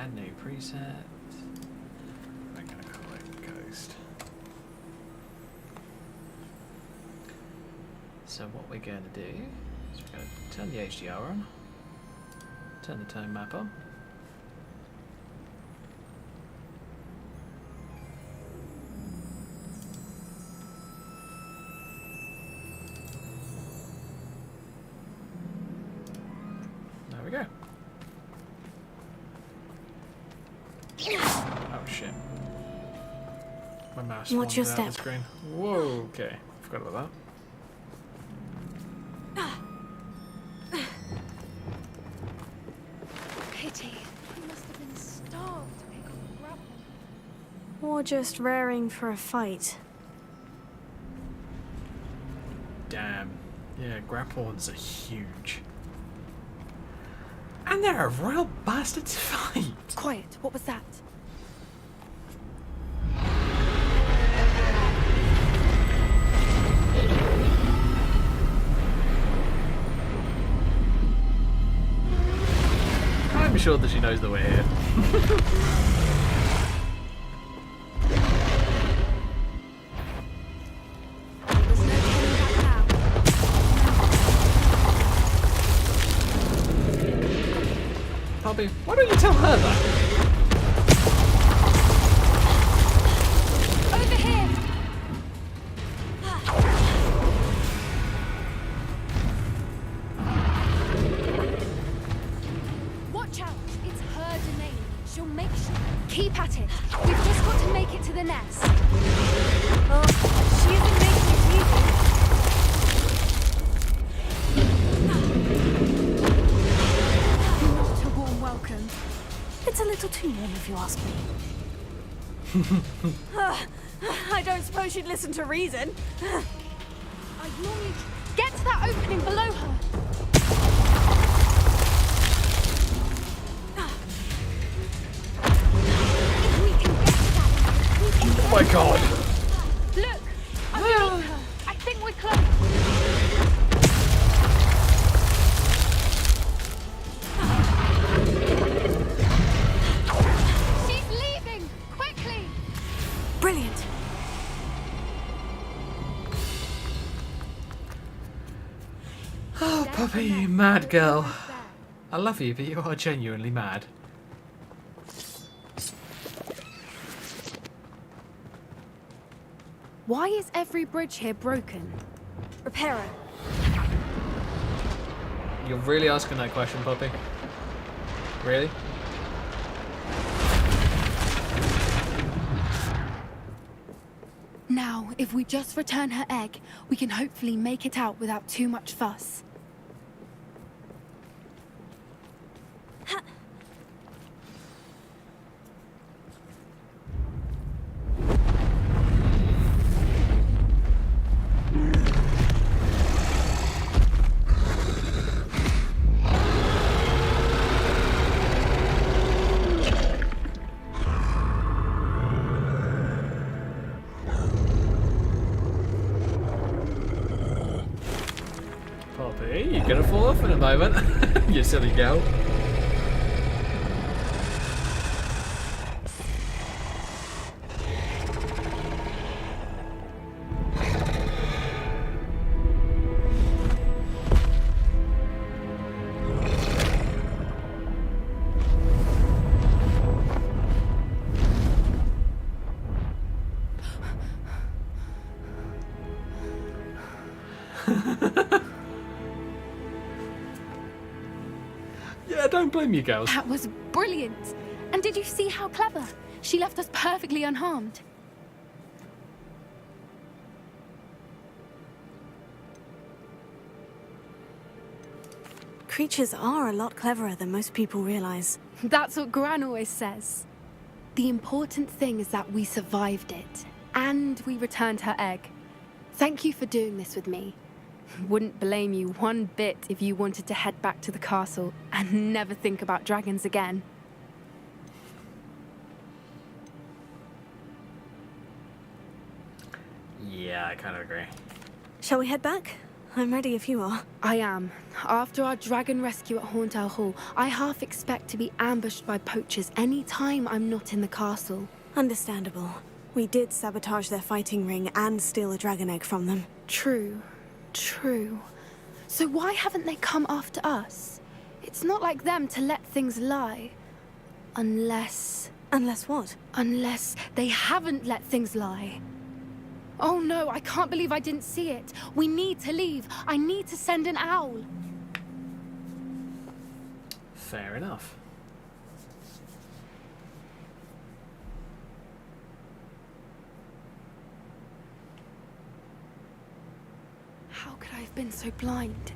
Add new preset. We're gonna call it Ghost. So what we're going to do is we're going to turn the HDR on, turn the tone map on. There we go. Oh shit. My mouse Watch your wandered out of the step. screen. Whoa, okay. Forgot about that. Pity. He must have been starved to pick up a grapple. Or just raring for a fight. Damn. Yeah, grapplorns are huge. And they're a real bastard to fight. Quiet. What was that? I'm sure that she knows the way here. Poppy, why don't you tell her that? Over here! Watch out! It's her domain. She'll make sure. Keep at it. We've just got to make it to the nest. Oh, she isn't making it easy. Not a warm welcome. It's a little too warm if you ask me. I don't suppose she'd listen to reason. I normally get to that opening below her. If we can get to that, we can. Oh my god! Look, I beat her. I think we're close. She's leaving! Quickly! Brilliant. Oh, Poppy, you mad girl. I love you, but you are genuinely mad. Why is every bridge here broken? Repair her. You're really asking that question, Poppy? Really? Now, if we just return her egg, we can hopefully make it out without too much fuss. Poppy, you're gonna fall off in a moment. You silly girl. Yeah, don't blame you, girls. That was brilliant! And did you see how clever? She left us perfectly unharmed. Creatures are a lot cleverer than most people realize. That's what Gran always says. The important thing is that we survived it, and we returned her egg. Thank you for doing this with me. Wouldn't blame you one bit if you wanted to head back to the castle and never think about dragons again. Yeah, I kind of agree. Shall we head back? I'm ready if you are. I am. After our dragon rescue at Hauntel Hall, I half expect to be ambushed by poachers any time I'm not in the castle. Understandable. We did sabotage their fighting ring and steal a dragon egg from them. True. True. So why haven't they come after us? It's not like them to let things lie. Unless... Unless what? Unless they haven't let things lie. Oh no, I can't believe I didn't see it. We need to leave. I need to send an owl. Fair enough. How could I have been so blind?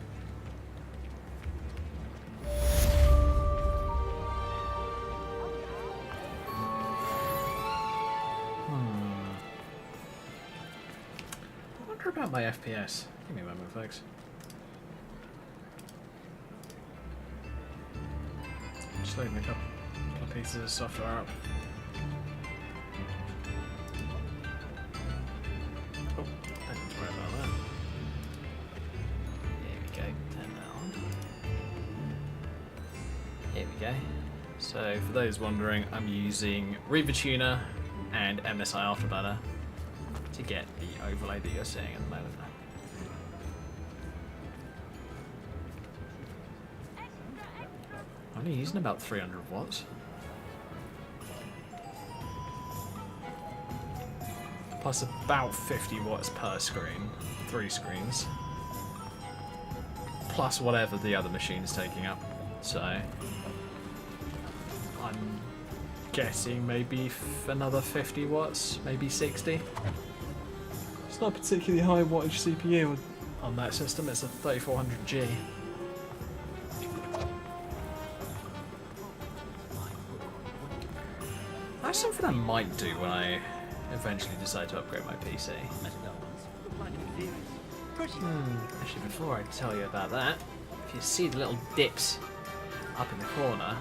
I wonder about my FPS. Give me a moment, folks. Just loading a couple of pieces of software up. Oh, don't need to worry about that. Here we go. Turn that on. Here we go. So, for those wondering, I'm using Reaver Tuner and MSI Afterburner to get the overlay that you're seeing at the moment. I'm only using about 300 watts. Plus about 50 watts per screen, 3 screens. Plus whatever the other machine is taking up. So I'm guessing maybe another 50 watts, maybe 60. It's not a particularly high wattage CPU on that system, it's a 3400G. That's something I might do when I eventually decide to upgrade my PC. Actually, before I tell you about that, if you see the little dips up in the corner,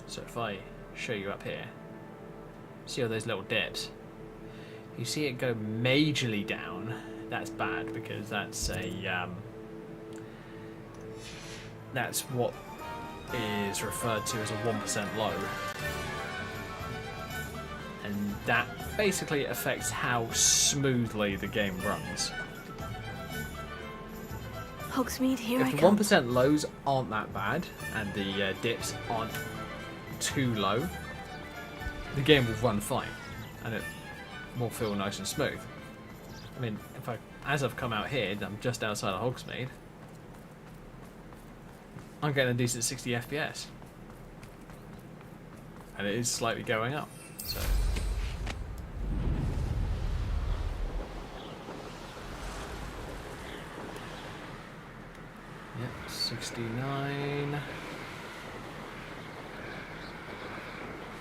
so if I show you up here, see all those little dips, you see it go majorly down, that's bad because that's a that's what is referred to as a 1% low, and that basically affects how smoothly the game runs. Hogsmeade, here I If the come. 1% lows aren't that bad and the dips aren't too low, the game will run fine and it will feel nice and smooth. I mean, as I've come out here, I'm just outside of Hogsmeade, I'm getting a decent 60 FPS. And it is slightly going up, so. Yep, 69.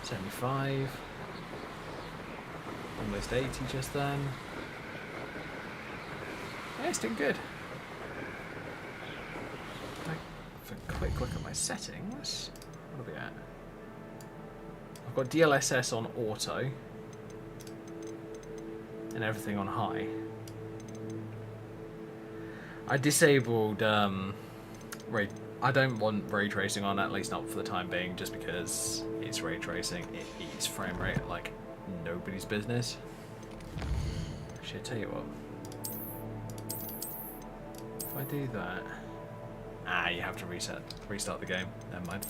75. Almost 80 just then. Yeah, it's doing good. A quick look at my settings. What are we at? I've got DLSS on auto and everything on high. I disabled I don't want ray tracing on, at least not for the time being, just because it's ray tracing. It eats frame rate like nobody's business. Actually, I tell you what. If I do that. You have to restart the game. Never mind.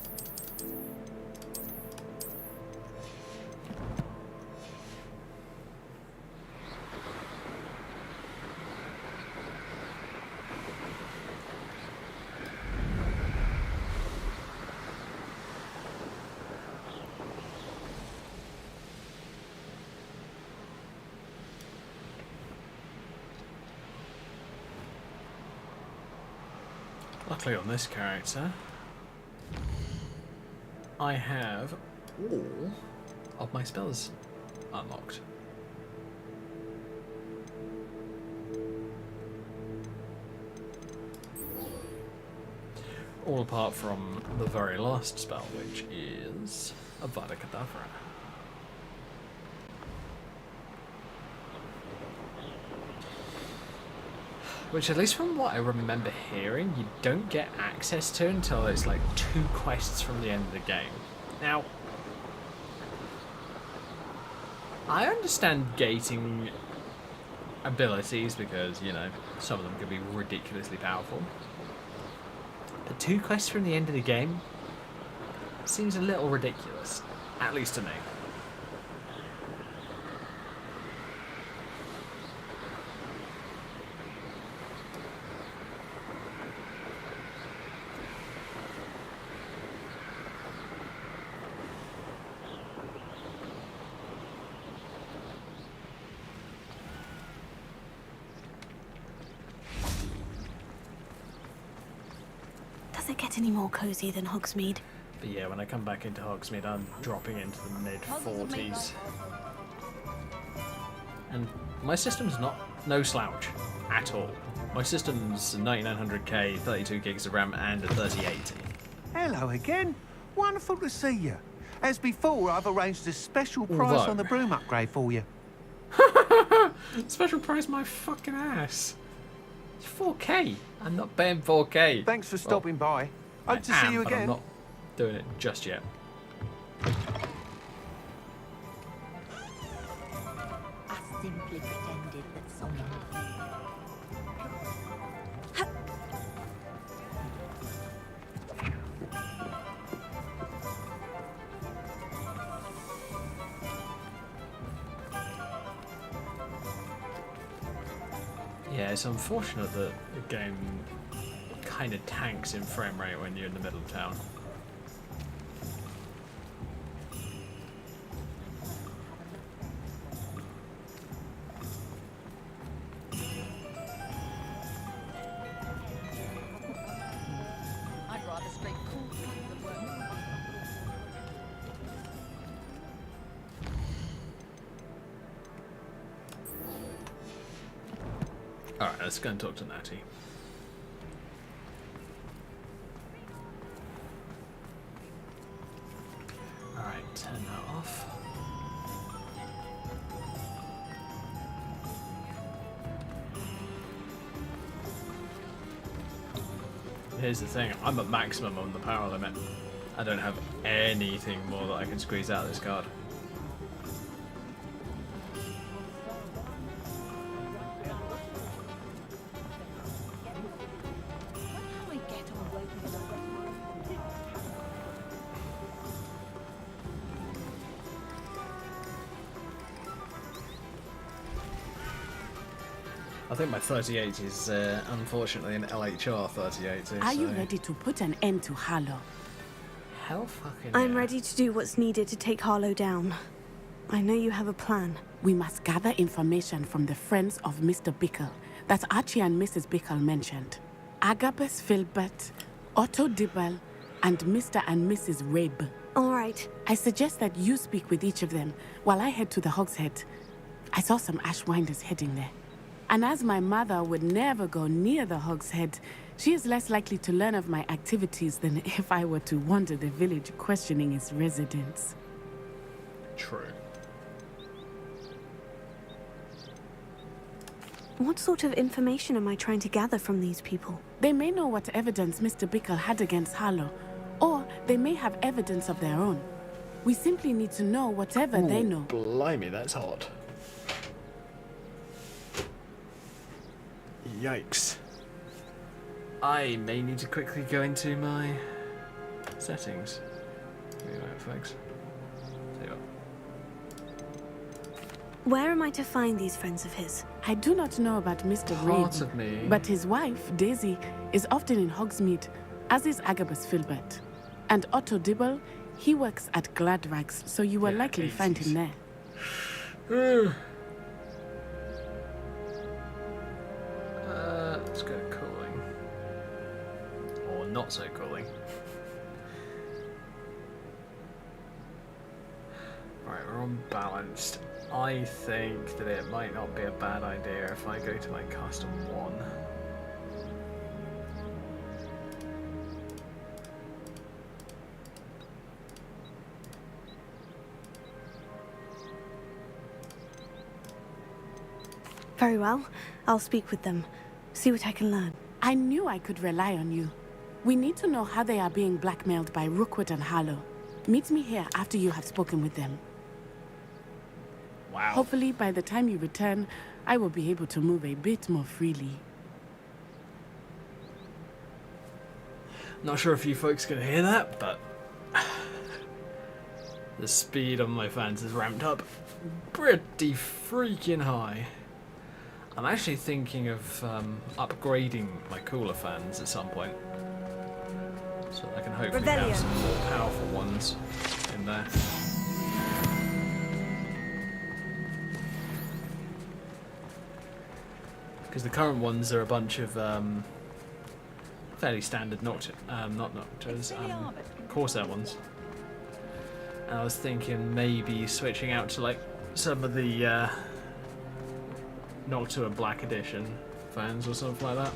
Luckily on this character, I have all of my spells unlocked. All apart from the very last spell, which is Avada Kedavra. Which, at least from what I remember hearing, you don't get access to until it's like 2 quests from the end of the game. Now, I understand gating abilities because, you know, some of them can be ridiculously powerful. But 2 quests from the end of the game seems a little ridiculous, at least to me. Does it get any more cozy than Hogsmeade? But yeah, when I come back into Hogsmeade, I'm dropping into the mid-40s. And my system's no slouch at all. My system's 9900K, 32 gigs of RAM, and a 3080. Hello again. Wonderful to see you. As before, I've arranged a special price on the broom upgrade for you. Special price my fucking ass. It's 4K. I'm not paying 4K. Thanks for stopping by. Hope to see you but I'm again. not doing it just yet. I simply pretended that someone... Yeah, it's unfortunate that the game kind of tanks in frame rate when you're in the middle of town. I'd rather straight cool than work. Alright, let's go and talk to Natty. Alright, turn that off. Here's the thing, I'm at maximum on the power limit. I don't have anything more that I can squeeze out of this card. I think my 3080 is unfortunately an LHR 3080. Are you ready to put an end to Harlow? Hell fucking I'm ready to do what's needed to take Harlow down. I know you have a plan. We must gather information from the friends of Mr. Bickle that Archie and Mrs. Bickle mentioned. Agabus Filbert, Otto Dibble, and Mr. and Mrs. Rabe. All right. I suggest that you speak with each of them while I head to the Hogshead. I saw some Ashwinders heading there. And as my mother would never go near the Hogshead, she is less likely to learn of my activities than if I were to wander the village questioning its residents. True. What sort of information am I trying to gather from these people? They may know what evidence Mr. Bickle had against Harlow, or they may have evidence of their own. We simply need to know whatever they know. Blimey, that's hot. Yikes. I may need to quickly go into my settings. Give me a moment, folks. Tell you what. Where am I to find these friends of his? I do not know about Mr. Part Reed, of me. but his wife, Daisy, is often in Hogsmeade, as is Agabus Filbert. And Otto Dibble, he works at Gladrags, so you will likely find him there. Let's go cooling. Or not so cooling. Right, we're unbalanced. I think that it might not be a bad idea if I go to my custom one. Very well. I'll speak with them. see what I can learn. I knew I could rely on you. We need to know how they are being blackmailed by Rookwood and Harlow. Meet me here after you have spoken with them. Wow. Hopefully, by the time you return, I will be able to move a bit more freely. Not sure if you folks can hear that, but the speed on my fans is ramped up pretty freaking high. I'm actually thinking of upgrading my cooler fans at some point, so that I can hopefully have some more powerful ones in there. Because the current ones are a bunch of fairly standard not Nocturs, Corsair ones. And I was thinking maybe switching out to like some of the Noctua Black Edition fans or something like that.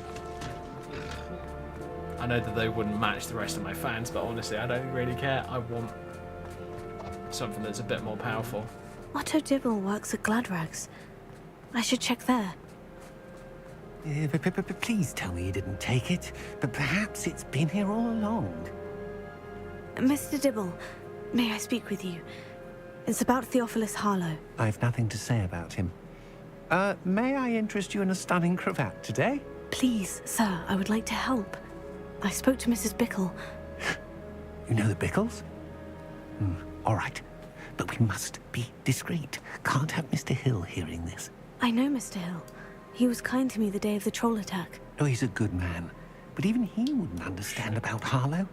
I know that they wouldn't match the rest of my fans, but honestly I don't really care. I want something that's a bit more powerful. Otto Dibble works at Gladrags. I should check there. Please tell me you didn't take it, but perhaps it's been here all along. Mr. Dibble, may I speak with you? It's about Theophilus Harlow. I've nothing to say about him. May I interest you in a stunning cravat today? Please, sir, I would like to help. I spoke to Mrs. Bickle. You know the Bickles? All right, but we must be discreet. Can't have Mr. Hill hearing this. I know Mr. Hill. He was kind to me the day of the troll attack. Oh, he's a good man. But even he wouldn't understand about Harlow.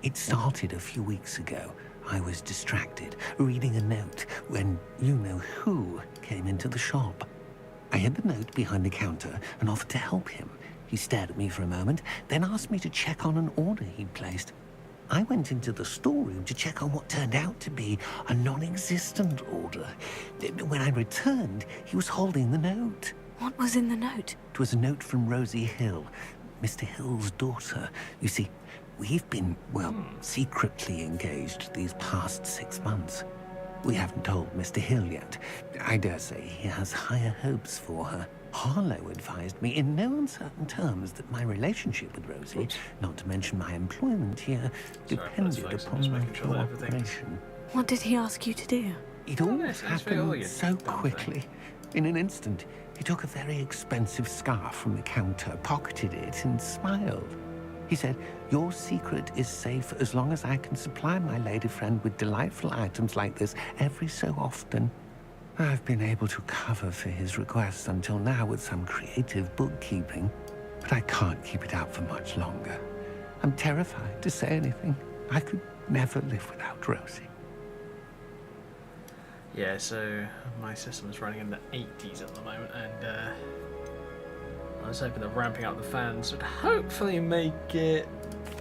It started a few weeks ago. I was distracted, reading a note, when you-know-who came into the shop. I hid the note behind the counter and offered to help him. He stared at me for a moment, then asked me to check on an order he'd placed. I went into the storeroom to check on what turned out to be a non-existent order. When I returned, he was holding the note. What was in the note? It was a note from Rosie Hill, Mr. Hill's daughter. You see, we've been, well, secretly engaged these past 6 months. We haven't told Mr. Hill yet. I dare say he has higher hopes for her. Harlow advised me in no uncertain terms that my relationship with Rosie, not to mention my employment here, depended upon my cooperation. What did he ask you to do? It all happened so quickly. In an instant, he took a very expensive scarf from the counter, pocketed it, and smiled. He said, "Your secret is safe as long as I can supply my lady friend with delightful items like this every so often." I've been able to cover for his requests until now with some creative bookkeeping, but I can't keep it up for much longer. I'm terrified to say anything. I could never live without Rosie. Yeah, so my system is running in the 80s at the moment, and I was hoping that ramping up the fans would hopefully make it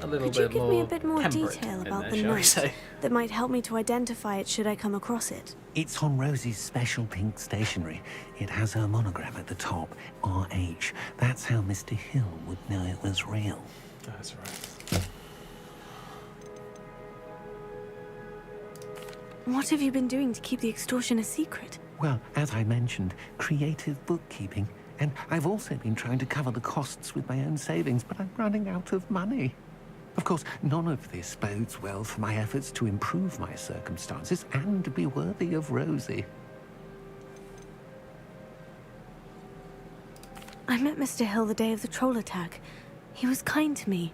a little Could you bit give more me a bit more temperate detail in about there, the shall we note say? that might help me to identify it should I come across it? It's on Rosie's special pink stationery. It has her monogram at the top, RH. That's how Mr. Hill would know it was real. That's right. What have you been doing to keep the extortion a secret? Well, as I mentioned, creative bookkeeping. And I've also been trying to cover the costs with my own savings, but I'm running out of money. Of course, none of this bodes well for my efforts to improve my circumstances and to be worthy of Rosie. I met Mr. Hill the day of the troll attack. He was kind to me.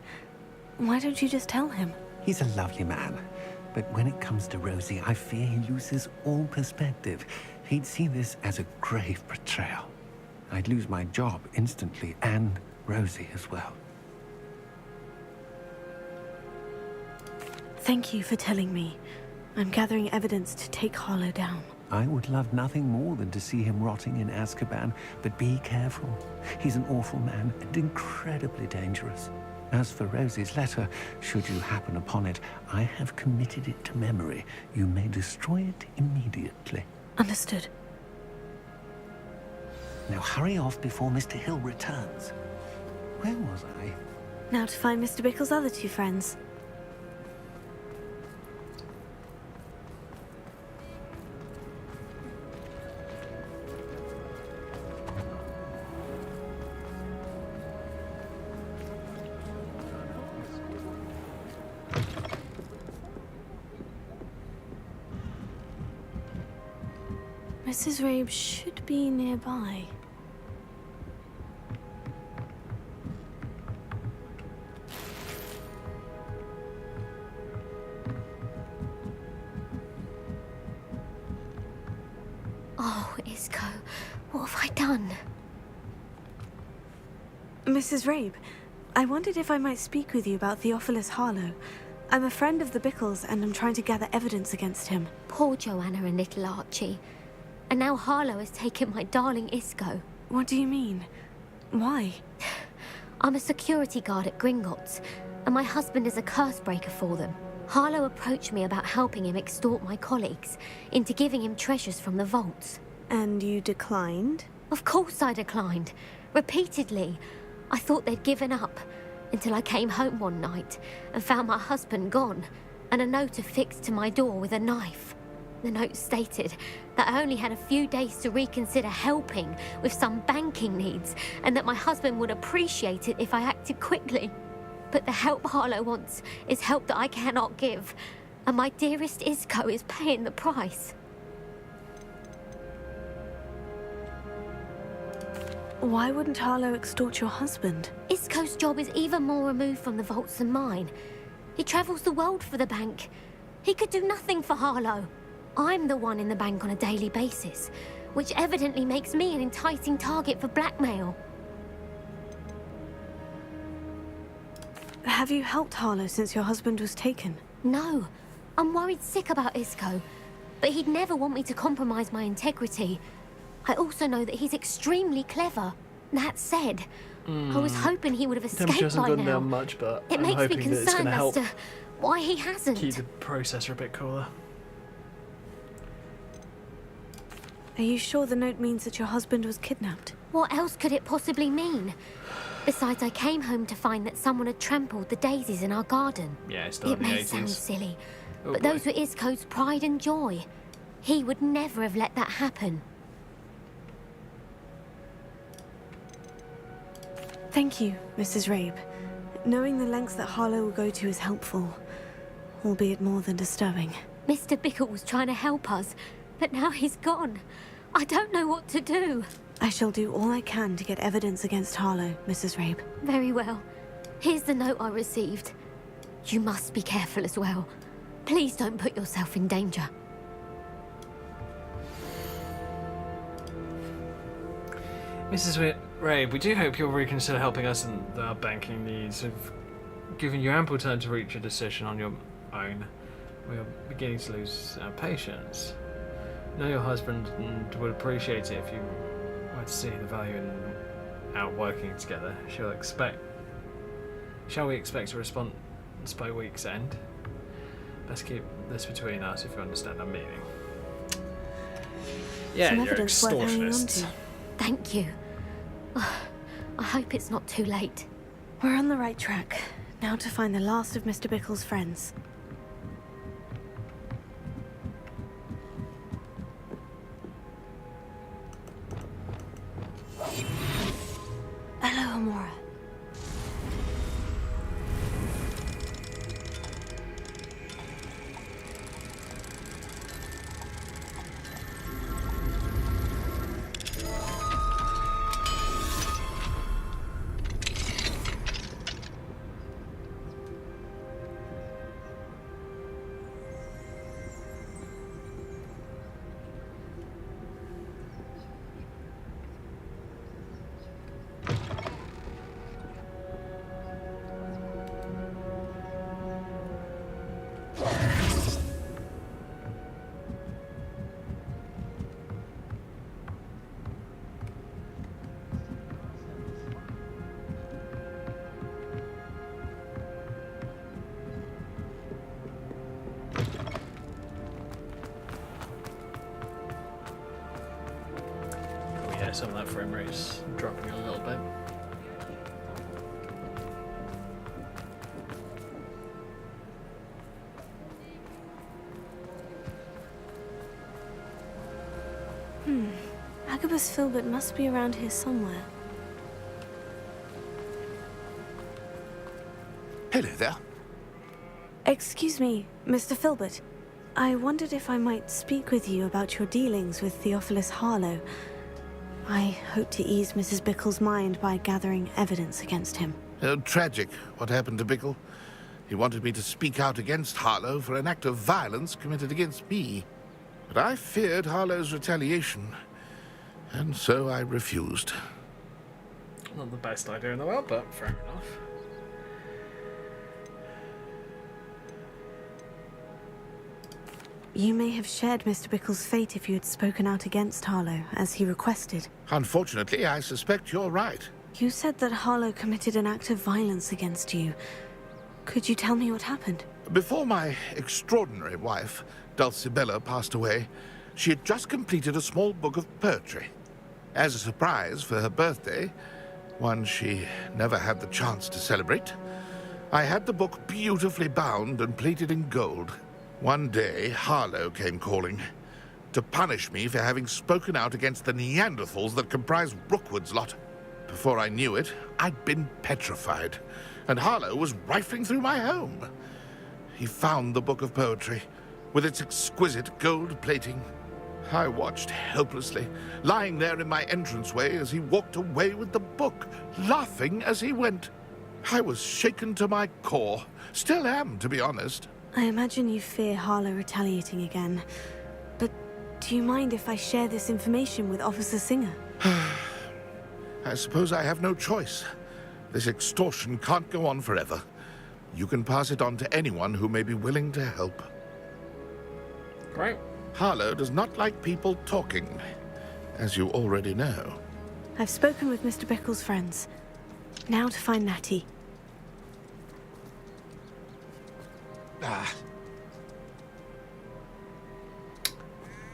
Why don't you just tell him? He's a lovely man. But when it comes to Rosie, I fear he loses all perspective. He'd see this as a grave betrayal. I'd lose my job instantly, and Rosie as well. Thank you for telling me. I'm gathering evidence to take Harlow down. I would love nothing more than to see him rotting in Azkaban, but be careful. He's an awful man and incredibly dangerous. As for Rosie's letter, should you happen upon it, I have committed it to memory. You may destroy it immediately. Understood. Now hurry off before Mr. Hill returns. Where was I? Now to find Mr. Bickle's other two friends. Mrs. Rabe should be nearby. Oh, Isco, what have I done? Mrs. Rabe, I wondered if I might speak with you about Theophilus Harlow. I'm a friend of the Bickles and I'm trying to gather evidence against him. Poor Joanna and little Archie. And now Harlow has taken my darling Isco. What do you mean? Why? I'm a security guard at Gringotts, and my husband is a curse breaker for them. Harlow approached me about helping him extort my colleagues into giving him treasures from the vaults. And you declined? Of course I declined. Repeatedly. I thought they'd given up, until I came home one night and found my husband gone, and a note affixed to my door with a knife. The note stated that I only had a few days to reconsider helping with some banking needs, and that my husband would appreciate it if I acted quickly. But the help Harlow wants is help that I cannot give, and my dearest Isco is paying the price. Why wouldn't Harlow extort your husband? Isco's job is even more removed from the vaults than mine. He travels the world for the bank. He could do nothing for Harlow. I'm the one in the bank on a daily basis, which evidently makes me an enticing target for blackmail. Have you helped Harlow since your husband was taken? No. I'm worried sick about Isco, but he'd never want me to compromise my integrity. I also know that he's extremely clever. That said, I was hoping he would have escaped hasn't by gone now. down much, but It I'm makes me hoping that it's concerned going to as help to why he hasn't. keep the processor a bit cooler. Are you sure the note means that your husband was kidnapped? What else could it possibly mean? Besides, I came home to find that someone had trampled the daisies in our garden. Yeah, it's still It in the may 80s. sound silly, Oh but boy. those were Isco's pride and joy. He would never have let that happen. Thank you, Mrs. Rabe. Knowing the lengths that Harlow will go to is helpful, albeit more than disturbing. Mr. Bickle was trying to help us, but now he's gone. I don't know what to do. I shall do all I can to get evidence against Harlow, Mrs. Rabe. Very well. Here's the note I received. You must be careful as well. Please don't put yourself in danger. Mrs. Rabe, we do hope you'll reconsider helping us in our banking needs. We've given you ample time to reach a decision on your own. We are beginning to lose our patience. I know your husband would appreciate it if you were to see the value in our working together. Shall we expect a response by week's end? Best keep this between us if you understand our meaning. Yeah, Some you're evidence worth hanging on extortionist. to. Thank you. I hope it's not too late. We're on the right track. Now to find the last of Mr. Bickle's friends. Hello, Amora. Yeah, some of that frame rate's dropping a little bit. Agabus Filbert must be around here somewhere. Hello there. Excuse me, Mr. Filbert. I wondered if I might speak with you about your dealings with Theophilus Harlow. I hope to ease Mrs. Bickle's mind by gathering evidence against him. Tragic, what happened to Bickle. He wanted me to speak out against Harlow for an act of violence committed against me. But I feared Harlow's retaliation, and so I refused. Not the best idea in the world, but fair enough. You may have shared Mr. Bickle's fate if you had spoken out against Harlow, as he requested. Unfortunately, I suspect you're right. You said that Harlow committed an act of violence against you. Could you tell me what happened? Before my extraordinary wife, Dulcibella, passed away, she had just completed a small book of poetry. As a surprise for her birthday, one she never had the chance to celebrate, I had the book beautifully bound and plated in gold. One day, Harlow came calling to punish me for having spoken out against the Neanderthals that comprise Rookwood's lot. Before I knew it, I'd been petrified, and Harlow was rifling through my home. He found the book of poetry, with its exquisite gold plating. I watched helplessly, lying there in my entranceway as he walked away with the book, laughing as he went. I was shaken to my core. Still am, to be honest. I imagine you fear Harlow retaliating again. But do you mind if I share this information with Officer Singer? I suppose I have no choice. This extortion can't go on forever. You can pass it on to anyone who may be willing to help. Great. Harlow does not like people talking, as you already know. I've spoken with Mr. Bickle's friends. Now to find Natty.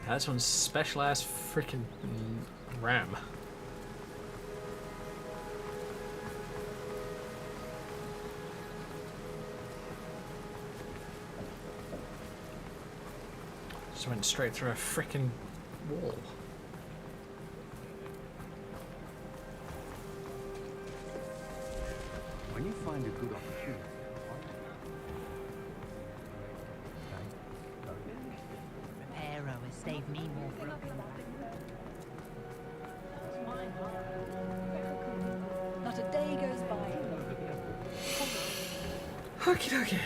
That's one special ass freaking ram. Just went straight through a freaking wall. When you find a good opportunity. Reparo has saved me more broken. Not a day goes by. Okie dokie.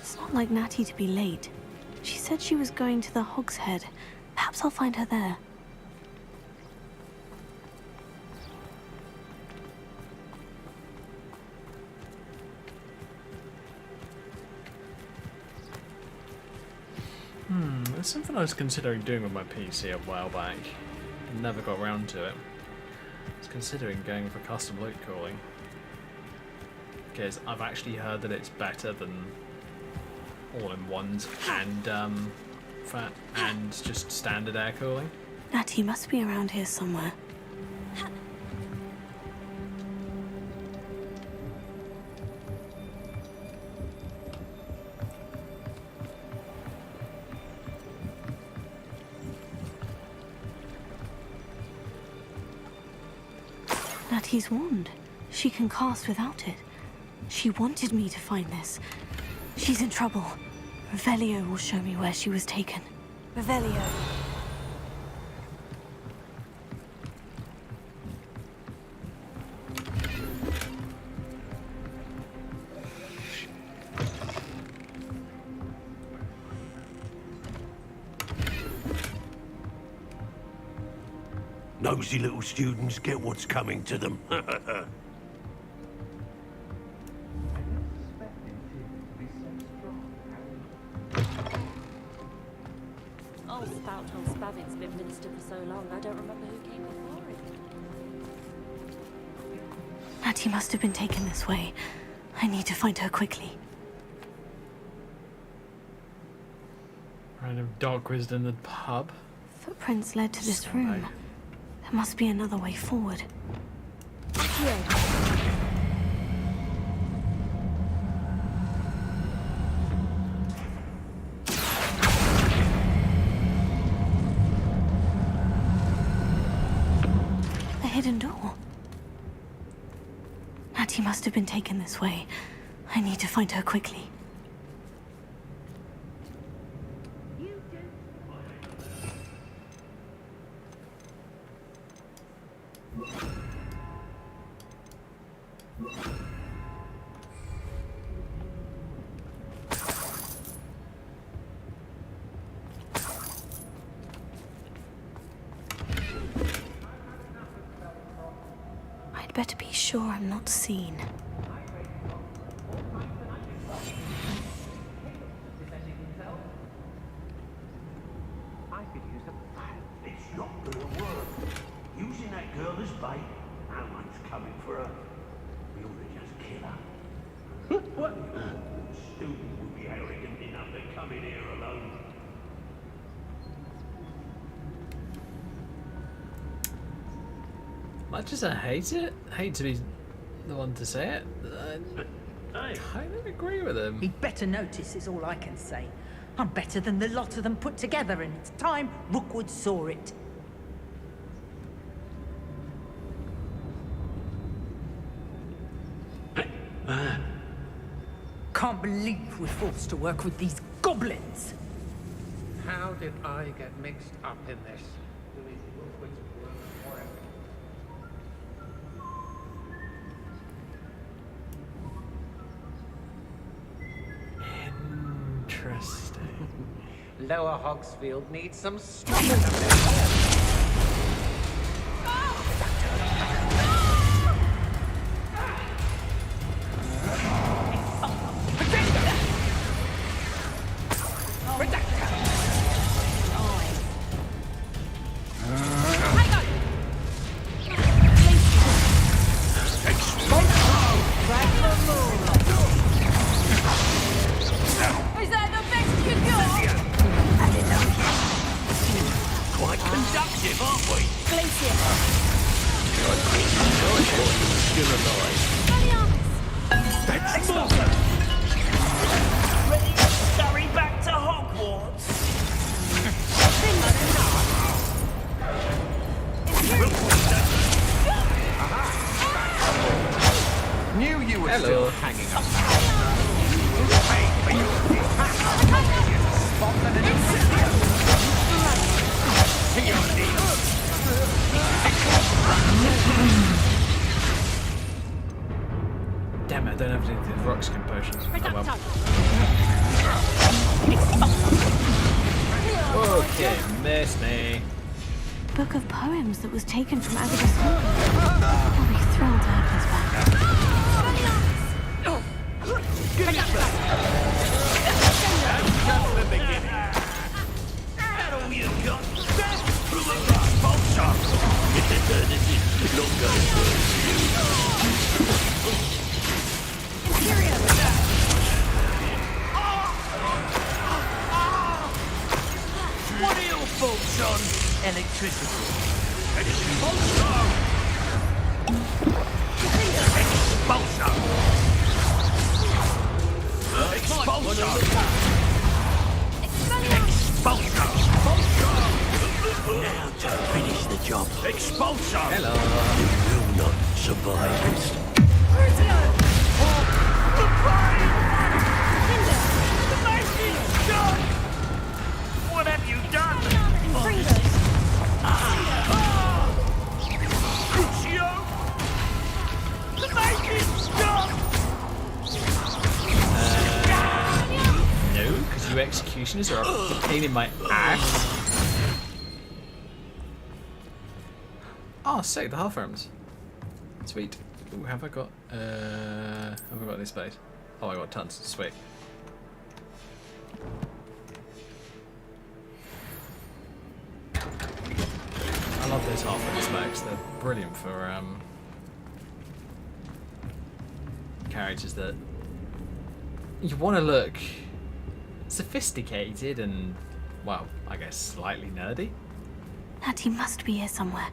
It's not like Natty to be late. She said she was going to the Hog's Head. Perhaps I'll find her there. There's something I was considering doing with my PC a while back. Never got around to it. I was considering going for custom loot calling. Because I've actually heard that it's better than all-in-ones and just standard air cooling. Natty must be around here somewhere. Natty's wand. She can cast without it. She wanted me to find this. She's in trouble. Revelio will show me where she was taken. Revelio. Nosy little students get what's coming to them. Oh, Spout on Spavin's been minister for so long, I don't remember who came before him. Natty must have been taken this way. I need to find her quickly. Random dog quizzed in the pub. Footprints led to this room. There must be another way forward. A hidden door. She must have been taken this way. I need to find her quickly. I'd better be sure I'm not seen. It's not gonna work. Using that girl as bait, no one's coming for her. We ought to just kill her. What? Student would be arrogant enough to come in here alone. Much as I hate it, hate to be the one to say it, I kind of agree with him. He'd better notice is all I can say. I'm better than the lot of them put together, and it's time Rookwood saw it. Can't believe we're forced to work with these goblins. How did I get mixed up in this? Interesting. Lower Hogsfield needs some stubborn. Is that the best you got? Quite conductive, aren't we? That's awesome! Ready to scurry back to Hogwarts? Knew you were Hello. still hanging up. Damn it, I don't have any of the rocks compotions. Oh, well. Okay, miss me. Book of poems that was taken from Agatha's home. I'll be thrilled to have this back. Just the beginning. That all you got? Through a rock vulture! This is not going What are your thoughts on electricity? Expulso! Now to finish the job. Expulso! Hello. You will not survive this. What have you done? Crucio! Make it stop! No, because you executioners are a pain in my ass. Oh, sick, the half arms. Sweet. Ooh, have I got any space? Oh, I got tons. Sweet. I love those half arm specs. They're brilliant for characters that you want to look sophisticated and, well, I guess slightly nerdy. Natty must be here somewhere.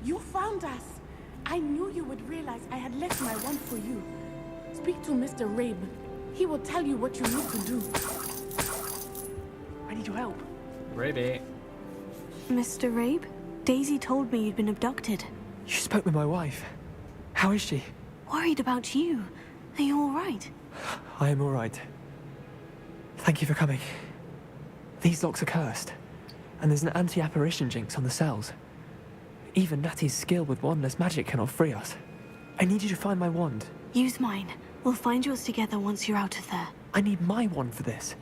You found us. I knew you would realize I had left my wand for you. Speak to Mr. Rabe. He will tell you what you need to do. I need your help. Raby. Mr. Rabe? Daisy told me you'd been abducted. You spoke with my wife. How is she? Worried about you. Are you all right? I am all right. Thank you for coming. These locks are cursed, and there's an anti-apparition jinx on the cells. Even Natty's skill with wandless magic cannot free us. I need you to find my wand. Use mine. We'll find yours together once you're out of there. I need my wand for this.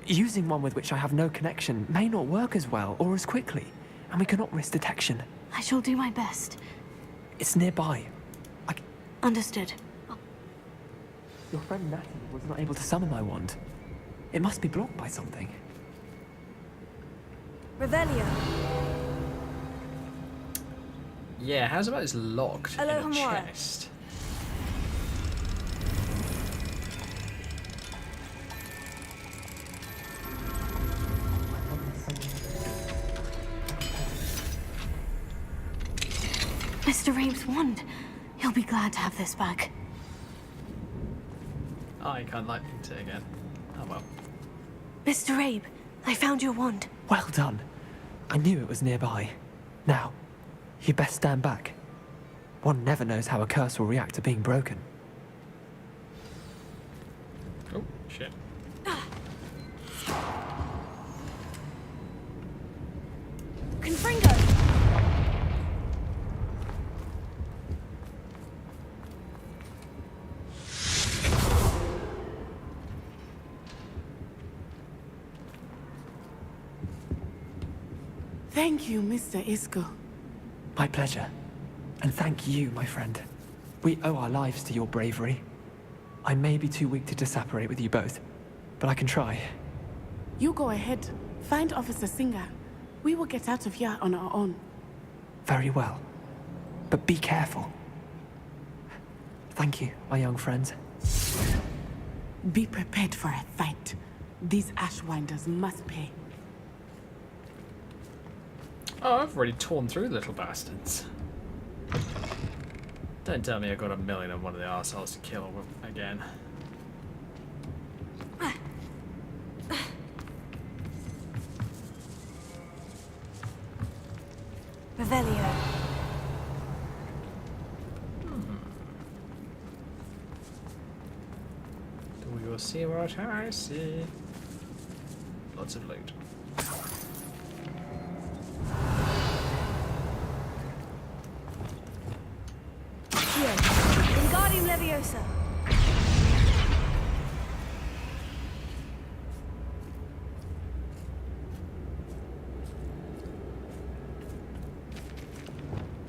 Using one with which I have no connection may not work as well or as quickly, and we cannot risk detection. I shall do my best. It's nearby. Understood. Your friend Natty was not able to summon my wand. It must be blocked by something. Revelio. Yeah, how's about it's locked in a Alohomora. chest? Mr. Rabe's wand. He'll be glad to have this back. Oh, you can't light it again. Oh well. Mr. Rabe, I found your wand. Well done. I knew it was nearby. Now, you best stand back. One never knows how a curse will react to being broken. Oh, shit. Confringo! Thank you, Mr. Isco. My pleasure. And thank you, my friend. We owe our lives to your bravery. I may be too weak to disapparate with you both, but I can try. You go ahead. Find Officer Singer. We will get out of here on our own. Very well. But be careful. Thank you, my young friends. Be prepared for a fight. These Ashwinders must pay. Oh, I've already torn through the little bastards. Don't tell me I got a million on one of the arseholes to kill again. Revelio. Do you see what I see? Lots of loot. Wingardium Leviosa.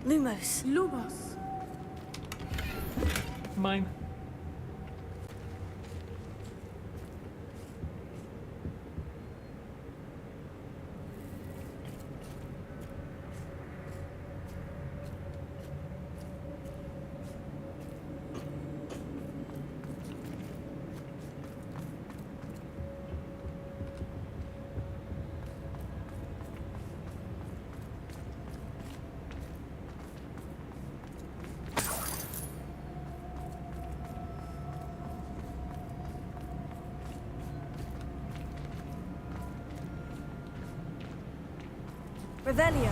Lumos. Lumos. Mine. Revelio.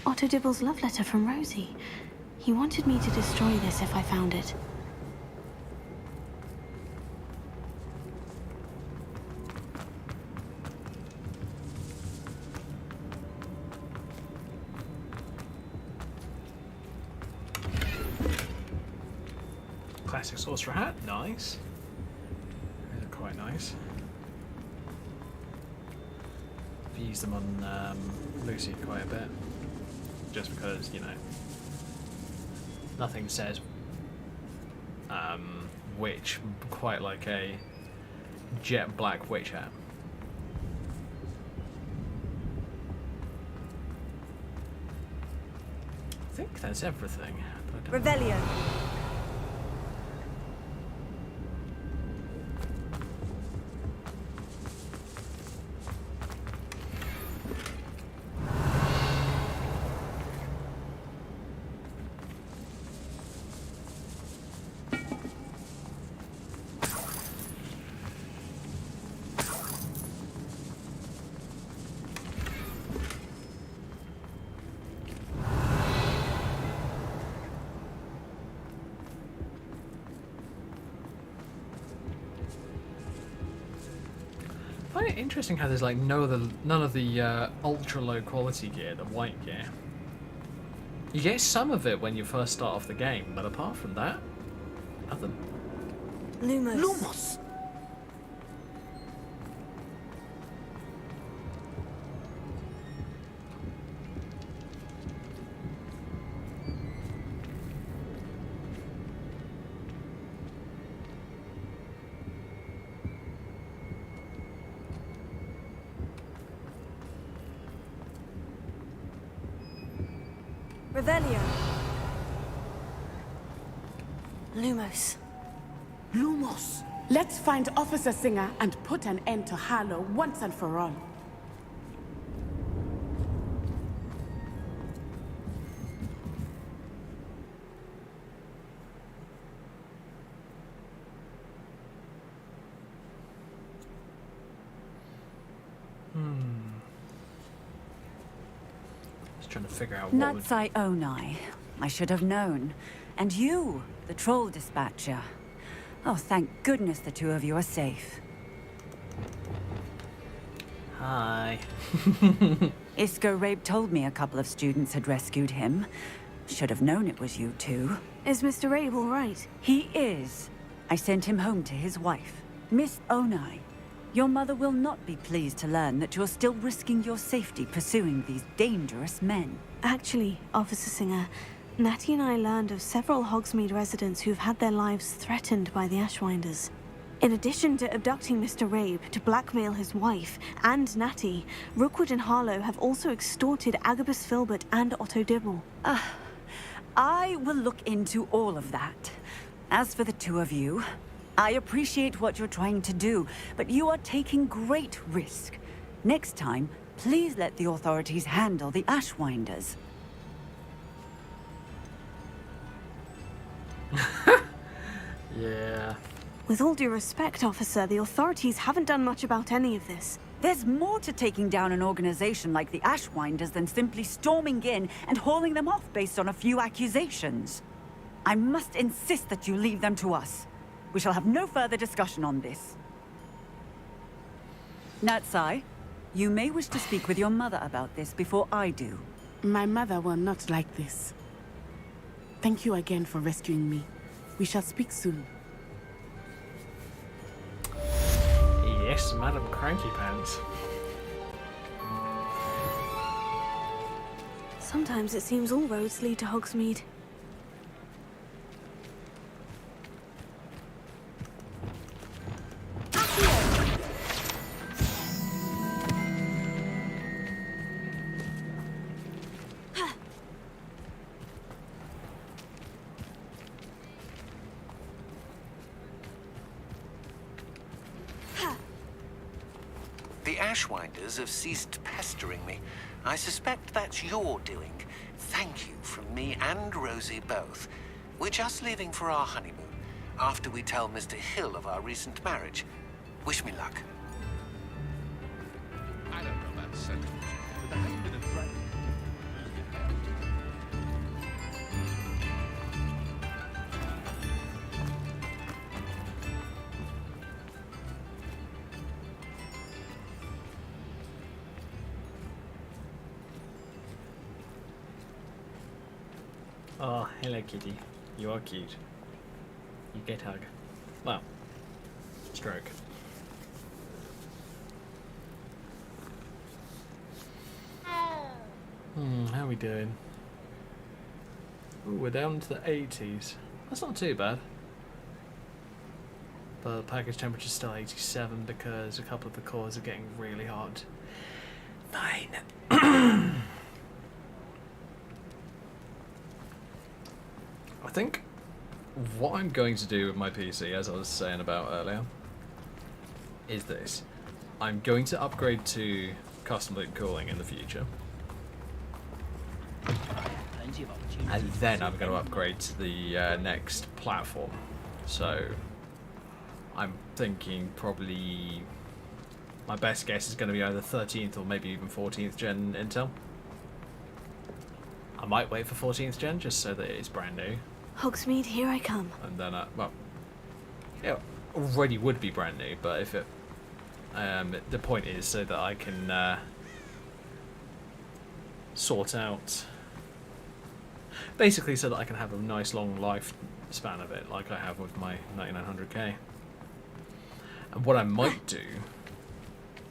Otto Dibble's love letter from Rosie. He wanted me to destroy this if I found it. Classic sorcerer hat, nice. These are quite nice. I've used them on Lucy quite a bit, just because, you know, nothing says witch quite like a jet black witch hat. I think that's everything. But I don't know. Revelio. find it interesting how there's like none of the ultra low quality gear, the white gear. You get some of it when you first start off the game, but apart from that, nothing. Lumos. Lumos! Revelio. Lumos. Lumos. Let's find Officer Singer and put an end to Harlow once and for all. Trying to figure out what Natsai Onai. I should have known. And you, the troll dispatcher. Oh, thank goodness the two of you are safe. Hi. Isco Rabe told me a couple of students had rescued him. Should have known it was you two. Is Mr. Rabe all right? He is. I sent him home to his wife, Miss Onai. Your mother will not be pleased to learn that you're still risking your safety pursuing these dangerous men. Actually, Officer Singer, Natty and I learned of several Hogsmeade residents who've had their lives threatened by the Ashwinders. In addition to abducting Mr. Rabe to blackmail his wife and Natty, Rookwood and Harlow have also extorted Agabus Filbert and Otto Dibble. I will look into all of that. As for the two of you, I appreciate what you're trying to do, but you are taking great risk. Next time, please let the authorities handle the Ashwinders. Yeah. With all due respect, officer, the authorities haven't done much about any of this. There's more to taking down an organization like the Ashwinders than simply storming in and hauling them off based on a few accusations. I must insist that you leave them to us. We shall have no further discussion on this. Natsai, you may wish to speak with your mother about this before I do. My mother will not like this. Thank you again for rescuing me. We shall speak soon. Yes, Madam Cranky Pants. Sometimes it seems all roads lead to Hogsmeade. The Ashwinders have ceased pestering me. I suspect that's your doing. Thank you from me and Rosie both. We're just leaving for our honeymoon, after we tell Mr. Hill of our recent marriage. Wish me luck. I don't know about sentiment, but there has been a great... Oh, hello kitty. You are cute. You get hug. Well, stroke. How we doing? Ooh, we're down to the 80s. That's not too bad. But package temperature's still 87 because a couple of the cores are getting really hot. Fine. I think what I'm going to do with my PC, as I was saying about earlier, is this. I'm going to upgrade to custom loop cooling in the future. And then I'm going to upgrade to the next platform. So I'm thinking probably my best guess is going to be either 13th or maybe even 14th gen Intel. I might wait for 14th gen just so that it's brand new. Hogsmeade, here I come. And then, well, it already would be brand new, but if it The point is so that I can sort out, basically so that I can have a nice long lifespan of it, like I have with my 9900K. And what I might do,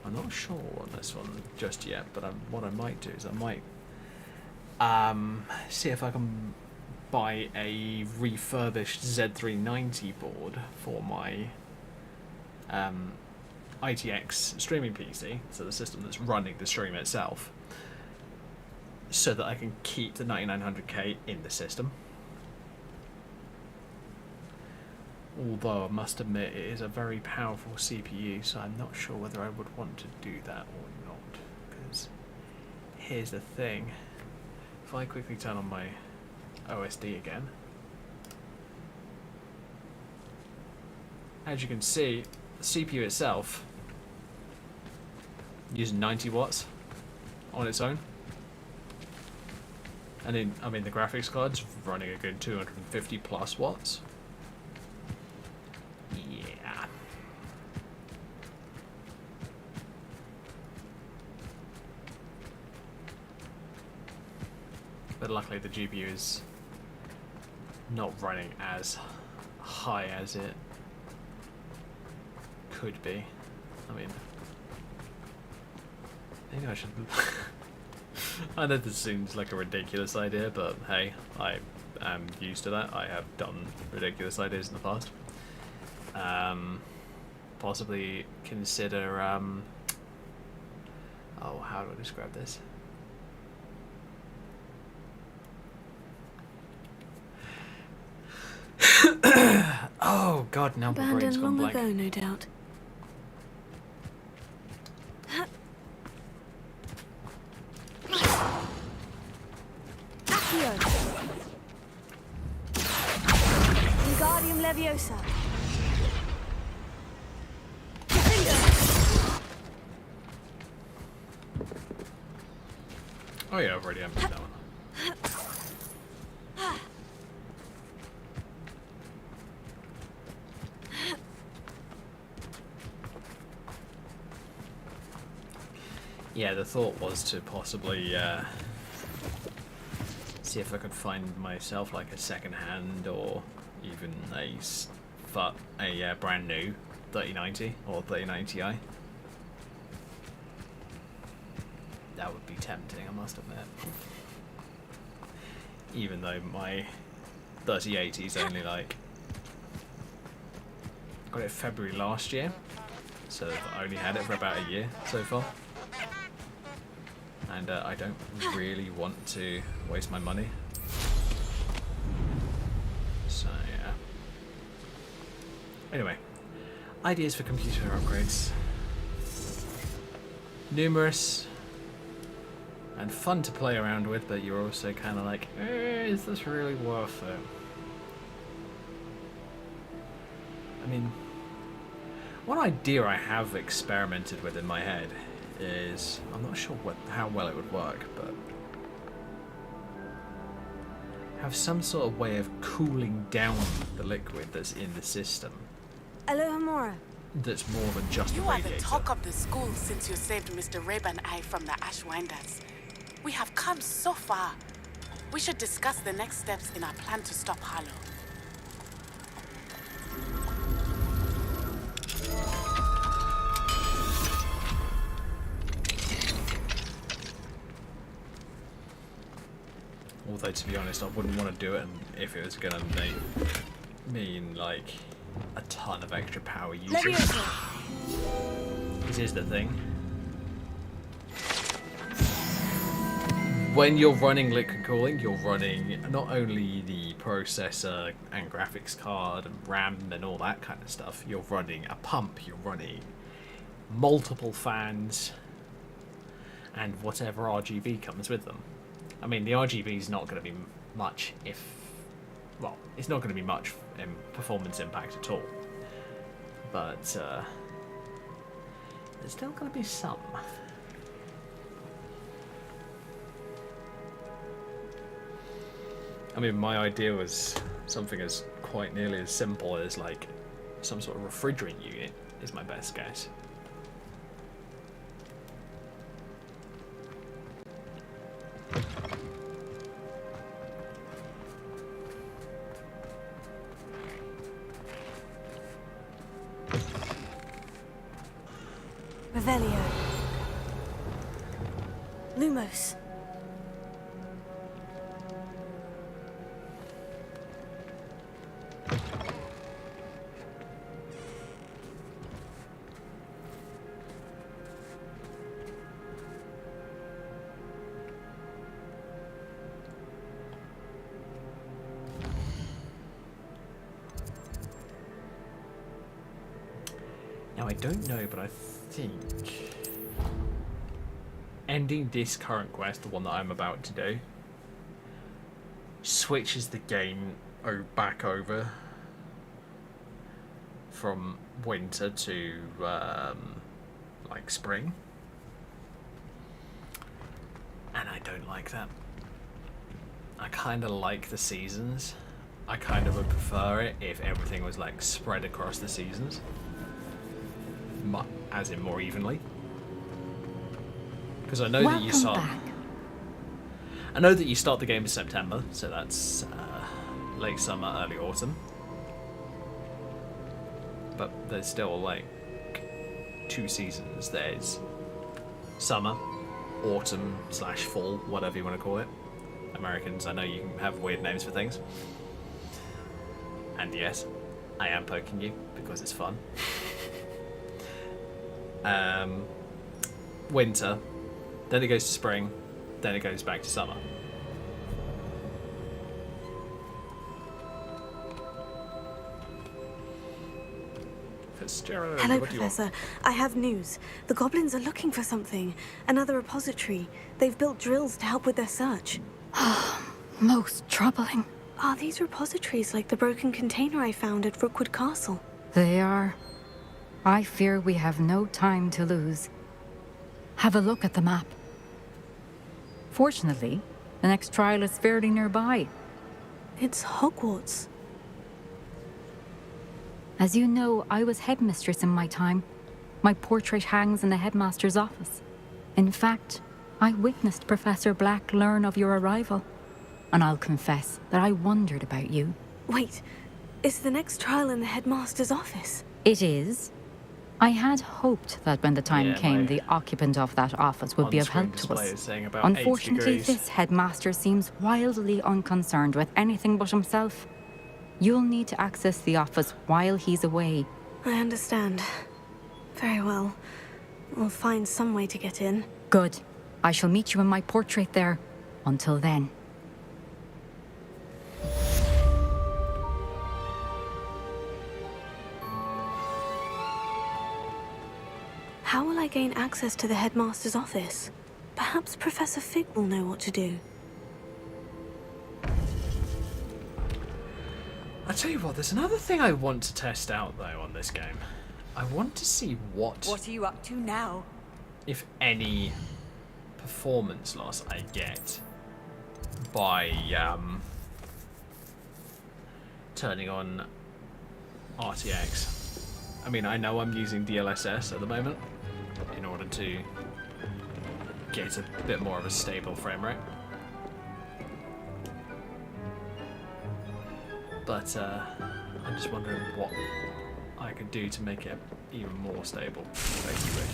I'm not sure on this one just yet, but what I might do is I might see if I can buy a refurbished Z390 board for my ITX streaming PC, so the system that's running the stream itself, so that I can keep the 9900K in the system. Although I must admit it is a very powerful CPU, so I'm not sure whether I would want to do that or not. Because here's the thing, if I quickly turn on my OSD again, as you can see, the CPU itself uses 90 watts on its own. And then, I mean, the graphics card's running a good 250 plus watts. Yeah. But luckily the GPU is not running as high as it could be. I mean, maybe I should... I know this seems like a ridiculous idea, but hey, I am used to that. I have done ridiculous ideas in the past. Possibly consider, oh, how do I describe this? Oh god, now my brain's Abandoned gone long blank. ago, no doubt. Accio. Wingardium Leviosa. Oh yeah, I've already emptied that one. Yeah, the thought was to possibly see if I could find myself like a second-hand or even a brand new 3090 or 3090 Ti. That would be tempting, I must admit. Even though my 3080 is only like... I got it February last year, so I've only had it for about a year so far. And I don't really want to waste my money. So yeah. Anyway, ideas for computer upgrades. Numerous and fun to play around with, but you're also kind of like, is this really worth it? I mean, one idea I have experimented with in my head is, I'm not sure how well it would work, but have some sort of way of cooling down the liquid that's in the system. Aloha Mora. That's more than just a You are radiator. the talk of the school since you saved Mr. Rabe and I from the Ashwinders. We have come so far. We should discuss the next steps in our plan to stop Harlow. Although, to be honest, I wouldn't want to do it if it was going to mean, like, a ton of extra power usage. This is the thing. When you're running liquid cooling, you're running not only the processor and graphics card and RAM and all that kind of stuff, you're running a pump, you're running multiple fans, and whatever RGB comes with them. I mean, the RGB is not going to be much well, it's not going to be much in performance impact at all. But, there's still going to be some. I mean, my idea was something as quite nearly as simple as, like, some sort of refrigerant unit is my best guess. Revelio. Lumos. Now, I don't know, but I think ending this current quest, the one that I'm about to do, switches the game back over from winter to like spring, and I don't like that. I kind of like the seasons. I kind of would prefer it if everything was like spread across the seasons, as in more evenly. Because I know that you start. I know that you start the game in September, so that's late summer, early autumn. But there's still like 2 seasons. There's summer, autumn / fall, whatever you want to call it. Americans, I know you can have weird names for things. And yes, I am poking you because it's fun. Winter, then it goes to spring, then it goes back to summer. Fitzgerald, Hello, what do you want? Professor. I have news. The goblins are looking for something. Another repository. They've built drills to help with their search. Most troubling. Are these repositories like the broken container I found at Rookwood Castle? They are. I fear we have no time to lose. Have a look at the map. Fortunately, the next trial is fairly nearby. It's Hogwarts. As you know, I was headmistress in my time. My portrait hangs in the headmaster's office. In fact, I witnessed Professor Black learn of your arrival. And I'll confess that I wondered about you. Wait, is the next trial in the headmaster's office? It is. I had hoped that when the time came, the occupant of that office would be of help to us. Unfortunately, this headmaster seems wildly unconcerned with anything but himself. You'll need to access the office while he's away. I understand. Very well. We'll find some way to get in. Good. I shall meet you in my portrait there. Until then. How will I gain access to the headmaster's office? Perhaps Professor Fig will know what to do. I tell you what, there's another thing I want to test out though on this game. I want to see what are you up to now? If any performance loss I get by turning on RTX. I mean, I know I'm using DLSS at the moment in order to get a bit more of a stable frame rate. But I'm just wondering what I could do to make it even more stable, basically.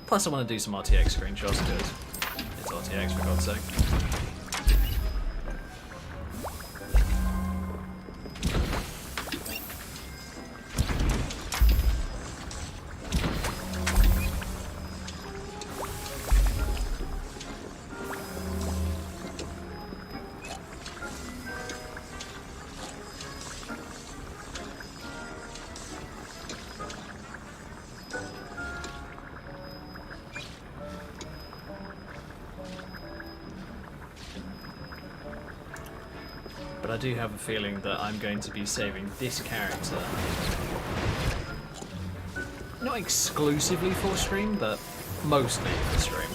Plus I want to do some RTX screenshots because it's RTX for God's sake. But I do have a feeling that I'm going to be saving this character not exclusively for stream, but mostly for stream.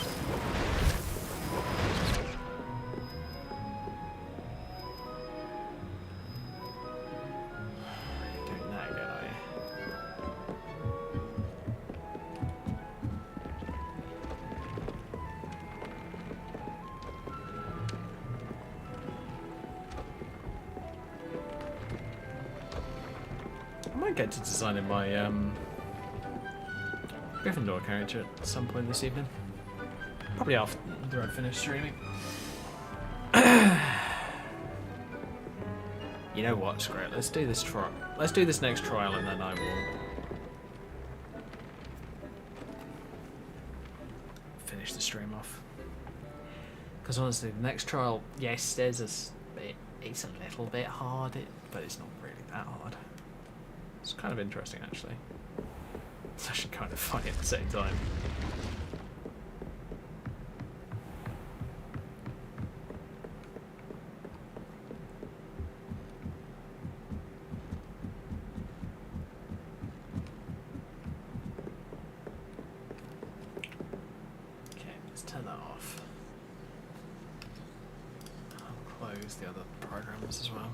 Doing that again, are you? might get to designing my Gryffindor character at some point this evening. Probably after I finish streaming. You know what? Screw it. Let's do this trial. Let's do this next trial, and then I will finish the stream off. Because honestly, the next trial, yes, there's it's a little bit hard, but it's not really that hard. It's kind of interesting, actually. It's actually kind of funny at the same time. Okay, let's turn that off. I'll close the other programs as well.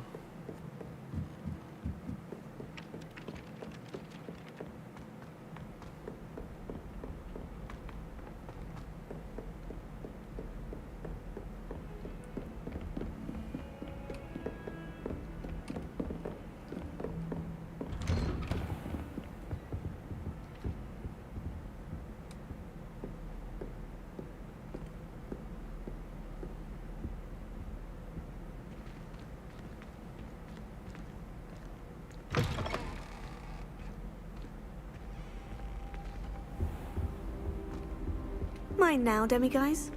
Mine now, demiguise.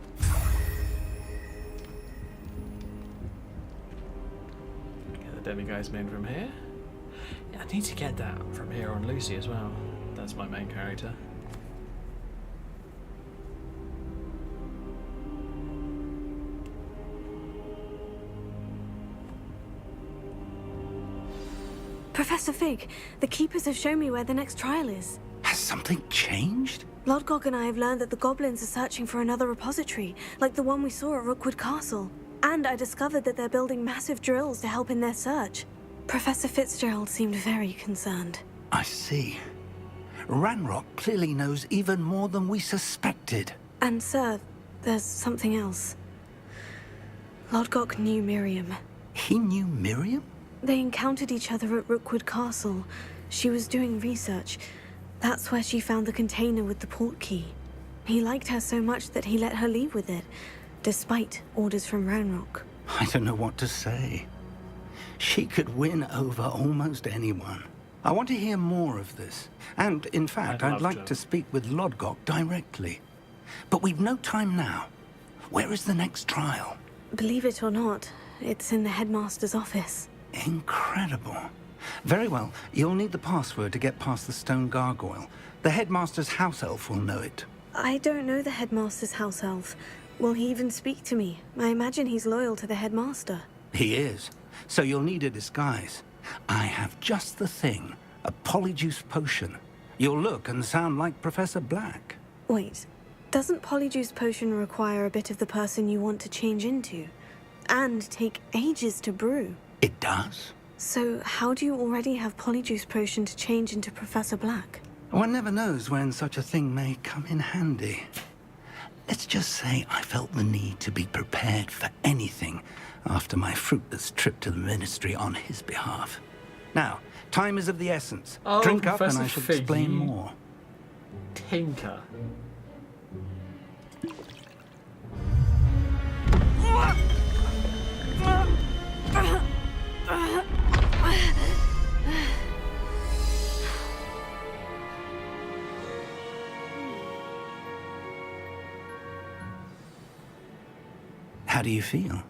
Get the demiguise main from here. Yeah, I need to get that from here on Lucy as well. That's my main character. Professor Fig, the Keepers have shown me where the next trial is. Has something changed? Lodgok and I have learned that the goblins are searching for another repository, like the one we saw at Rookwood Castle. And I discovered that they're building massive drills to help in their search. Professor Fitzgerald seemed very concerned. I see. Ranrock clearly knows even more than we suspected. And sir, there's something else. Lodgok knew Miriam. He knew Miriam? They encountered each other at Rookwood Castle. She was doing research. That's where she found the container with the port key. He liked her so much that he let her leave with it, despite orders from Ranrock. I don't know what to say. She could win over almost anyone. I want to hear more of this. And, in fact, I'd like to speak with Lodgok directly. But we've no time now. Where is the next trial? Believe it or not, it's in the headmaster's office. Incredible. Very well. You'll need the password to get past the stone gargoyle. The headmaster's house elf will know it. I don't know the headmaster's house elf. Will he even speak to me? I imagine he's loyal to the headmaster. He is. So you'll need a disguise. I have just the thing. A polyjuice potion. You'll look and sound like Professor Black. Wait. Doesn't polyjuice potion require a bit of the person you want to change into? And take ages to brew? It does. So, how do you already have polyjuice potion to change into Professor Black? One never knows when such a thing may come in handy. Let's just say I felt the need to be prepared for anything after my fruitless trip to the Ministry on his behalf. Now, time is of the essence. Oh, Drink up Professor and I shall Fig, explain you more. Tinker. How do you feel?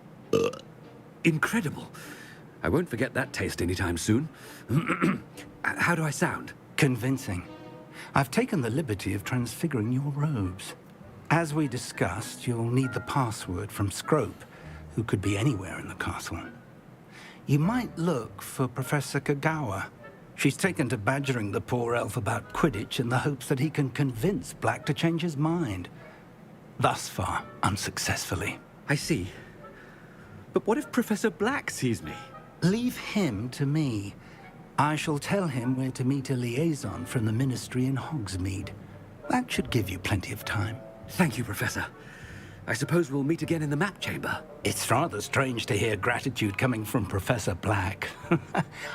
Incredible. I won't forget that taste anytime soon. How do I sound? Convincing. I've taken the liberty of transfiguring your robes. As we discussed, you'll need the password from Scrope, who could be anywhere in the castle. You might look for Professor Kagawa. She's taken to badgering the poor elf about Quidditch in the hopes that he can convince Black to change his mind. Thus far, unsuccessfully. I see. But what if Professor Black sees me? Leave him to me. I shall tell him where to meet a liaison from the Ministry in Hogsmeade. That should give you plenty of time. Thank you, Professor. I suppose we'll meet again in the map chamber. It's rather strange to hear gratitude coming from Professor Black.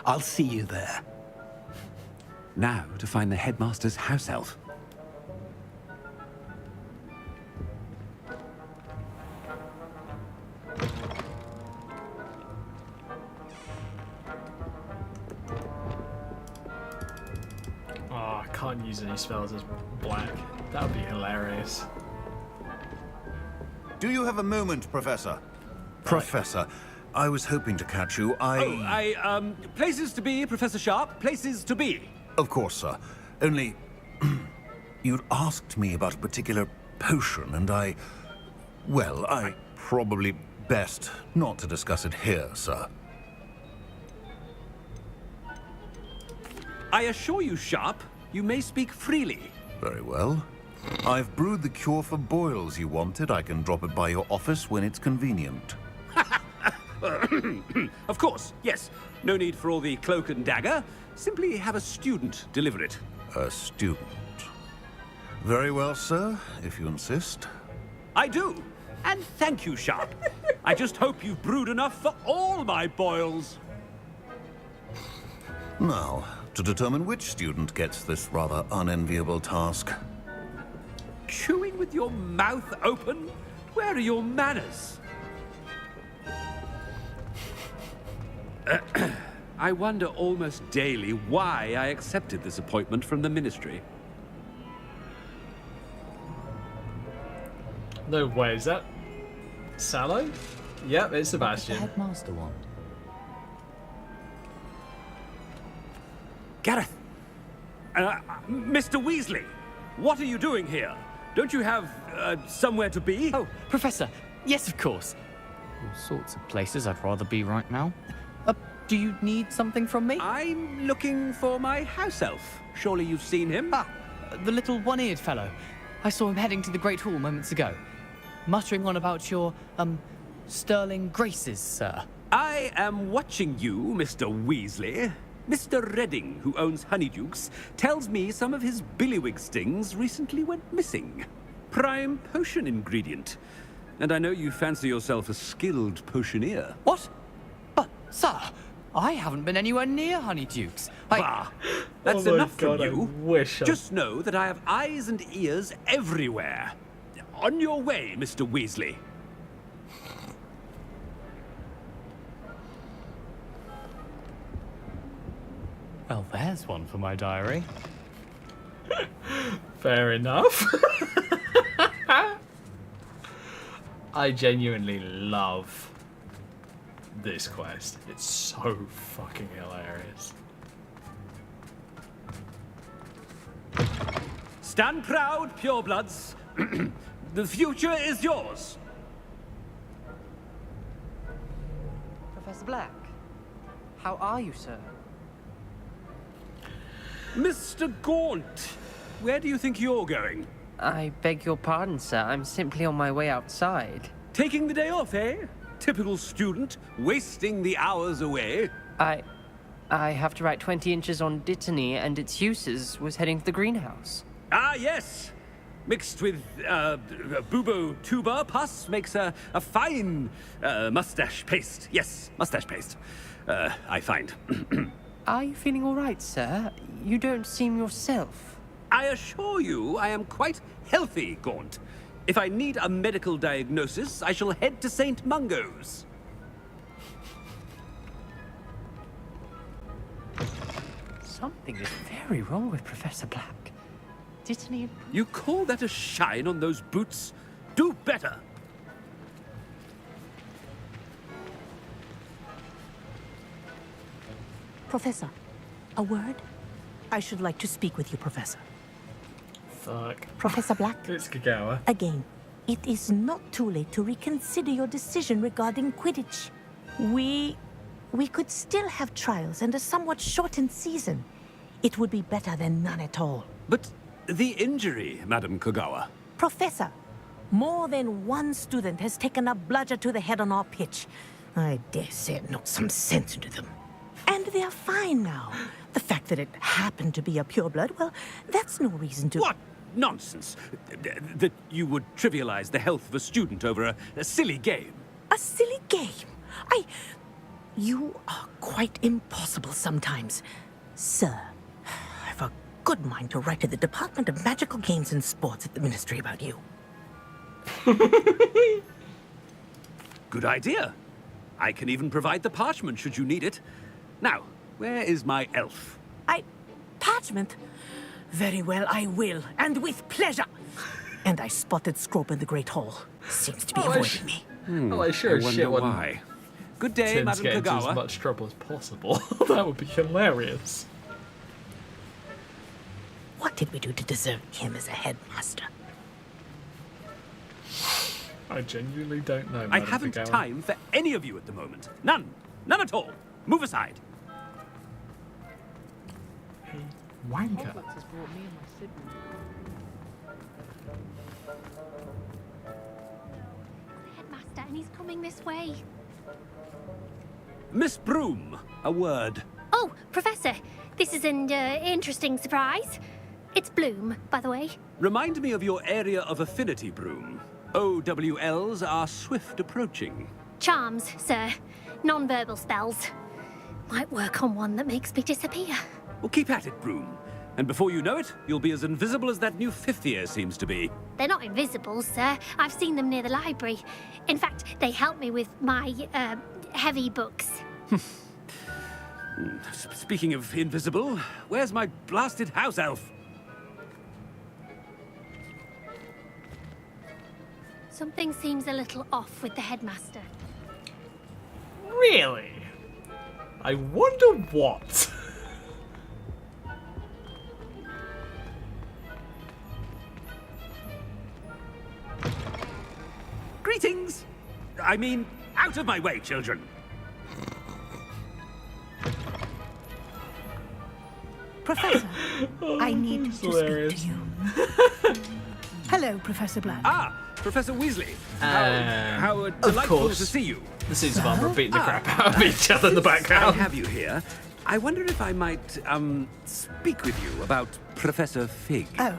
I'll see you there. Now to find the headmaster's house elf. Oh, I can't use any spells as black. That would be hilarious. Do you have a moment, Professor? Professor, I was hoping to catch you. Places to be, Professor Sharp. Places to be. Of course, sir. Only... you'd asked me about a particular potion, and well, I probably best not to discuss it here, sir. I assure you, Sharp, you may speak freely. Very well. I've brewed the cure for boils you wanted. I can drop it by your office when it's convenient. Of course, yes. No need for all the cloak and dagger. Simply have a student deliver it. A student. Very well, sir, if you insist. I do. And thank you, Sharp. I just hope you've brewed enough for all my boils. Now, to determine which student gets this rather unenviable task. Chewing with your mouth open? Where are your manners? I wonder almost daily why I accepted this appointment from the Ministry. No way, is that Sallow? Yep, it's Sebastian. What does the headmaster want? Gareth! Mr. Weasley! What are you doing here? Don't you have, somewhere to be? Oh, Professor! Yes, of course. All sorts of places I'd rather be right now. Do you need something from me? I'm looking for my house elf. Surely you've seen him? Ah, the little one-eared fellow. I saw him heading to the Great Hall moments ago. Muttering on about your, sterling graces, sir. I am watching you, Mr. Weasley. Mr. Redding, who owns Honeydukes, tells me some of his billywig stings recently went missing. Prime potion ingredient. And I know you fancy yourself a skilled potioneer. What? But, sir, I haven't been anywhere near Honeydukes. Bah! That's Oh my enough God, from you. I wish I... Just know that I have eyes and ears everywhere. On your way, Mr. Weasley. Well, there's one for my diary. Fair enough. I genuinely love this quest. It's so fucking hilarious. Stand proud, purebloods. The future is yours. Professor Black, how are you, sir? Mr. Gaunt, where do you think you're going? I beg your pardon, sir. I'm simply on my way outside. Taking the day off, eh? Typical student, wasting the hours away. I have to write 20 inches on Dittany and its uses. Was heading to the greenhouse. Ah, yes. Mixed with bubo tuber pus makes a fine mustache paste. Yes, mustache paste. I find. Are you feeling all right, sir? You don't seem yourself. I assure you I am quite healthy, Gaunt. If I need a medical diagnosis, I shall head to St. Mungo's. Something is very wrong with Professor Black. Dittany... You call that a shine on those boots? Do better! Professor, a word? I should like to speak with you, Professor. Fuck. Professor Black? It's Kagawa. Again, it is not too late to reconsider your decision regarding Quidditch. We could still have trials and a somewhat shortened season. It would be better than none at all. But the injury, Madam Kagawa. Professor, more than one student has taken a bludger to the head on our pitch. I dare say it knocked some sense into them. And they're fine now. The fact that it happened to be a pureblood, well, that's no reason to... What nonsense! That you would trivialize the health of a student over a silly game. A silly game? You are quite impossible sometimes. Sir, I've a good mind to write to the Department of Magical Games and Sports at the Ministry about you. Good idea. I can even provide the parchment should you need it. Now, where is my elf? Parchment? Very well, I will, and with pleasure. And I spotted Scrope in the Great Hall. Seems to be avoiding me. Sure as shit wouldn't why. Good day, Tim's Madam get into as Kagawa. much trouble as possible. That would be hilarious. What did we do to deserve him as a headmaster? I genuinely don't know. I Madam haven't Kagawa. time for any of you at the moment. None. None at all. Move aside. Wanker. Hogwarts has brought me and my siblings. Headmaster, and he's coming this way. Miss Broom, a word. Oh, Professor, this is an interesting surprise. It's Bloom, by the way. Remind me of your area of affinity, Broom. OWLs are swift approaching. Charms, sir. Non-verbal spells. Might work on one that makes me disappear. Well, keep at it, Broom. And before you know it, you'll be as invisible as that new fifth year seems to be. They're not invisible, sir. I've seen them near the library. In fact, they help me with my, heavy books. Speaking of invisible, where's my blasted house elf? Something seems a little off with the headmaster. Really? I wonder what. Greetings! I mean, out of my way, children. Professor, I need to speak hilarious. to you. Hello, Professor Black. Ah, Professor Weasley. How delightful course. to see you. The scenes of Armor beating the crap out of each other in the Since background. I have you here. I wonder if I might, speak with you about Professor Fig. Oh,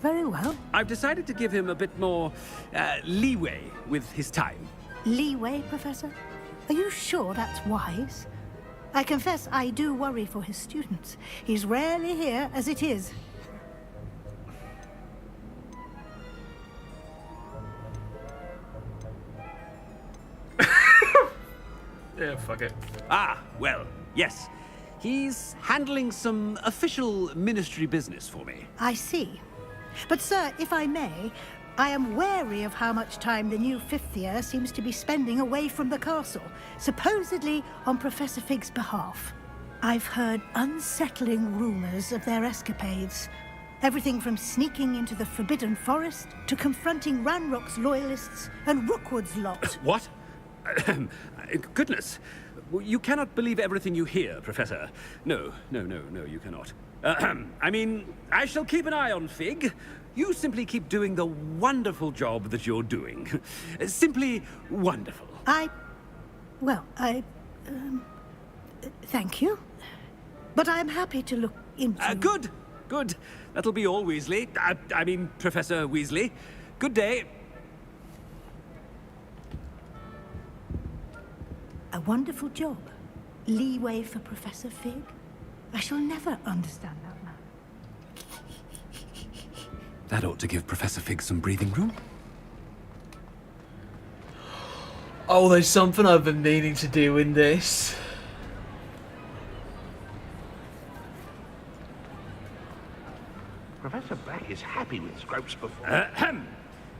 very well. I've decided to give him a bit more, leeway with his time. Leeway, Professor? Are you sure that's wise? I confess I do worry for his students. He's rarely here as it is. Yeah, fuck it. Ah, well, yes. He's handling some official ministry business for me. I see. But, sir, if I may, I am wary of how much time the new fifth year seems to be spending away from the castle, supposedly on Professor Fig's behalf. I've heard unsettling rumors of their escapades. Everything from sneaking into the Forbidden Forest to confronting Ranrock's loyalists and Rookwood's lot. What? Goodness. You cannot believe everything you hear, Professor. No, you cannot. I mean, I shall keep an eye on Fig. You simply keep doing the wonderful job that you're doing. Simply wonderful. Thank you. But I'm happy to look into... Good. That'll be all, Weasley. I mean, Professor Weasley. Good day. A wonderful job. Leeway for Professor Fig. I shall never understand that man. That ought to give Professor Fig some breathing room. Oh, there's something I've been meaning to do in this. Professor Black is happy with Scrope's performance.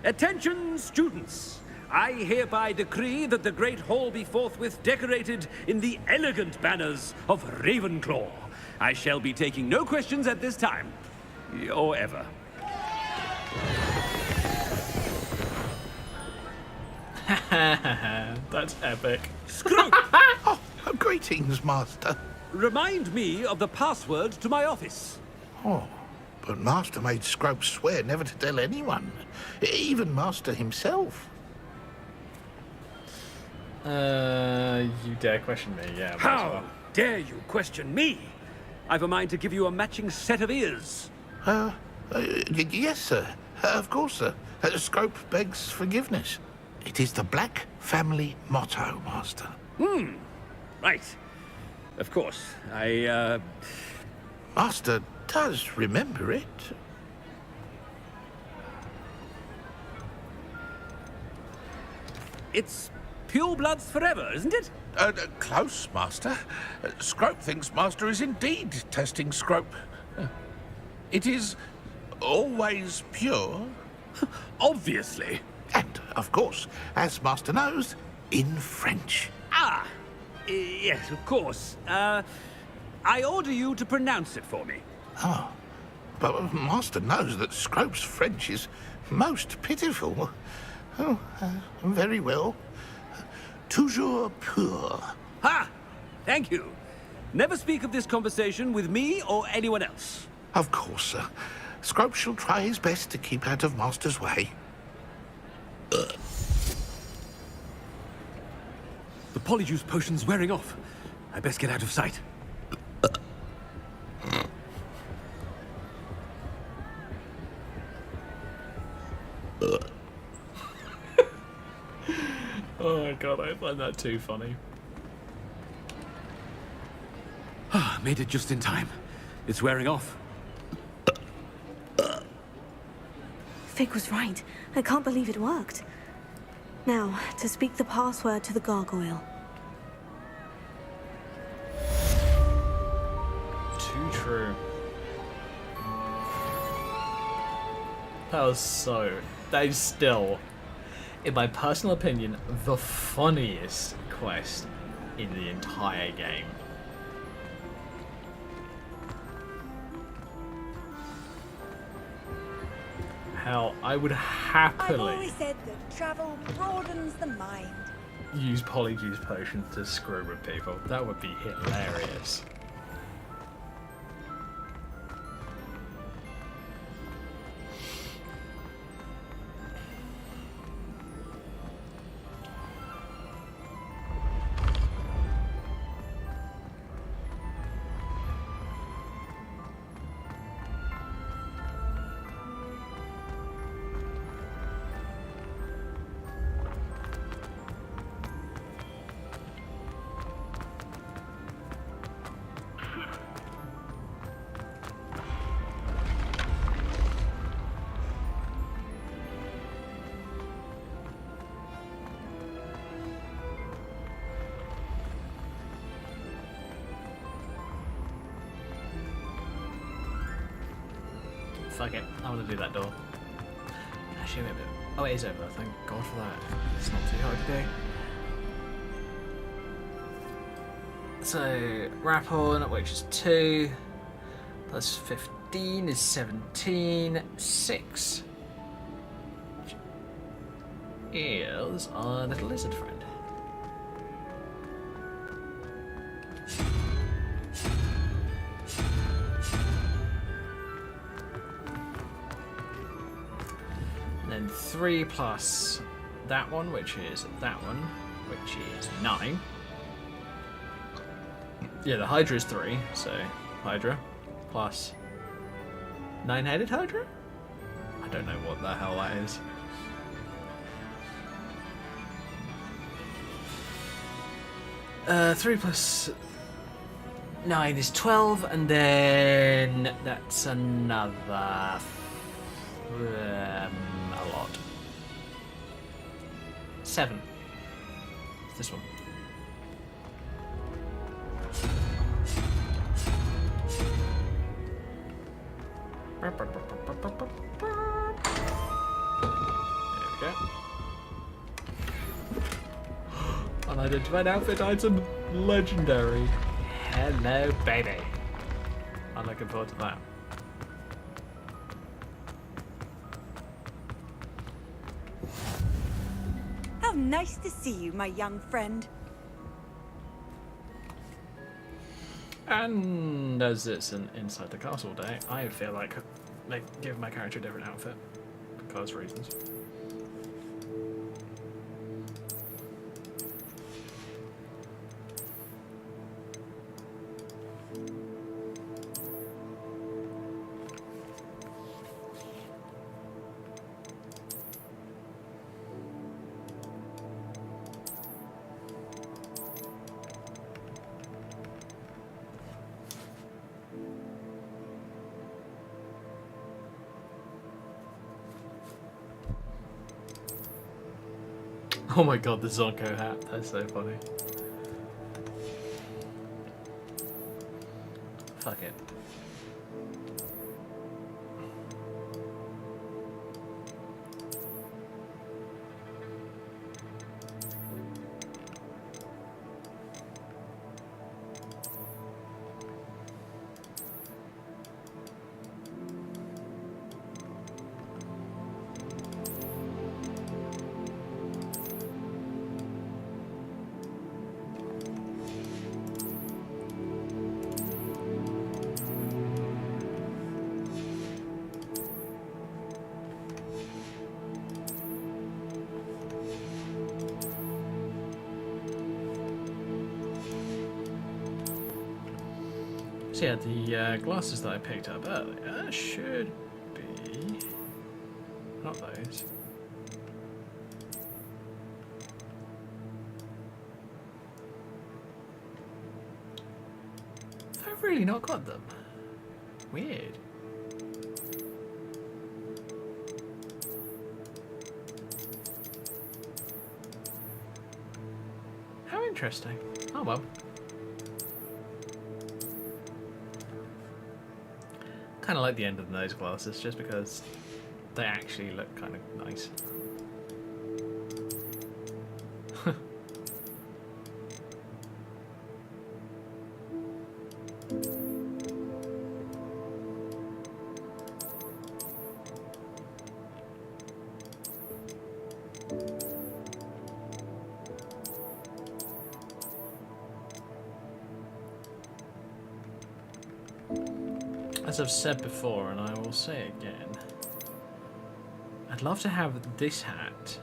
Attention, students! I hereby decree that the Great Hall be forthwith decorated in the elegant banners of Ravenclaw. I shall be taking no questions at this time. Or ever. That's epic. Scrope! Oh, greetings, Master. Remind me of the password to my office. Oh, but Master made Scrope swear never to tell anyone. Even Master himself. You dare question me, yeah. might as How well. dare you question me? I've a mind to give you a matching set of ears. Yes, sir. Of course, sir. Scrope begs forgiveness. It is the Black family motto, Master. Right. Of course. Master, does remember it. It's purebloods forever, isn't it? Close, Master. Scrope thinks Master is indeed testing Scrope. It is always pure. Obviously. And, of course, as Master knows, in French. Ah! Yes, of course. I order you to pronounce it for me. Oh, but Master knows that Scrope's French is most pitiful. Oh, very well. Toujours pur. Ha! Thank you. Never speak of this conversation with me or anyone else. Of course, sir. Scrope shall try his best to keep out of Master's way. The polyjuice potion's wearing off. I best get out of sight. Oh my god, I find that too funny. Made it just in time. It's wearing off. Fig was right. I can't believe it worked. Now, to speak the password to the gargoyle. Too true. That is still, in my personal opinion, the funniest quest in the entire game. Hell, I would I've happily always said that travel broadens the mind. use polyjuice potions to screw with people. That would be hilarious. Fuck it, I want to do that door. Actually, wait a minute. Oh, it is over. Thank God for that. It's not too hard to do. So, rap on, which is 2, plus 15 is 17, 6 is our little lizard friend. Then 3 plus that one, which is that one, which is 9. Yeah, the Hydra is 3, so Hydra plus 9-headed Hydra? I don't know what the hell that is. Three plus 9 is 12, and then that's another a lot. 7. It's this one. There we go. Unidentified outfit item, legendary. Hello, baby. I'm looking forward to that. How nice to see you, my young friend. And as it's an inside the castle day, I feel like give my character a different outfit because reasons. Oh my god, the Zonko hat. That's so funny. Fuck it. So yeah, the glasses that I picked up earlier should be... not those. I've really not got them. Weird. How interesting. Oh well. Kind of like the end of those glasses, just because they actually look kind of nice. As I've said before, and I will say again, I'd love to have this hat,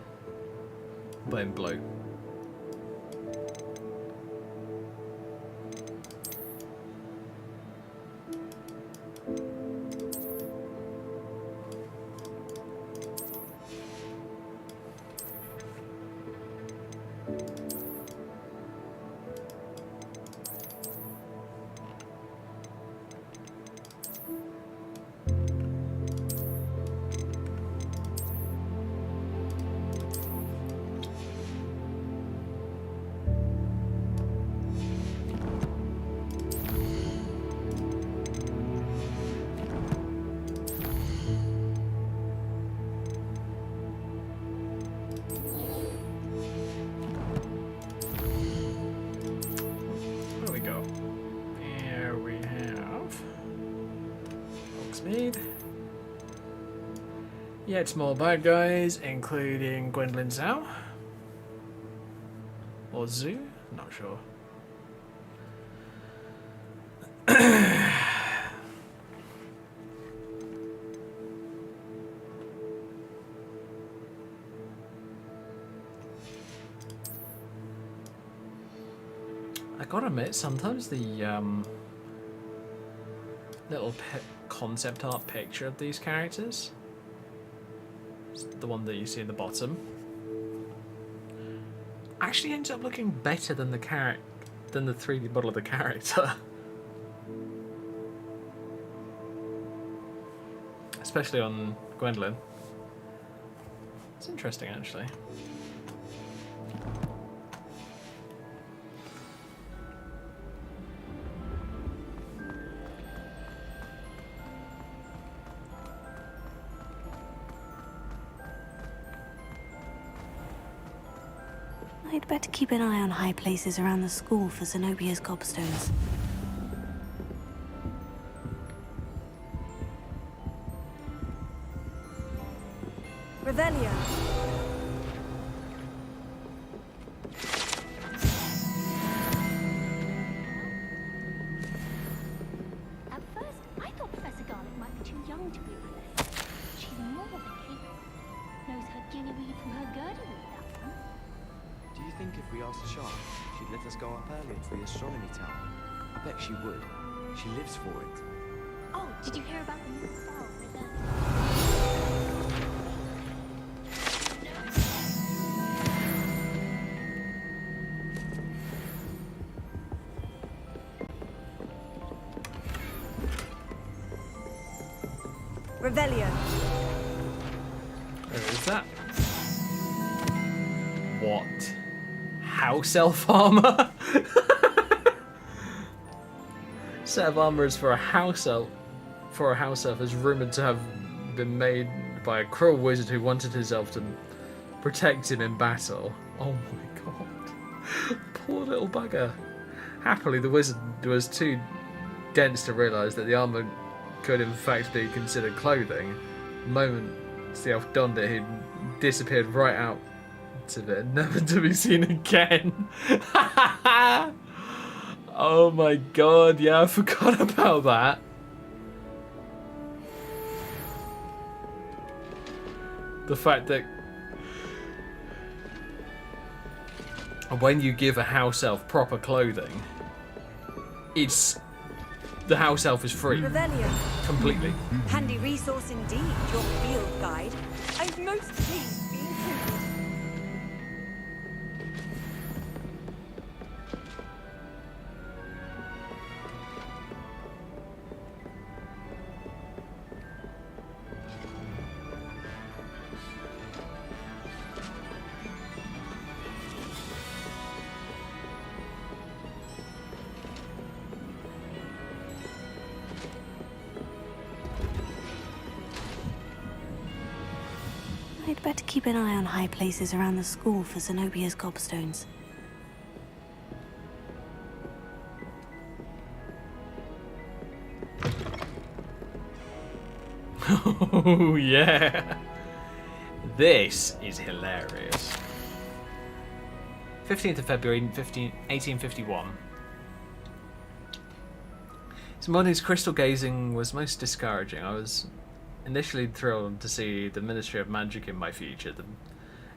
but in blue. Yet more bad guys, including Gwendolyn Zhao. Or Zhu? Not sure. I gotta admit, sometimes the little concept art picture of these characters, the one that you see in the bottom, actually ends up looking better than the 3D model of the character. Especially on Gwendolyn. It's interesting, actually. I'd better keep an eye on high places around the school for Zenobia's gobstones. Revelio. At first, I thought Professor Garlick might be too young to be Professor. She's more than capable. Knows her guinea from her girdle. Do you think if we asked the Shark, she'd let us go up earlier to the astronomy tower? I bet she would. She lives for it. Oh, did you hear about the new style with Revelio. Where is that? What? House elf armor? Set of armor is for a house elf. For a house elf is rumored to have been made by a cruel wizard who wanted his elf to protect him in battle. Oh my god. Poor little bugger. Happily, the wizard was too dense to realise that the armour could in fact be considered clothing. The moment the elf donned it, he disappeared right out of it, never to be seen again. Oh my god, yeah, I forgot about that. The fact that when you give a house elf proper clothing, the house elf is free. Revelio. Completely. Handy resource indeed, your field guide. I'm most pleased being included. I'd better keep an eye on high places around the school for Zenobia's gobstones. Oh yeah. This is hilarious. 15th of February 1851. This morning's crystal gazing was most discouraging. I was initially thrilled to see the Ministry of Magic in my future. The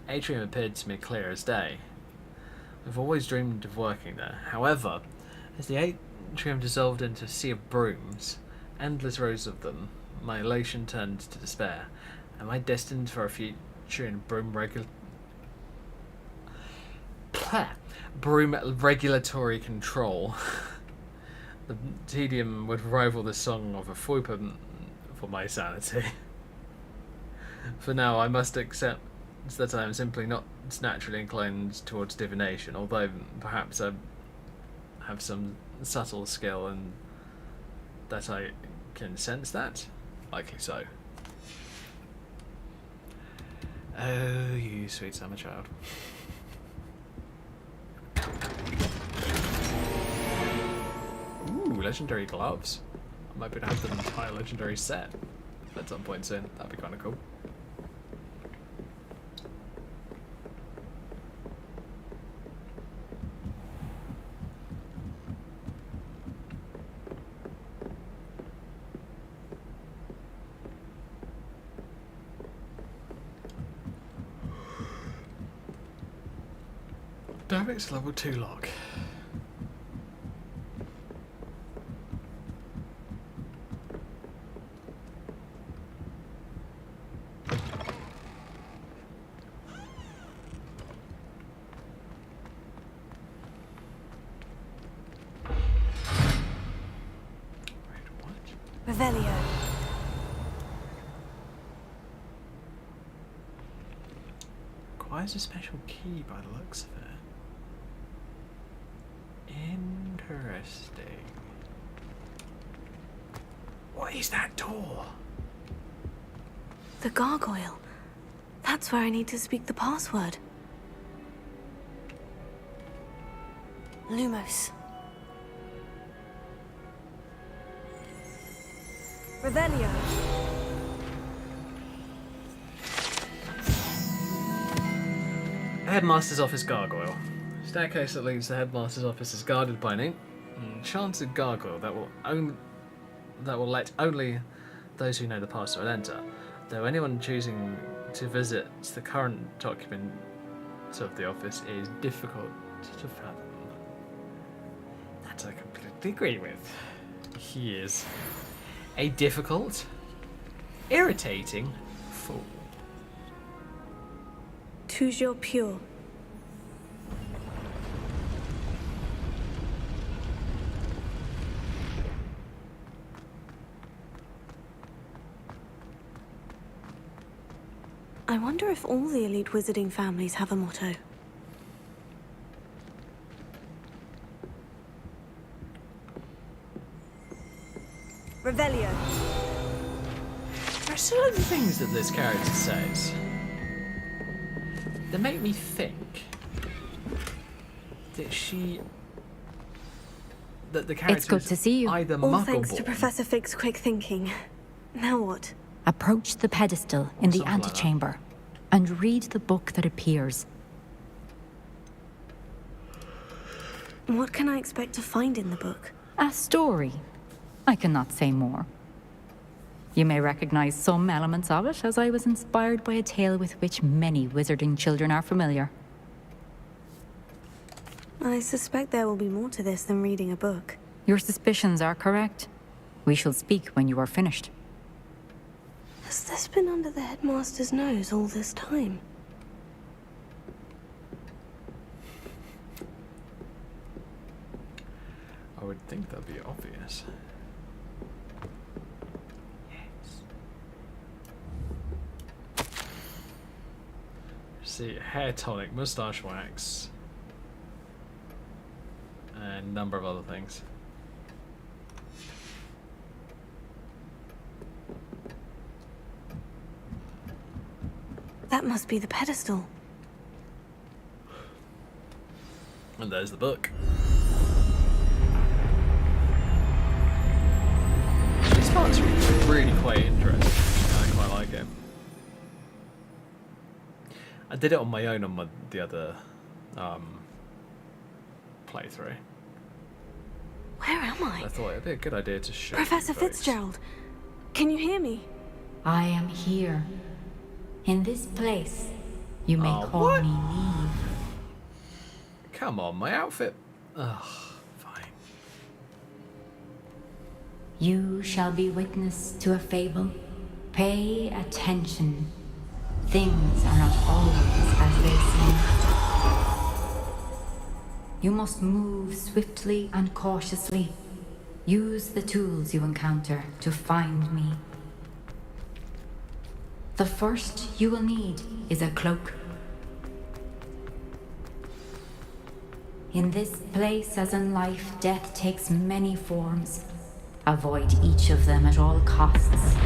atrium appeared to me clear as day. I've always dreamed of working there. However, as the atrium dissolved into a sea of brooms, endless rows of them, my elation turned to despair. Am I destined for a future in broom regulatory control? The tedium would rival the song of a Fuipa for my sanity. For now, I must accept that I am simply not naturally inclined towards divination, although perhaps I have some subtle skill and that I can sense that. Likely so. Oh, you sweet summer child. Ooh, legendary gloves. I might be able to have the entire legendary set at some point soon. That'd be kind of cool. Derek's level 2 lock. Revelio. Requires a special key by the looks of it. Interesting. What is that door? The gargoyle. That's where I need to speak the password. Lumos. Revelio. Headmaster's office gargoyle. Staircase that leads to the headmaster's office is guarded by an enchanted gargoyle that will let only those who know the password enter. Though anyone choosing to visit the current occupant of the office is difficult to fathom. That I completely agree with. He is a difficult, irritating fool. Toujours pure. I wonder if all the elite wizarding families have a motto. Revelio. There are certain things that this character says that make me think that the character It's good to see you. either All thanks to Muggle-born Professor Fig's quick thinking. Now what? Approach the pedestal in the Something like that. antechamber and read the book that appears. What can I expect to find in the book? A story. I cannot say more. You may recognize some elements of it, as I was inspired by a tale with which many wizarding children are familiar. I suspect there will be more to this than reading a book. Your suspicions are correct. We shall speak when you are finished. Has this been under the headmaster's nose all this time? I would think that'd be obvious. Yes. See, hair tonic, mustache wax, and a number of other things. That must be the pedestal. And there's the book. This part's really quite interesting. I quite like it. I did it on my own on the other playthrough. Where am I? I thought it'd be a good idea to show Professor you folks. Fitzgerald, can you hear me? I am here. In this place, you may call me Neve. Come on, my outfit. Ugh, fine. You shall be witness to a fable. Pay attention. Things are not always as they seem. You must move swiftly and cautiously. Use the tools you encounter to find me. The first you will need is a cloak. In this place, as in life, death takes many forms. Avoid each of them at all costs.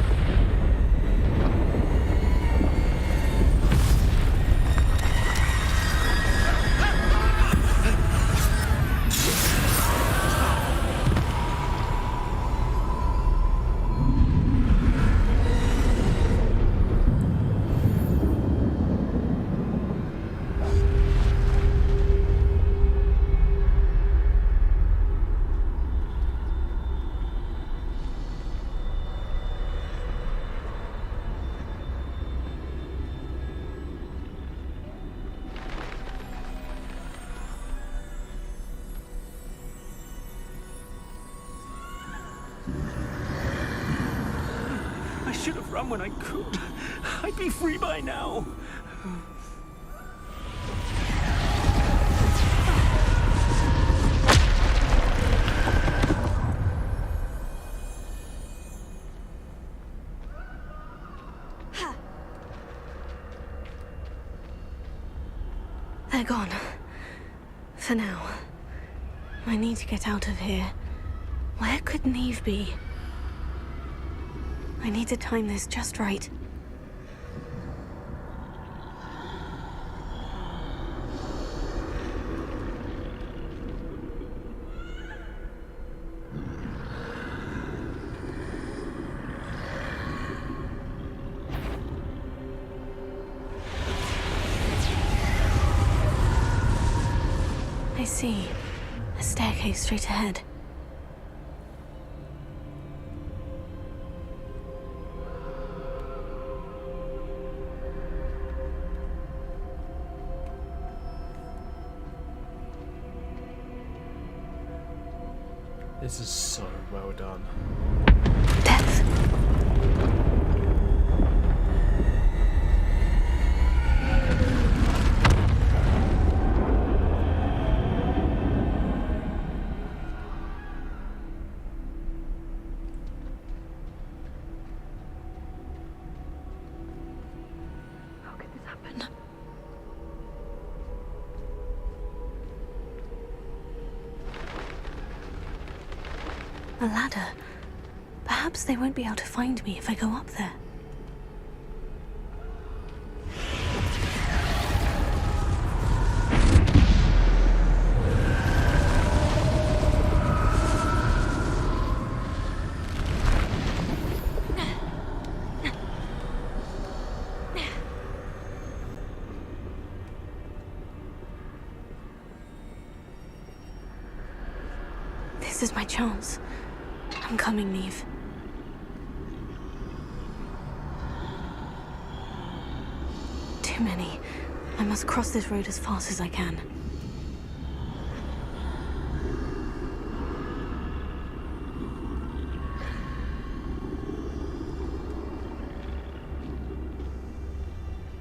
I should have run when I could. I'd be free by now. They're gone. For now. I need to get out of here. Where could Neve be? I need to time this just right. I see. A staircase straight ahead. This is so well done. How could this happen? A ladder. Perhaps they won't be able to find me if I go up there. This is my chance. I'm coming, Neve. Too many. I must cross this road as fast as I can.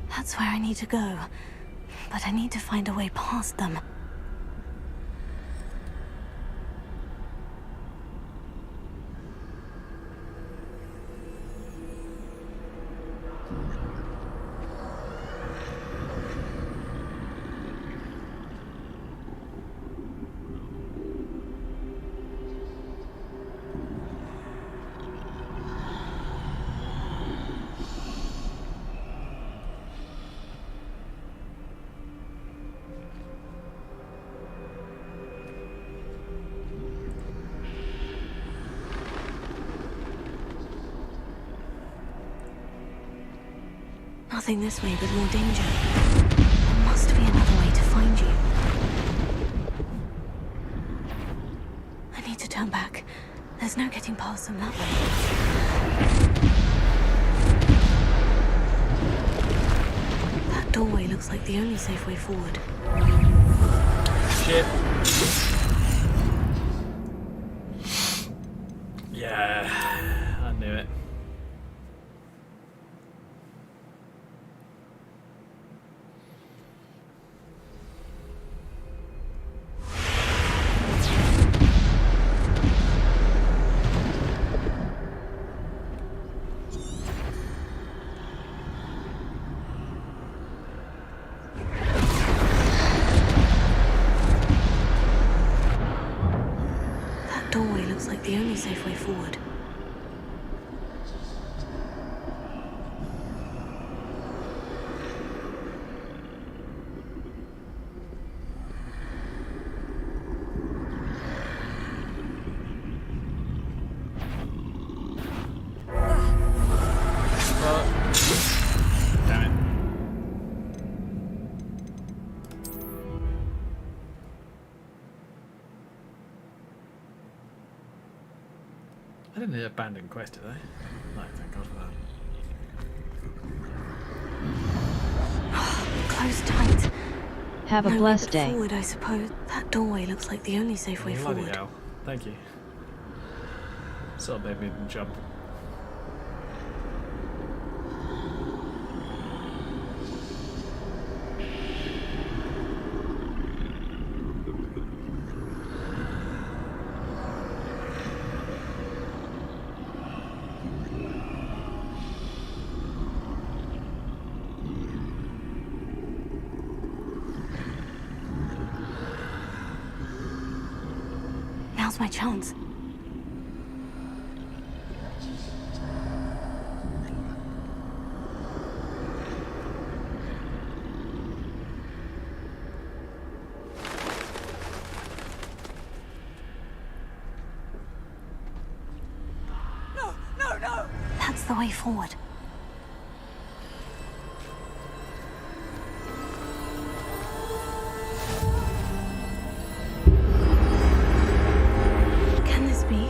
That's where I need to go. But I need to find a way past them. Nothing this way, but more danger. There must be another way to find you. I need to turn back. There's no getting past them that way. That doorway looks like the only safe way forward. Shit. Yeah, I knew it. The only safe way forward. Damn it. I didn't abandon quest, did I? No, thank God for that. Close tight. Have a blessed day. Forward, I suppose. That doorway looks like the only safe way Bloody forward. hell. Thank you. Sort of made me jump. Now's my chance. No, no, no! That's the way forward. Can this be?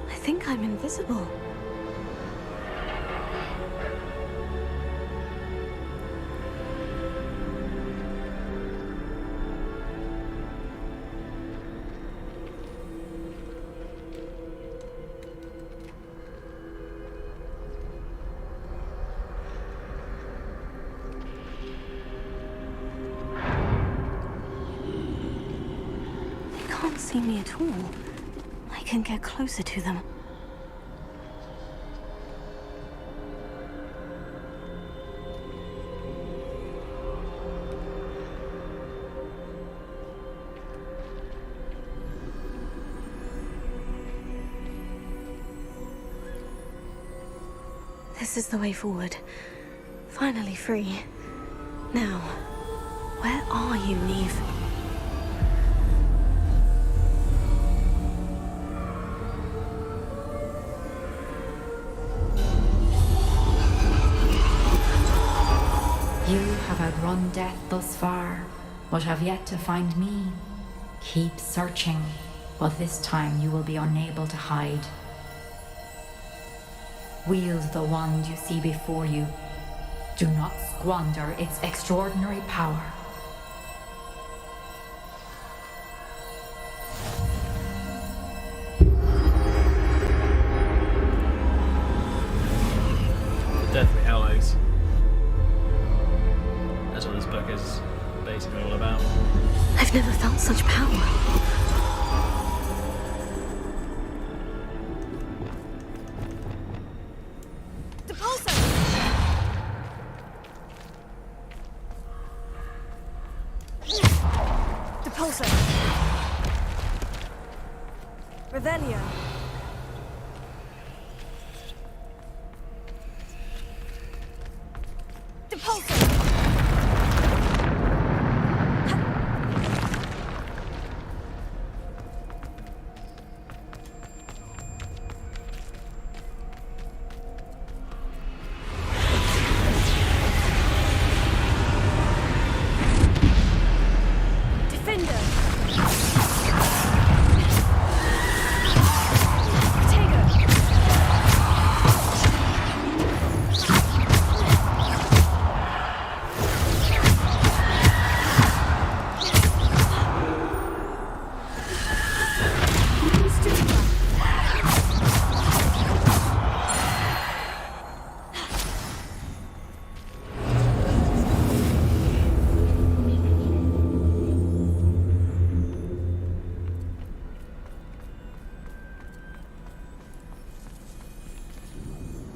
I think I'm invisible. They can't see me at all. I can get closer to them. This is the way forward. Finally free. Now, where are you, Neve? You have outrun death thus far, but have yet to find me. Keep searching, but this time you will be unable to hide. Wield the wand you see before you. Do not squander its extraordinary power. Deathly Hallows. That's what this book is basically all about. I've never felt such power. Revelio.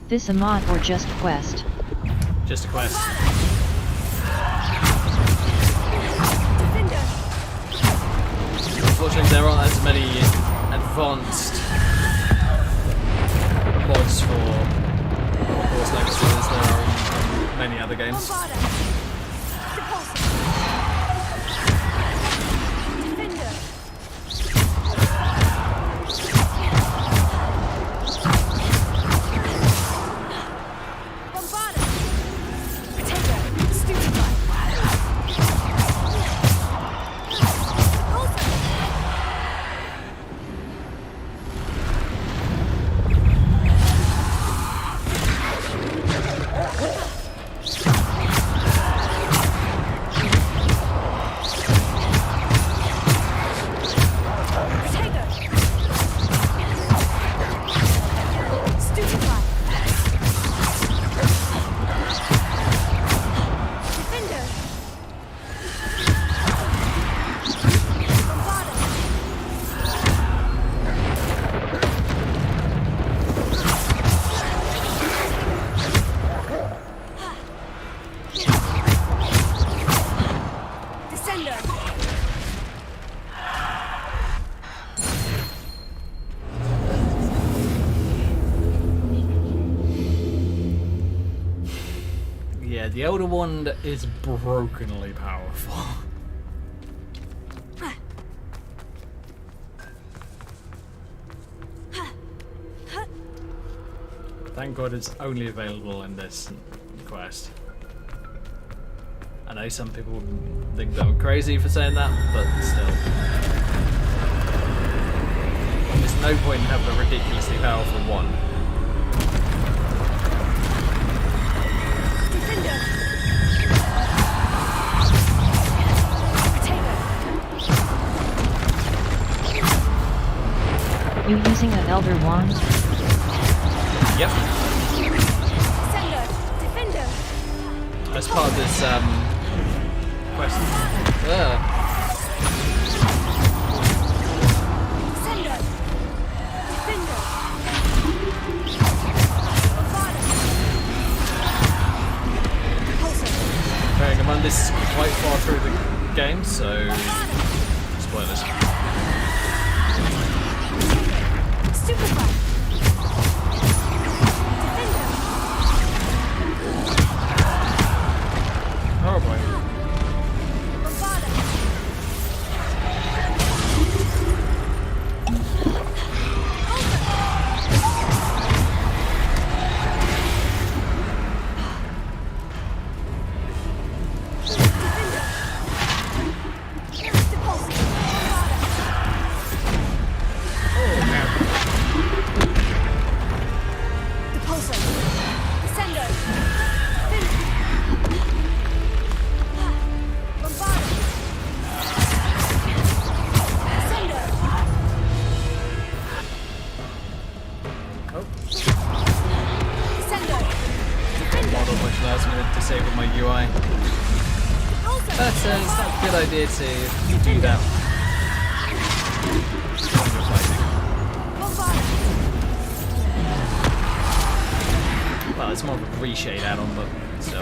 This a mod or just quest? Just a quest. Unfortunately, there aren't as many advanced mods for Hogwarts Legacy as there are in many other games. The Elder Wand is brokenly powerful. Thank God it's only available in this quest. I know some people think that I'm crazy for saying that, but still. There's no point in having a ridiculously powerful wand. You using an Elder Wand? Yep. As part of this quest. Bearing in mind this is quite far through the game, so spoilers. allows me to disable my UI. But it's not a good idea to do that when you're fighting. Well, it's more of a reshade add-on, but still.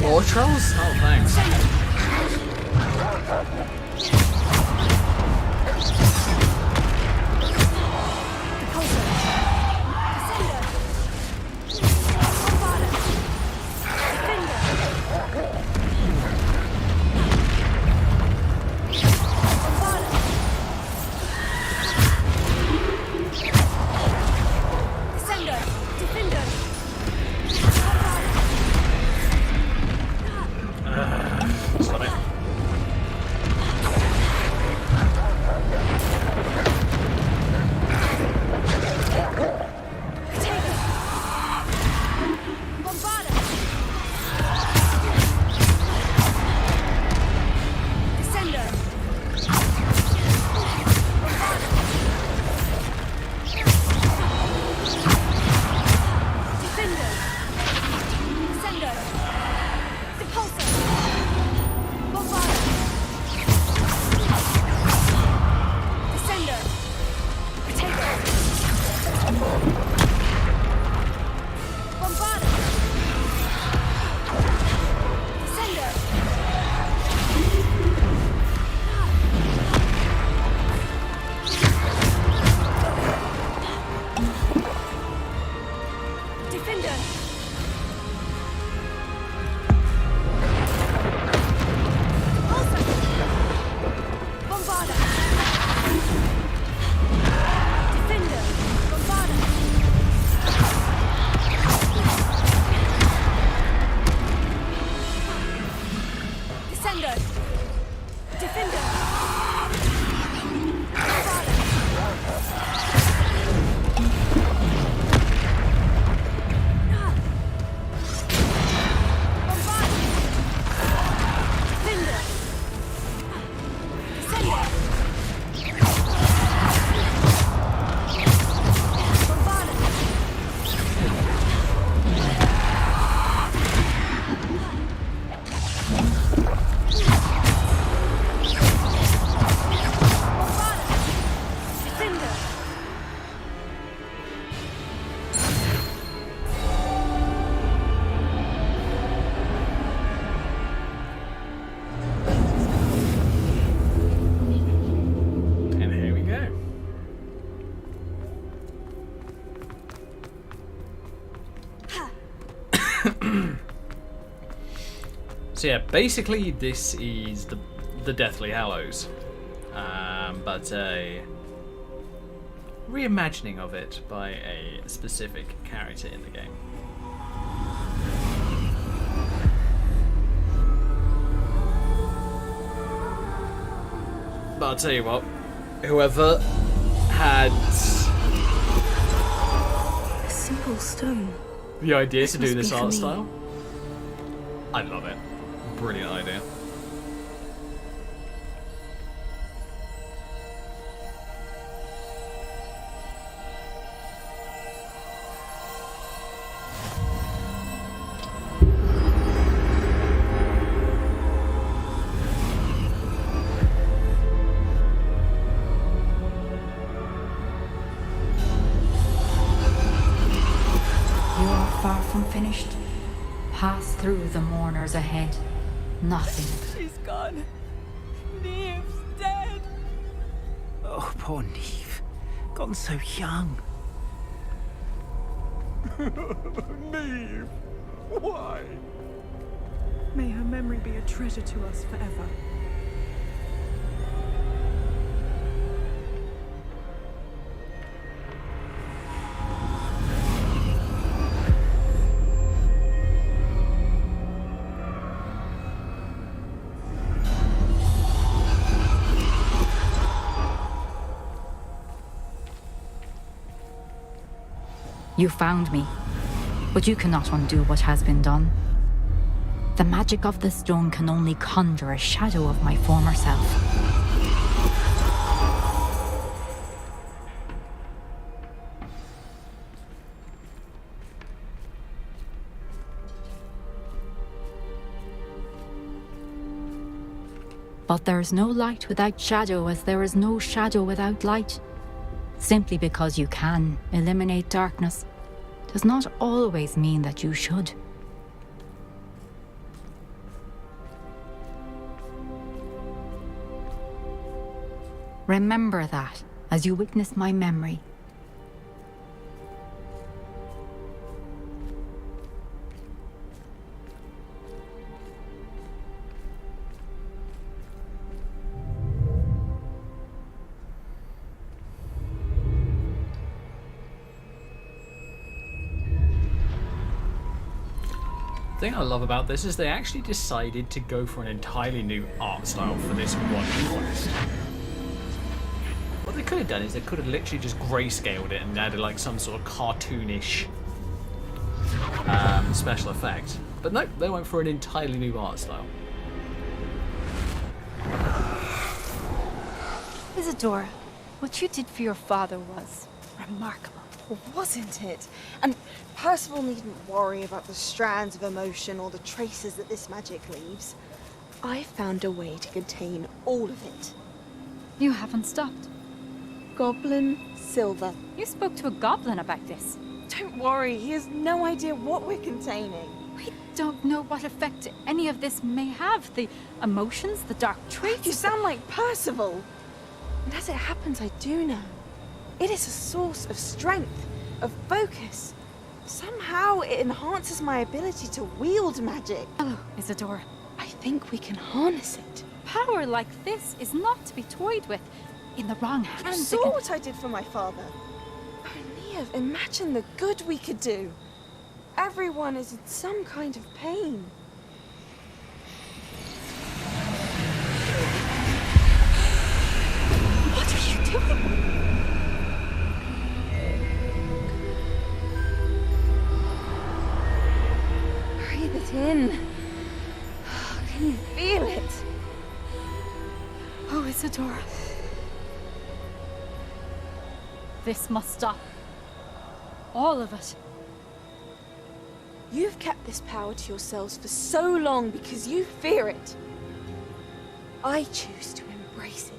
More trolls? Oh, thanks. So yeah, basically this is the Deathly Hallows, but a reimagining of it by a specific character in the game. But I'll tell you what, whoever had a simple stone. The idea to do this art style, I love it. Brilliant idea. finished, pass through the mourners ahead. Nothing. She's gone. Neve's dead. Oh, poor Neve. Gone so young. Neve! Why? May her memory be a treasure to us forever. You found me, but you cannot undo what has been done. The magic of the stone can only conjure a shadow of my former self. But there is no light without shadow, as there is no shadow without light. Simply because you can eliminate darkness does not always mean that you should. Remember that as you witness my memory. The thing I love about this is they actually decided to go for an entirely new art style for this one quest. What they could have done is they could have literally just grayscaled it and added like some sort of cartoonish special effect. But no, they went for an entirely new art style. Isadora, what you did for your father was remarkable, wasn't it? And Percival needn't worry about the strands of emotion or the traces that this magic leaves. I found a way to contain all of it. You haven't stopped. Goblin Silver. You spoke to a goblin about this. Don't worry, he has no idea what we're containing. We don't know what effect any of this may have. The emotions, the dark traits. You sound like Percival. And as it happens, I do know. It is a source of strength, of focus. Somehow it enhances my ability to wield magic. Hello, Isadora. I think we can harness it. Power like this is not to be toyed with. In the wrong hands. You saw what I did for my father. Oh, Neve, imagine the good we could do. Everyone is in some kind of pain. What are you doing? Breathe it in. Can you feel it? Oh, Isadora. This must stop. All of it. You've kept this power to yourselves for so long because you fear it. I choose to embrace it.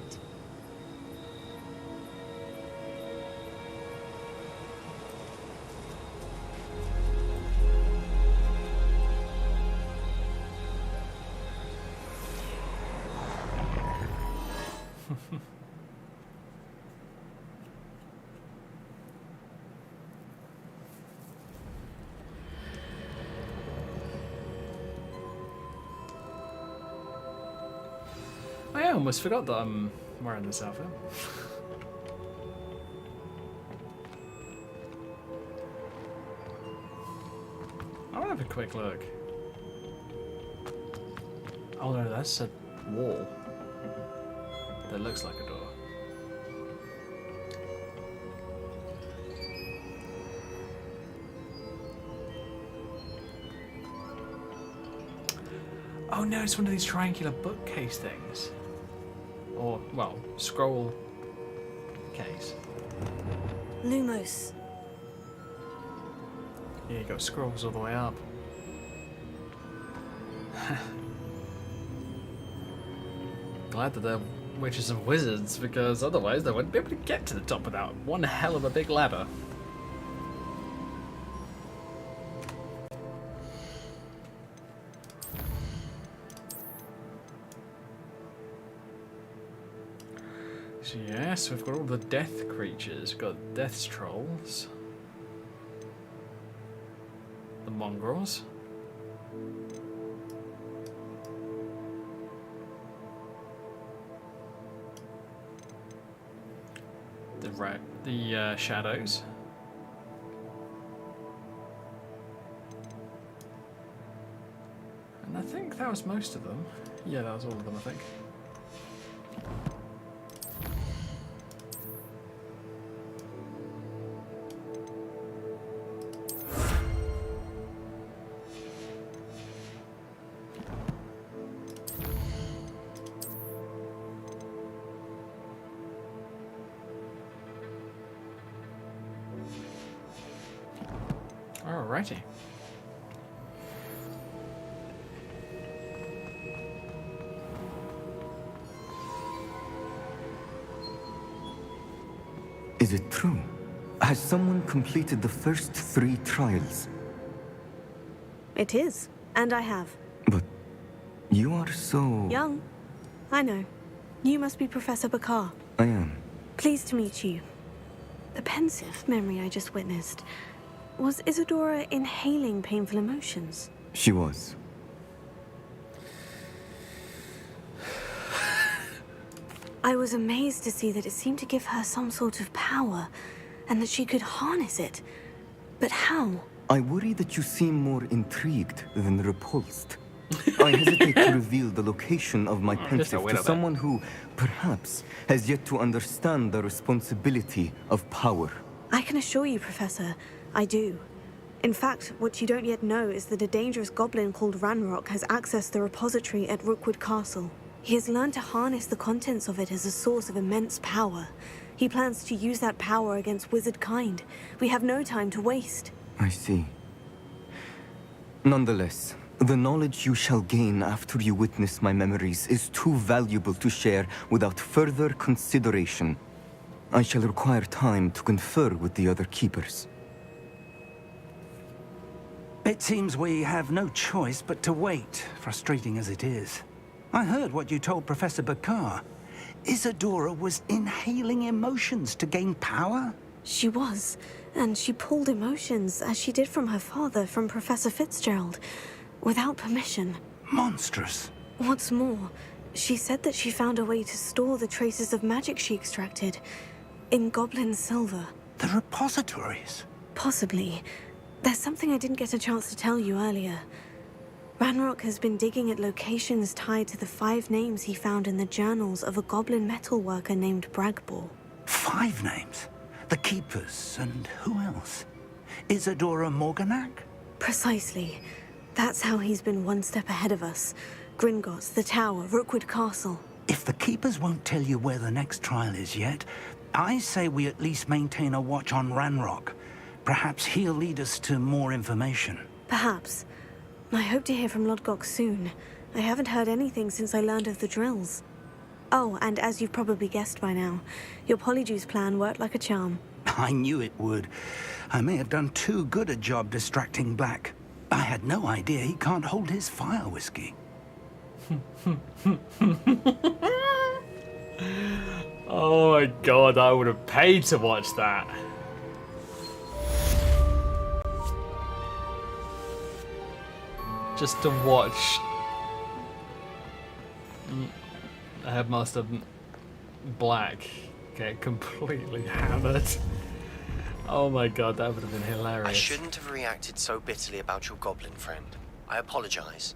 I almost forgot that I'm wearing this outfit. I'll have a quick look. Oh no, that's a wall that looks like a door. Oh no, it's one of these triangular bookcase things. Or, well, scroll case. Lumos. Yeah, you got scrolls all the way up. Glad that they're witches and wizards, because otherwise they wouldn't be able to get to the top without one hell of a big ladder. So yes, we've got all the death creatures. We've got death's trolls. The mongrels. The shadows. And I think that was most of them. Yeah, that was all of them, I think. Alrighty. Is it true? Has someone completed the first 3 trials? It is, and I have. But you are so... Young. I know. You must be Professor Bakar. I am. Pleased to meet you. The pensive memory I just witnessed. Was Isadora inhaling painful emotions? She was. I was amazed to see that it seemed to give her some sort of power, and that she could harness it. But how? I worry that you seem more intrigued than repulsed. I hesitate to reveal the location of my pensive to someone who, perhaps, has yet to understand the responsibility of power. I can assure you, Professor, I do. In fact, what you don't yet know is that a dangerous goblin called Ranrock has accessed the repository at Rookwood Castle. He has learned to harness the contents of it as a source of immense power. He plans to use that power against wizard kind. We have no time to waste. I see. Nonetheless, the knowledge you shall gain after you witness my memories is too valuable to share without further consideration. I shall require time to confer with the other keepers. It seems we have no choice but to wait, frustrating as it is. I heard what you told Professor Bakar. Isadora was inhaling emotions to gain power? She was, and she pulled emotions, as she did from her father, from Professor Fitzgerald, without permission. Monstrous. What's more, she said that she found a way to store the traces of magic she extracted in goblin silver. The repositories? Possibly. There's something I didn't get a chance to tell you earlier. Ranrock has been digging at locations tied to the 5 names he found in the journals of a goblin metalworker named Bragbor. 5 names? The Keepers, and who else? Isadora Morganac? Precisely. That's how he's been one step ahead of us. Gringotts, the Tower, Rookwood Castle. If the Keepers won't tell you where the next trial is yet, I say we at least maintain a watch on Ranrock. Perhaps he'll lead us to more information. Perhaps. I hope to hear from Lodgok soon. I haven't heard anything since I learned of the drills. Oh, and as you've probably guessed by now, your Polyjuice plan worked like a charm. I knew it would. I may have done too good a job distracting Black. I had no idea he can't hold his fire whiskey. Oh my god, I would have paid to watch that. Just to watch Headmaster Black get completely hammered. Oh my god, that would have been hilarious. I shouldn't have reacted so bitterly about your goblin friend. I apologize.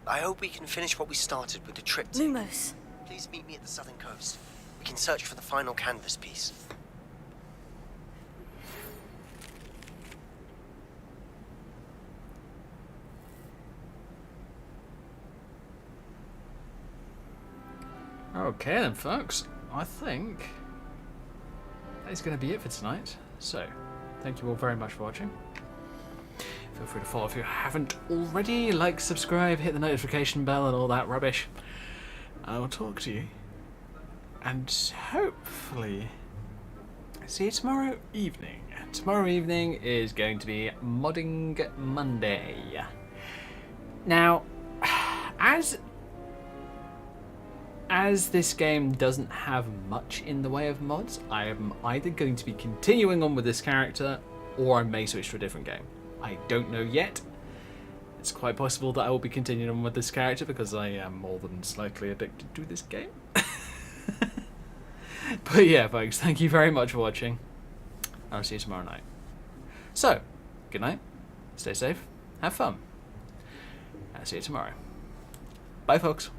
I hope we can finish what we started with the trip to... Lumos. Please meet me at the southern coast. We can search for the final canvas piece. Okay then, folks. I think that is going to be it for tonight. So, thank you all very much for watching. Feel free to follow if you haven't already. Like, subscribe, hit the notification bell and all that rubbish. I will talk to you. And hopefully see you tomorrow evening. Tomorrow evening is going to be Modding Monday. Now, as as this game doesn't have much in the way of mods, I am either going to be continuing on with this character, or I may switch to a different game. I don't know yet. It's quite possible that I will be continuing on with this character because I am more than slightly addicted to this game. But yeah, folks, thank you very much for watching. I'll see you tomorrow night. So, good night, stay safe, have fun. I'll see you tomorrow. Bye, folks.